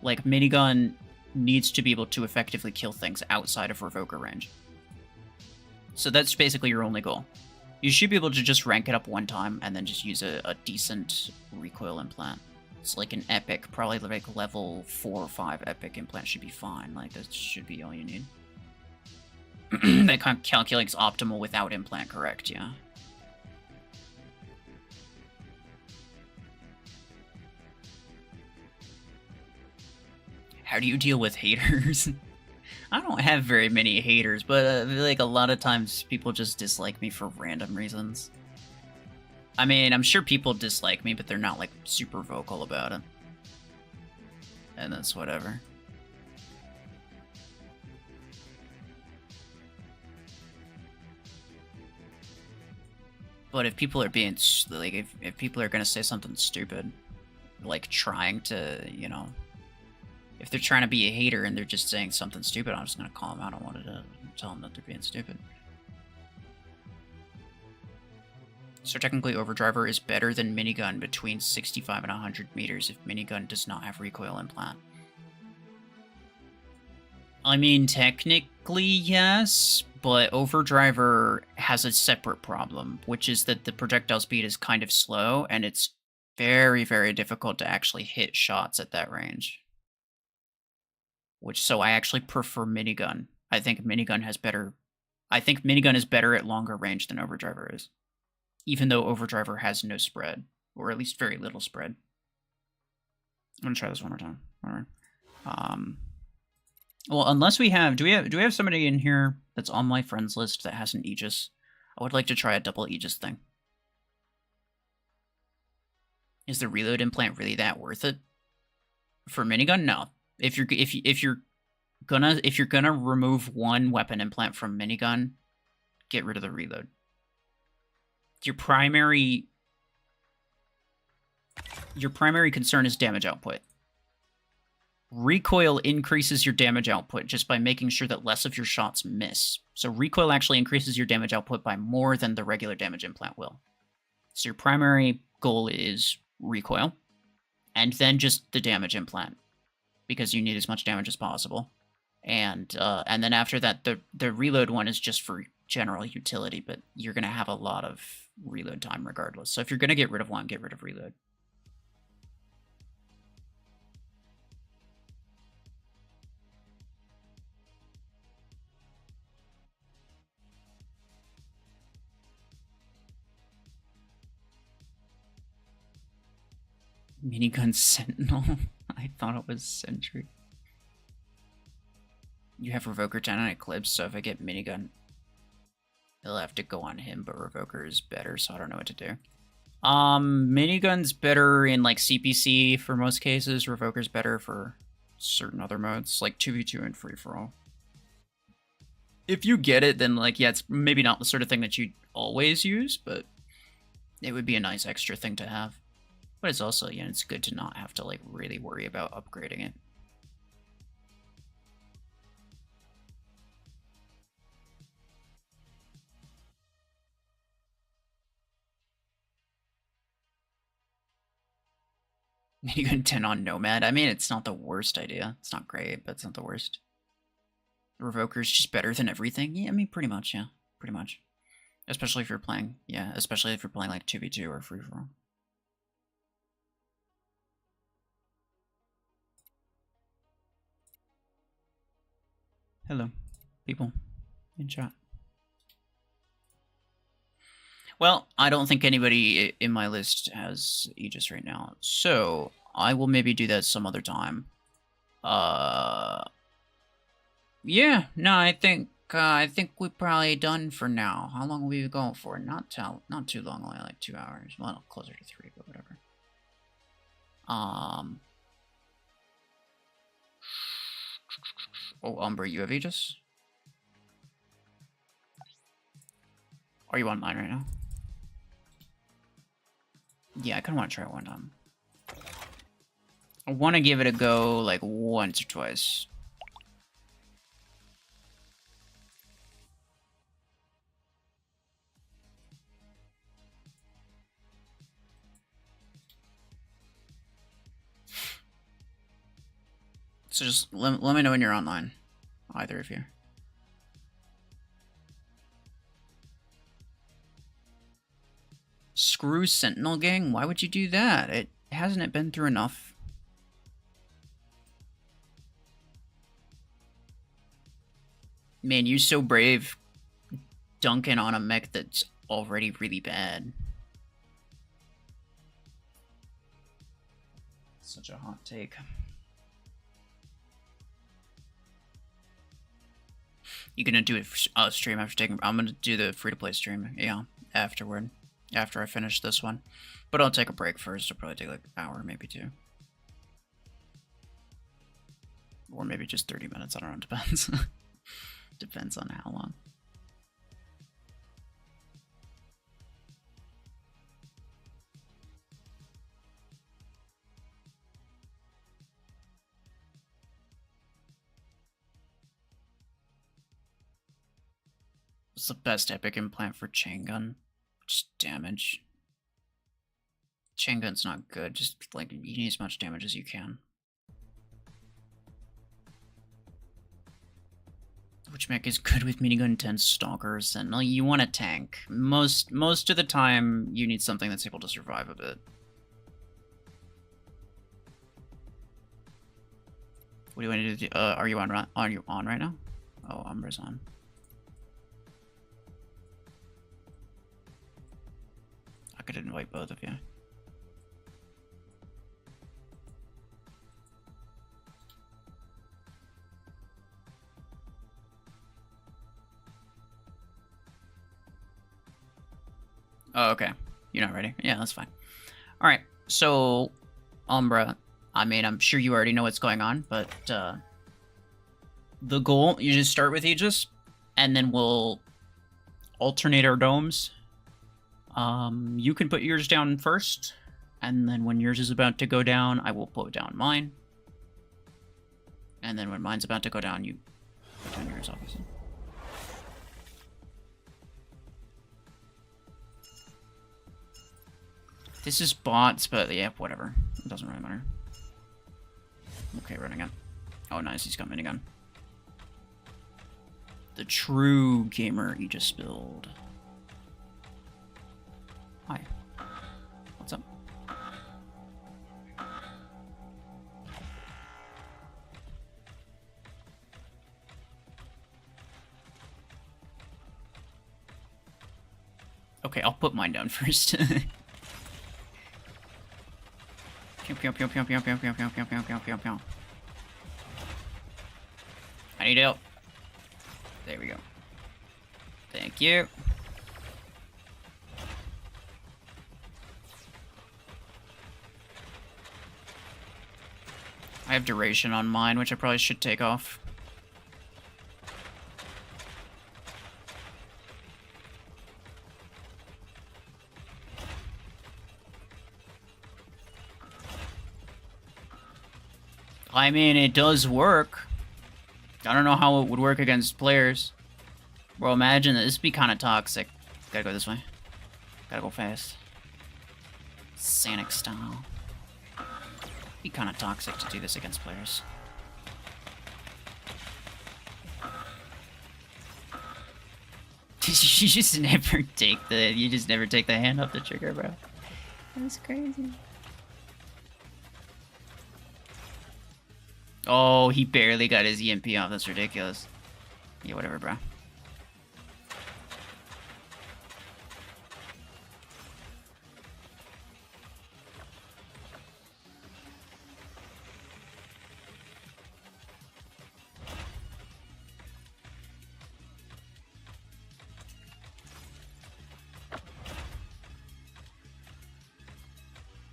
Like, Minigun needs to be able to effectively kill things outside of Revoker range. So that's basically your only goal. You should be able to just rank it up one time and then just use a decent recoil implant. It's like an epic, probably like level 4 or 5 epic implant should be fine. Like, that should be all you need. That calculates optimal without implant, correct, yeah. How do you deal with haters? I don't have very many haters, but like a lot of times people just dislike me for random reasons. I mean, I'm sure people dislike me, but they're not like super vocal about it. And that's whatever. But if people are being like, if people are gonna say something stupid, like trying to, you know, if they're trying to be a hater and they're just saying something stupid, I'm just gonna call them out. I wanted to tell them that they're being stupid. So technically, Overdriver is better than Minigun between 65 and 100 meters if Minigun does not have recoil implant. I mean, technically, yes, but Overdriver has a separate problem, which is that the projectile speed is kind of slow, and it's very, very difficult to actually hit shots at that range. So I actually prefer Minigun. I think Minigun is better at longer range than Overdriver is. Even though Overdriver has no spread, or at least very little spread. I'm gonna try this one more time. Alright. Well, unless we have, do we have somebody in here that's on my friends list that has an Aegis? I would like to try a double Aegis thing. Is the reload implant really that worth it? For Minigun? No. If you're gonna remove one weapon implant from Minigun, get rid of the reload. Your primary concern is damage output. Recoil increases your damage output just by making sure that less of your shots miss. So recoil actually increases your damage output by more than the regular damage implant will. So your primary goal is recoil, and then just the damage implant, because you need as much damage as possible. And then after that, the reload one is just for general utility, but you're going to have a lot of reload time regardless. So if you're going to get rid of one, get rid of reload. Minigun Sentinel? I thought it was Sentry. You have Revoker 10 on Eclipse, so if I get Minigun, it'll have to go on him, but Revoker is better, so I don't know what to do. Minigun's better in, like, CPC for most cases. Revoker's better for certain other modes, like 2v2 and free-for-all. If you get it, then, like, yeah, it's maybe not the sort of thing that you'd always use, but it would be a nice extra thing to have. But it's also, you know, it's good to not have to, like, really worry about upgrading it. Minigun 10 on Nomad. I mean, it's not the worst idea. It's not great, but it's not the worst. The Revoker's just better than everything. Yeah, I mean, pretty much, yeah. Pretty much. Especially if you're playing, yeah, especially if you're playing like 2v2 or free-for-all. Hello, people in chat. Well, I don't think anybody in my list has Aegis right now, so I will maybe do that some other time. Yeah, no, I think we're probably done for now. How long are we going for? Not too long, only like 2 hours. Well, closer to 3, but whatever. Oh, Umbra, you have Aegis? Are you online right now? Yeah, I kind of want to try it one time. I want to give it a go like once or twice. So just let me know when you're online, either of you. Screw Sentinel Gang? Why would you do that? Hasn't it been through enough? Man, you're so brave dunking on a mech that's already really bad. Such a hot take. You gonna do it stream after taking... I'm gonna do the free-to-play stream, yeah, afterward. After I finish this one. But I'll take a break first. It'll probably take like an hour, maybe 2. Or maybe just 30 minutes, I don't know, depends. Depends on how long. What's the best epic implant for chain gun? Just damage. Chain gun's not good, just like you need as much damage as you can. Which mech is good with minigun 10 stalkers, and like, you want a tank. Most of the time you need something that's able to survive a bit. What do you want to do? Are you on right now? Oh, Umbra's on. I could invite both of you. Oh, okay. You're not ready. Yeah, that's fine. All right. So, Umbra, I mean, I'm sure you already know what's going on, but the goal, you just start with Aegis, and then we'll alternate our domes. You can put yours down first, and then when yours is about to go down, I will put down mine. And then when mine's about to go down, you put down yours, obviously. This is bots, but yeah, whatever. It doesn't really matter. Okay, running it. Oh, nice, he's got minigun. The true gamer you just spilled. Hi. What's up? Okay, I'll put mine down first. I need help. There we go. Thank you. I have duration on mine, which I probably should take off. I mean, it does work. I don't know how it would work against players. Bro, imagine this would be kind of toxic. Gotta go this way. Gotta go fast. Sanic style. Be kind of toxic to do this against players. You just never take the hand off the trigger, bro. That's crazy. Oh, he barely got his EMP off. That's ridiculous. Yeah, whatever, bro.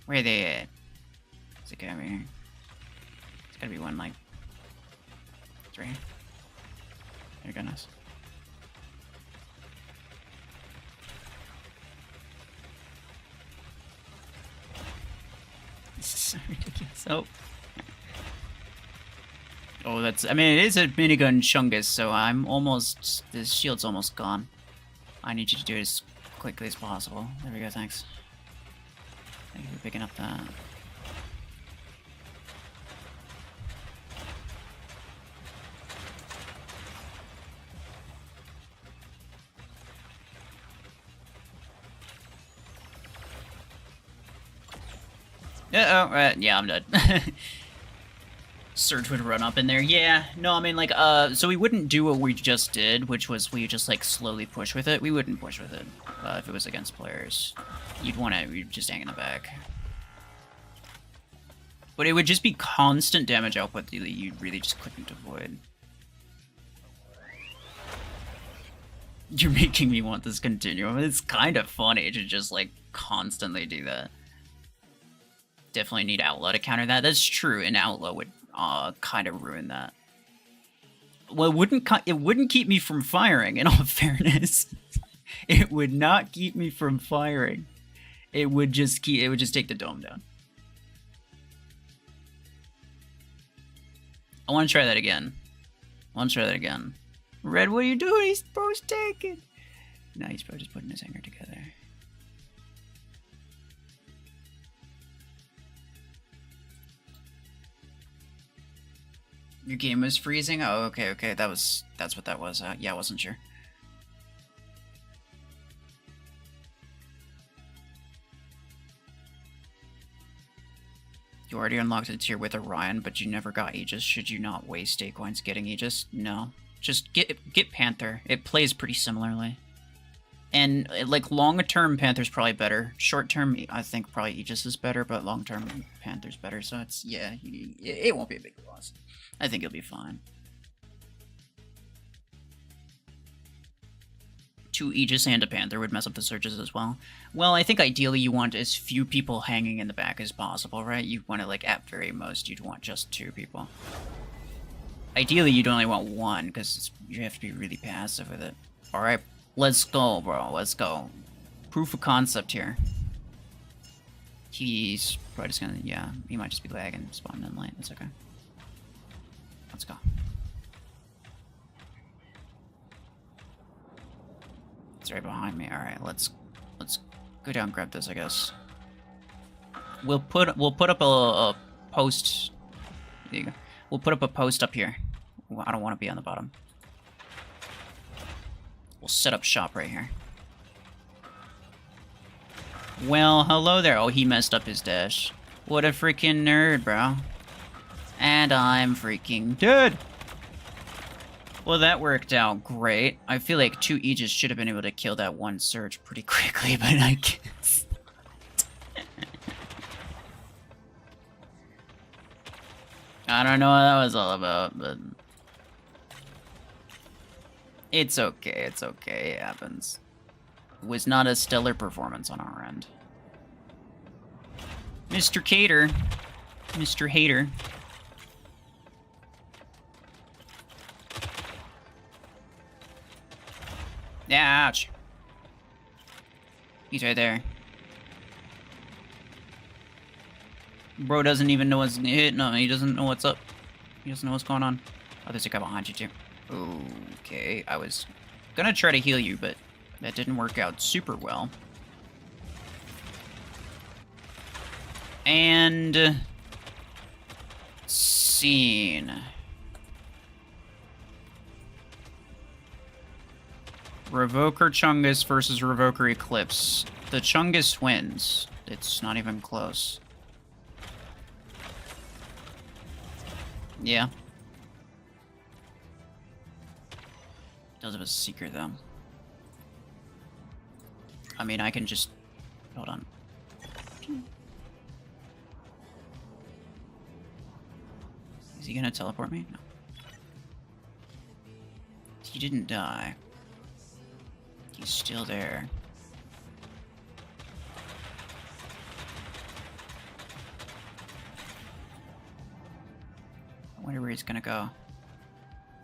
Where are they at? Is it over here? It's gotta be one, like... It's right here. There, goodness. This is so ridiculous. Oh. Oh, that's... I mean, it is a minigun Chungus, so I'm almost... The shield's almost gone. I need you to do it as quickly as possible. There we go, thanks. Thank you for picking up that. Yeah, I'm dead. Surge would run up in there. Yeah, no, I mean, like, so we wouldn't do what we just did, which was we just, like, slowly push with it. We wouldn't push with it if it was against players. You'd just hang in the back. But it would just be constant damage output that you really just couldn't avoid. You're making me want this continuum. It's kind of funny to just, like, constantly do that. Definitely need Outlaw to counter that. That's true, and Outlaw would kind of ruin that. Well, it wouldn't keep me from firing, in all fairness. It would not keep me from firing. It would just take the dome down. I want to try that again. Red, what are you doing? He's supposed to take it. No, he's probably just putting his hanger together. Your game was freezing? Oh, okay. That's what that was. Yeah, I wasn't sure. You already unlocked a tier with Orion, but you never got Aegis. Should you not waste A-coins getting Aegis? No. Just get Panther. It plays pretty similarly. And, like, long-term Panther's probably better. Short-term, I think probably Aegis is better, but long-term Panther's better. So it's, yeah, it won't be a big loss. I think it'll be fine. 2 Aegis and a Panther would mess up the searches as well. Well, I think ideally you want as few people hanging in the back as possible, right? You want to, like, at very most, you'd want just 2 people. Ideally, you'd only want 1, because you have to be really passive with it. Alright, let's go, bro. Let's go. Proof of concept here. He's probably just gonna, yeah, he might just be lagging, spawning in late. That's okay. Let's go. It's right behind me. All right, let's go down and grab this, I guess. We'll put up a post. There you go. We'll put up a post up here. I don't want to be on the bottom. We'll set up shop right here. Well, hello there. Oh, he messed up his dash. What a freaking nerd, bro. And I'm freaking dead. Well, that worked out great. I feel like 2 Aegis should have been able to kill that 1 Surge pretty quickly, but I guess... I don't know what that was all about, but... It's okay, it happens. It was not a stellar performance on our end. Mr. Cater. Mr. Hater. Ouch. He's right there. Bro doesn't even know what's hit. No, he doesn't know what's up. He doesn't know what's going on. Oh, there's a guy behind you too. Okay, I was gonna try to heal you, but that didn't work out super well. And... scene. Revoker Chungus versus Revoker Eclipse. The Chungus wins. It's not even close. Yeah. Does have a secret though. I mean, I can just... Hold on. Is he gonna teleport me? No. He didn't die. He's still there. I wonder where he's gonna go.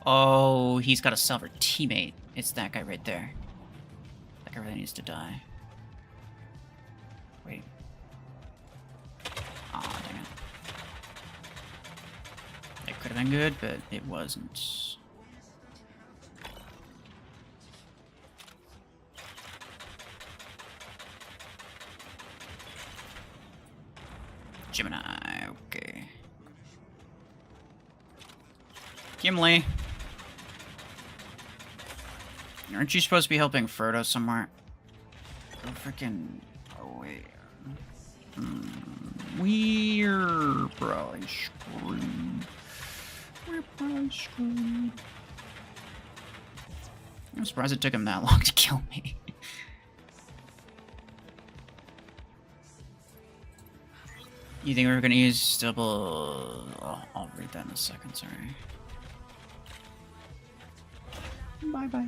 Oh, he's got a silver teammate. It's that guy right there. That guy really needs to die. Wait. Aw, dang it. It could have been good, but it wasn't. Gemini, okay. Gimli. Aren't you supposed to be helping Frodo somewhere? Go freaking away. We're probably screwed. We're probably screwed. I'm surprised it took him that long to kill me. You think we were gonna use double... Oh, I'll read that in a second, sorry. Bye-bye.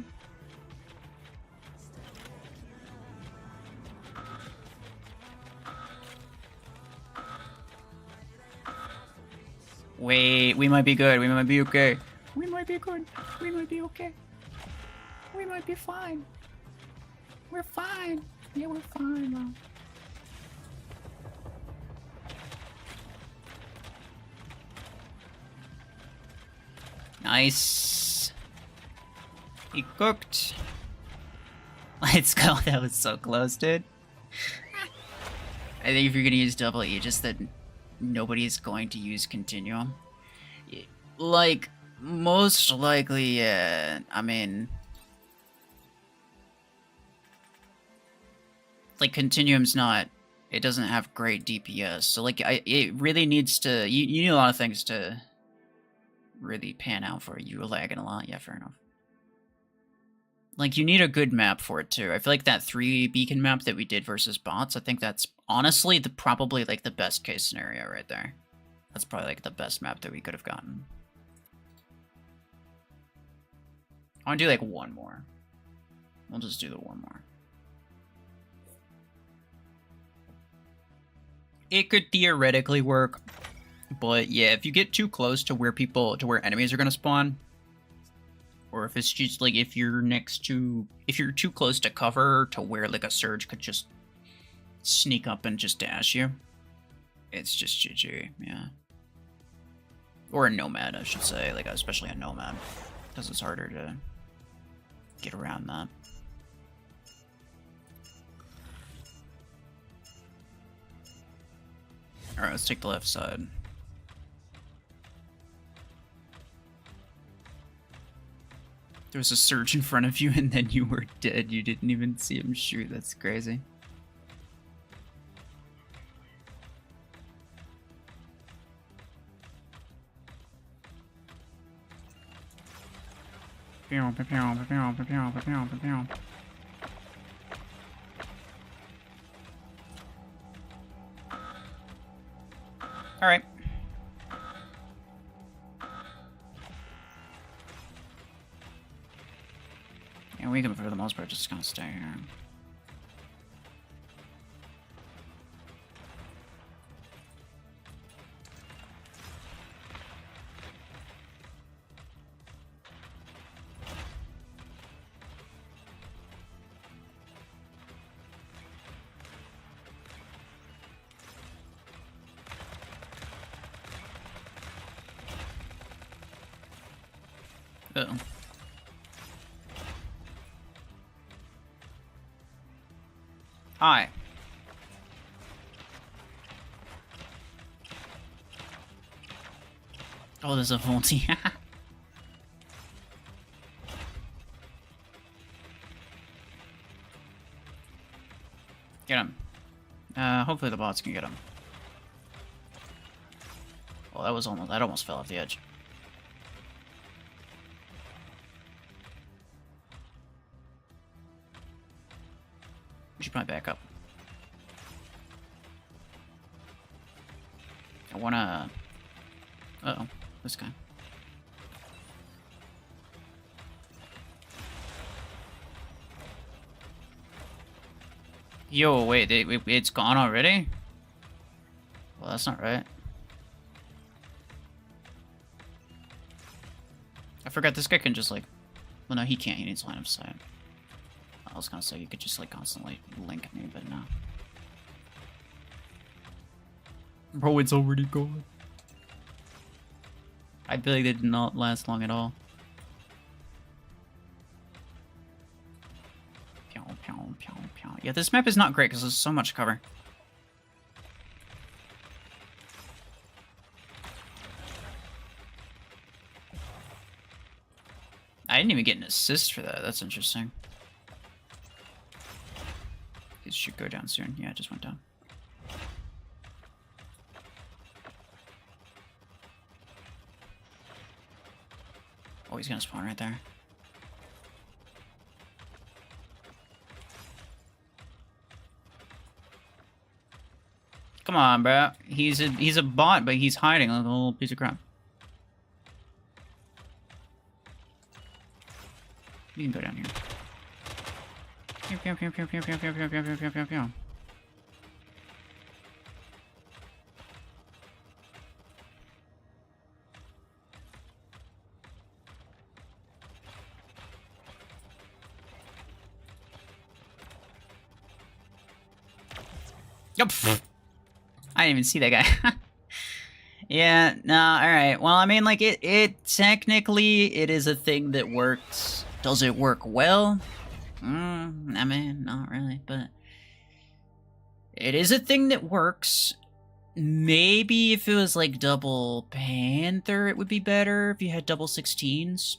Wait, we might be good. We might be okay. We might be good. We might be okay. We might be fine. We're fine. Yeah, we're fine, though. Nice. He cooked. Let's go. That was so close, dude. I think if you're gonna use double E, just that nobody's going to use Continuum. Like, most likely, yeah. I mean... Like, Continuum's not... It doesn't have great DPS, so, like, it really needs to... You need a lot of things to really pan out for it. You were lagging a lot. Yeah, fair enough. Like, you need a good map for it, too. I feel like that 3 beacon map that we did versus bots, I think that's honestly probably, like, the best case scenario right there. That's probably, like, the best map that we could have gotten. I want to do, like, one more. We'll just do the one more. It could theoretically work, but yeah, if you get too close to where enemies are going to spawn, or if it's just, like, if you're too close to cover to where, like, a surge could just sneak up and just dash you, it's just GG, yeah. Or a nomad, I should say, like, especially a nomad, because it's harder to get around that. Alright, let's take the left side. There was a surge in front of you and then you were dead. You didn't even see him shoot. That's crazy. Alright. Yeah, we can, for the most part, just gonna stay here. Uh-oh. Hi. Oh, there's a Volti. Get him. Hopefully the bots can get him. Well, that almost fell off the edge. We should probably back up. I wanna... Uh-oh, this guy. Yo, wait, it's gone already? Well, that's not right. I forgot this guy can just, like... Well, no, he can't. He needs line of sight. I was gonna say you could just, like, constantly link me, but no. Bro, it's already gone. I feel like they did not last long at all. Yeah, this map is not great because there's so much cover. I didn't even get an assist for that. That's interesting. It should go down soon. Yeah, it just went down. Oh, he's gonna spawn right there. Come on, bro. He's a bot, but he's hiding like a little piece of crap. You can go down here. Pew, pew, pew, pew, pew, pew, pew, pew, pew, pew, pew, pew. Yup. I didn't even see that guy. Yeah, no, alright. Well, I mean, like, it technically, it is a thing that works. Does it work well? I mean, not really, but... It is a thing that works. Maybe if it was, like, double Panther, it would be better if you had double 16s.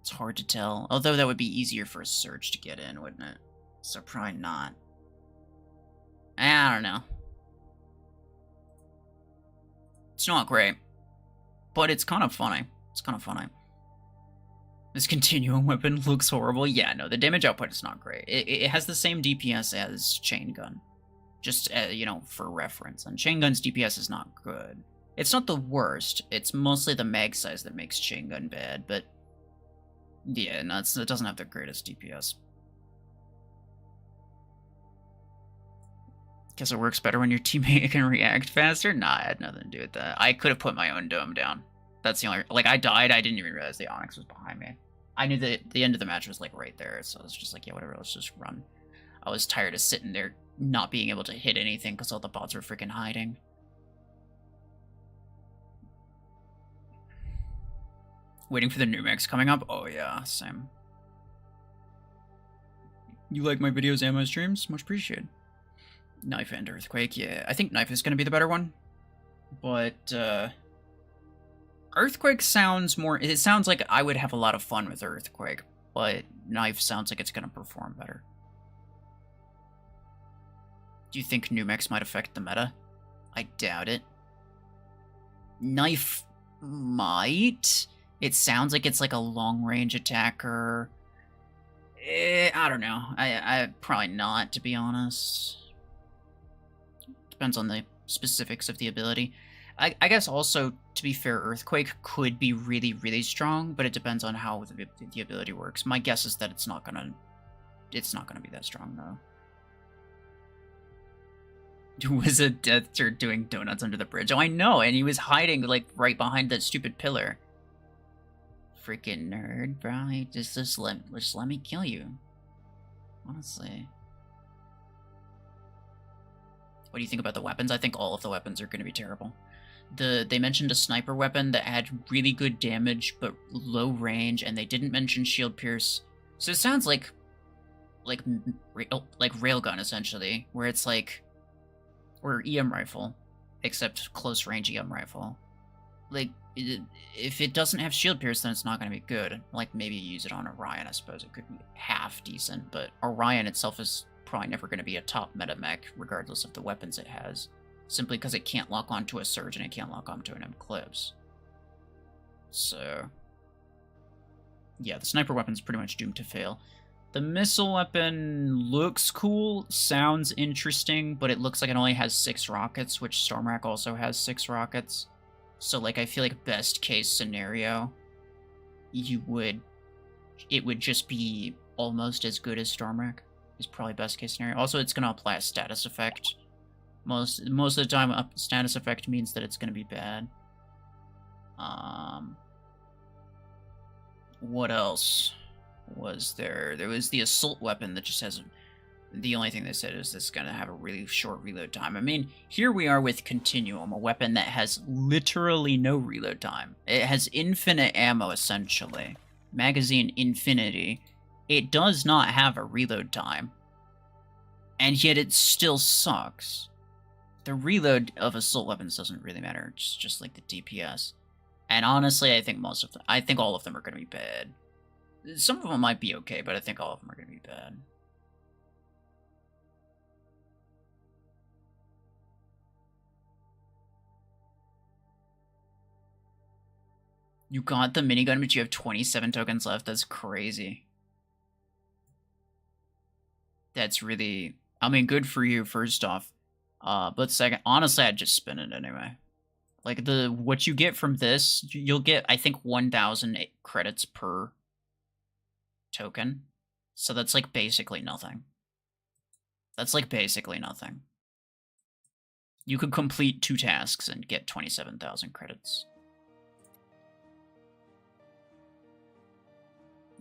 It's hard to tell. Although that would be easier for a Surge to get in, wouldn't it? So probably not. I don't know. It's not great, but it's kind of funny. It's kind of funny. This Continuum weapon looks horrible. Yeah, no, the damage output is not great. It has the same DPS as Chain Gun. Just, you know, for reference. And Chain Gun's DPS is not good. It's not the worst. It's mostly the mag size that makes Chain Gun bad, but... Yeah, no, it doesn't have the greatest DPS. Guess it works better when your teammate can react faster? Nah, it had nothing to do with that. I could have put my own dome down. That's the only... Like, I died, I didn't even realize the Onyx was behind me. I knew that the end of the match was, like, right there, so I was just like, yeah, whatever, let's just run. I was tired of sitting there not being able to hit anything because all the bots were freaking hiding. Waiting for the new mechs coming up? Oh, yeah, same. You like my videos and my streams? Much appreciated. Knife and Earthquake, yeah. I think Knife is going to be the better one. But, Earthquake sounds more... It sounds like I would have a lot of fun with Earthquake. But Knife sounds like it's going to perform better. Do you think new mechs might affect the meta? I doubt it. Knife might. It sounds like it's like a long-range attacker. I don't know. I probably not, to be honest. Depends on the specifics of the ability. I guess also, to be fair, Earthquake could be really, really strong, but it depends on how the ability works. My guess is that it's not gonna be that strong, though. Was a Death Turd doing donuts under the bridge? Oh, I know, and he was hiding, like, right behind that stupid pillar. Freaking nerd, bro. Just let me kill you. Honestly. What do you think about the weapons? I think all of the weapons are going to be terrible. They mentioned a sniper weapon that had really good damage, but low range, and they didn't mention shield pierce. So it sounds like railgun, essentially, where it's like... Or EM rifle, except close range EM rifle. Like, if it doesn't have shield pierce, then it's not going to be good. Like, maybe use it on Orion, I suppose. It could be half decent, but Orion itself is probably never going to be a top meta mech, regardless of the weapons it has, simply because it can't lock onto a surge and it can't lock onto an eclipse. So, yeah, the sniper weapon's pretty much doomed to fail. The missile weapon looks cool, sounds interesting, but it looks like it only has 6 rockets, which Stormrack also has 6 rockets. So, like, I feel like best case scenario, it would just be almost as good as Stormrack, is probably best case scenario. Also, it's going to apply a status effect. Most of the time, a status effect means that it's going to be bad. What else was there? There was the assault weapon that just has... The only thing they said is this is going to have a really short reload time. I mean, here we are with Continuum, a weapon that has literally no reload time. It has infinite ammo, essentially. Magazine infinity. It does not have a reload time. And yet it still sucks. The reload of assault weapons doesn't really matter. It's just like the DPS. And honestly, I think all of them are going to be bad. Some of them might be okay, but I think all of them are going to be bad. You got the minigun, but you have 27 tokens left. That's crazy. That's really... I mean, good for you, first off. But second, honestly, I'd just spin it anyway. Like, what you get from this, you'll get, I think, 1,000 credits per token. So that's, like, basically nothing. That's, like, basically nothing. You could complete 2 tasks and get 27,000 credits.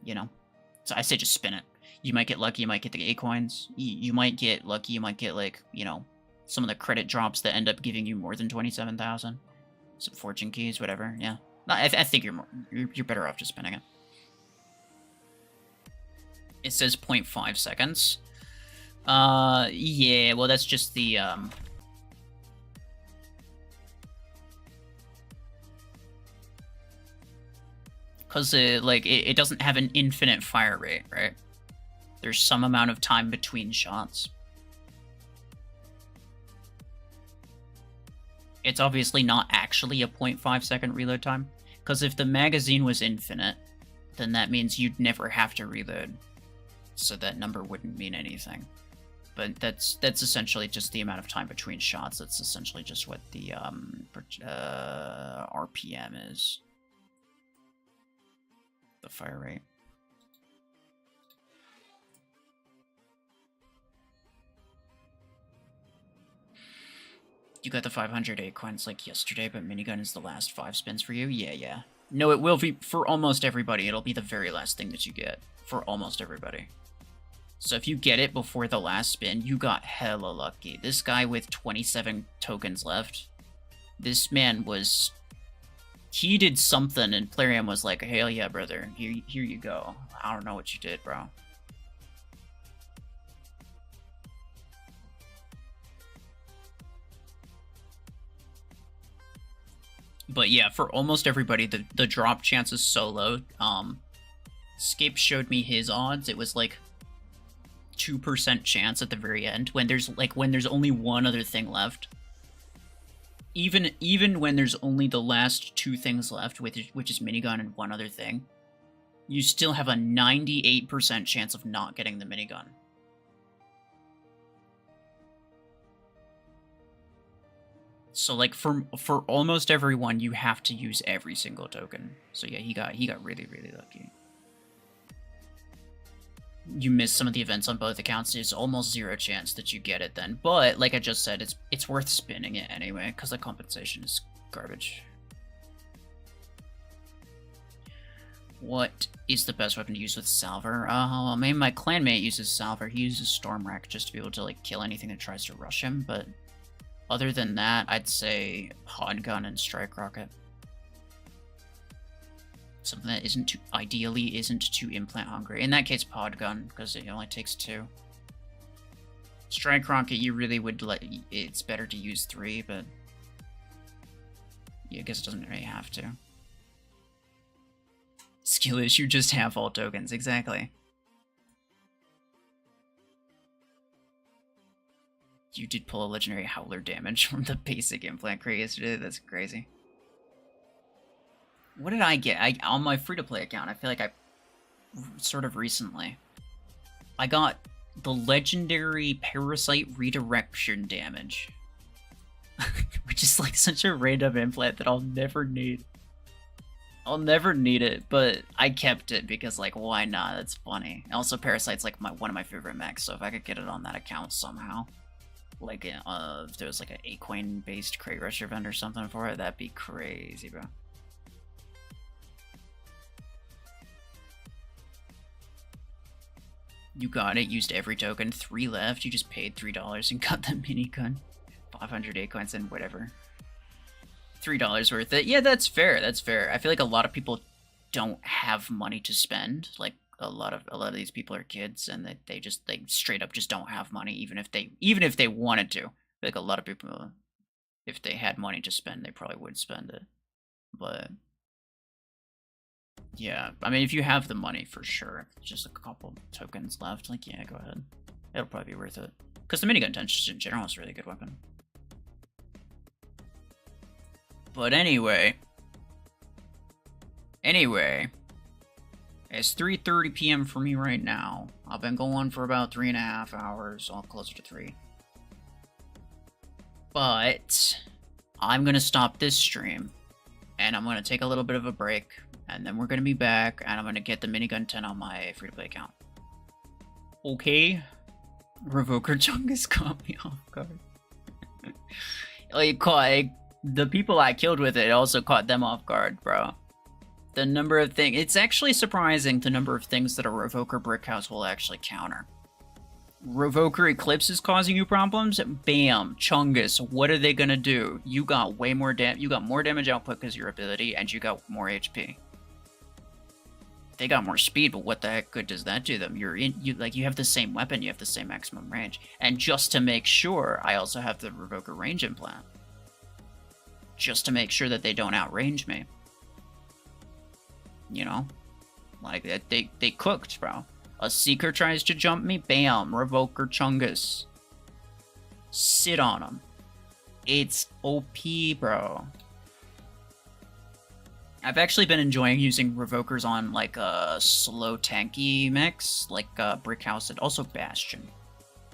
You know? So I say just spin it. You might get lucky, you might get the A coins. You might get lucky, you might get, like, you know, some of the credit drops that end up giving you more than 27,000. Some fortune keys, whatever, yeah. No, I think you're better off just spinning it. It says 0.5 seconds. Yeah, well, that's just the, because, it doesn't have an infinite fire rate, right? There's some amount of time between shots. It's obviously not actually a 0.5 second reload time, because if the magazine was infinite, then that means you'd never have to reload. So that number wouldn't mean anything. But that's essentially just the amount of time between shots. That's essentially just what the RPM is. The fire rate. You got the 508 coins like yesterday, but minigun is the last 5 spins for you? Yeah. No, it will be for almost everybody. It'll be the very last thing that you get for almost everybody. So if you get it before the last spin, you got hella lucky. This guy with 27 tokens left, this man was... He did something, and Plarium was like, hell yeah, brother. Here you go. I don't know what you did, bro. But yeah, for almost everybody, the drop chance is so low. Skip showed me his odds. It was like 2% chance at the very end when there's only one other thing left. Even when there's only the last 2 things left, which is minigun and one other thing, you still have a 98% chance of not getting the minigun. So like for almost everyone, you have to use every single token. So yeah, he got really lucky. You miss some of the events on both accounts. There's almost 0 chance that you get it then. But like I just said, it's worth spinning it anyway because the compensation is garbage. What is the best weapon to use with Salver? I mean, my clanmate uses Salver. He uses Stormrack just to be able to like kill anything that tries to rush him, but other than that, I'd say Pod Gun and Strike Rocket. Something that ideally isn't too implant hungry. In that case, Pod Gun, because it only takes 2. Strike Rocket, you really would it's better to use 3, but yeah, I guess it doesn't really have to. Skill issue, just have all tokens, exactly. You did pull a legendary howler damage from the basic implant crate yesterday. That's crazy. What did I get? On my free-to-play account, I feel like I sort of recently I got the legendary parasite redirection damage. Which is like such a random implant that I'll never need. I'll never need it, but I kept it because, like, why not? That's funny. Also, Parasite's like one of my favorite mechs, so if I could get it on that account somehow, like, if there was like an Aquane-based crate rush event or something for it, that'd be crazy, bro. You got it, used every token, 3 left, you just paid $3 and got the minigun. 500 Aquines and whatever. $3 worth it. Yeah, that's fair. That's fair. I feel like a lot of people don't have money to spend. Like a lot of these people are kids, and they straight up just don't have money, even if they wanted to. Like a lot of people, if they had money to spend, they probably would spend it. But yeah, I mean, if you have the money, for sure. Just a couple tokens left. Like, yeah, go ahead. It'll probably be worth it. Because the minigun just in general is a really good weapon. But anyway, it's 3:30 p.m. for me right now. I've been going for about 3.5 hours, all closer to 3. But I'm gonna stop this stream, and I'm gonna take a little bit of a break, and then we're gonna be back, and I'm gonna get the minigun 10 on my free-to-play account. Okay? Revoker Chungus caught me off guard. The people I killed with it also caught them off guard, bro. The number of things... It's actually surprising the number of things that a Revoker Brickhouse will actually counter. Revoker Eclipse is causing you problems? Bam. Chungus, what are they gonna do? You got way more you got more damage output because of your ability, and you got more HP. They got more speed, but what the heck good does that do them? You have the same weapon, you have the same maximum range. And just to make sure, I also have the Revoker range implant. Just to make sure that they don't outrange me. You know? Like, they cooked, bro. A Seeker tries to jump me, bam, Revoker Chungus. Sit on him. It's OP, bro. I've actually been enjoying using Revokers on, like, slow tanky mechs, like Brickhouse and also Bastion.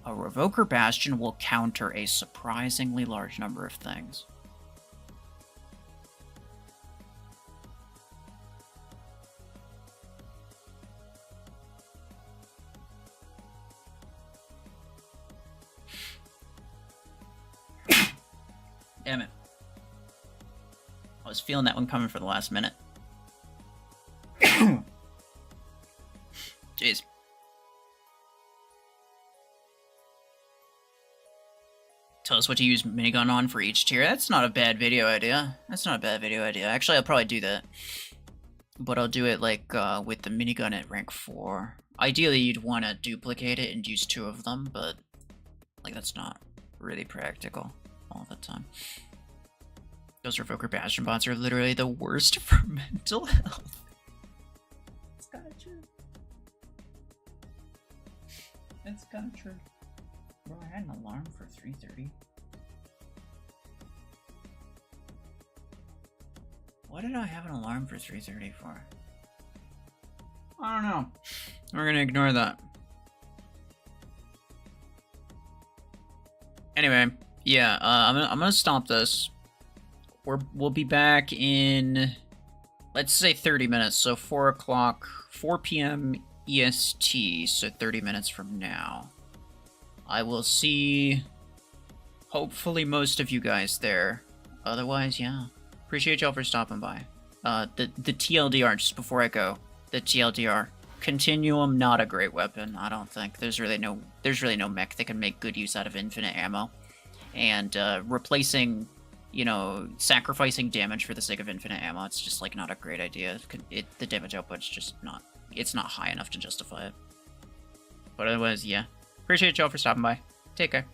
A Revoker Bastion will counter a surprisingly large number of things. Damn it. I was feeling that one coming for the last minute. Jeez. Tell us what to use minigun on for each tier. That's not a bad video idea. That's not a bad video idea. Actually, I'll probably do that. But I'll do it, like, with the minigun at rank 4. Ideally, you'd want to duplicate it and use 2 of them, but, like, that's not really practical all the time. Those Revoker Bastion bots are literally the worst for mental health. It's kinda true. It's kinda true. Bro, I had an alarm for 3:30. What did I have an alarm for 3:30 for? I don't know. We're gonna ignore that. Anyway, yeah, I'm gonna stop this. We'll be back in, let's say 30 minutes, so 4 p.m. EST, so 30 minutes from now. I will see, hopefully, most of you guys there. Otherwise, yeah. Appreciate y'all for stopping by. The TLDR, just before I go, the TLDR. Continuum, not a great weapon, I don't think. There's really no mech that can make good use out of infinite ammo. And replacing, you know, sacrificing damage for the sake of infinite ammo, it's just, like, not a great idea. The damage output's just not, it's not high enough to justify it. But otherwise, yeah. Appreciate y'all for stopping by. Take care.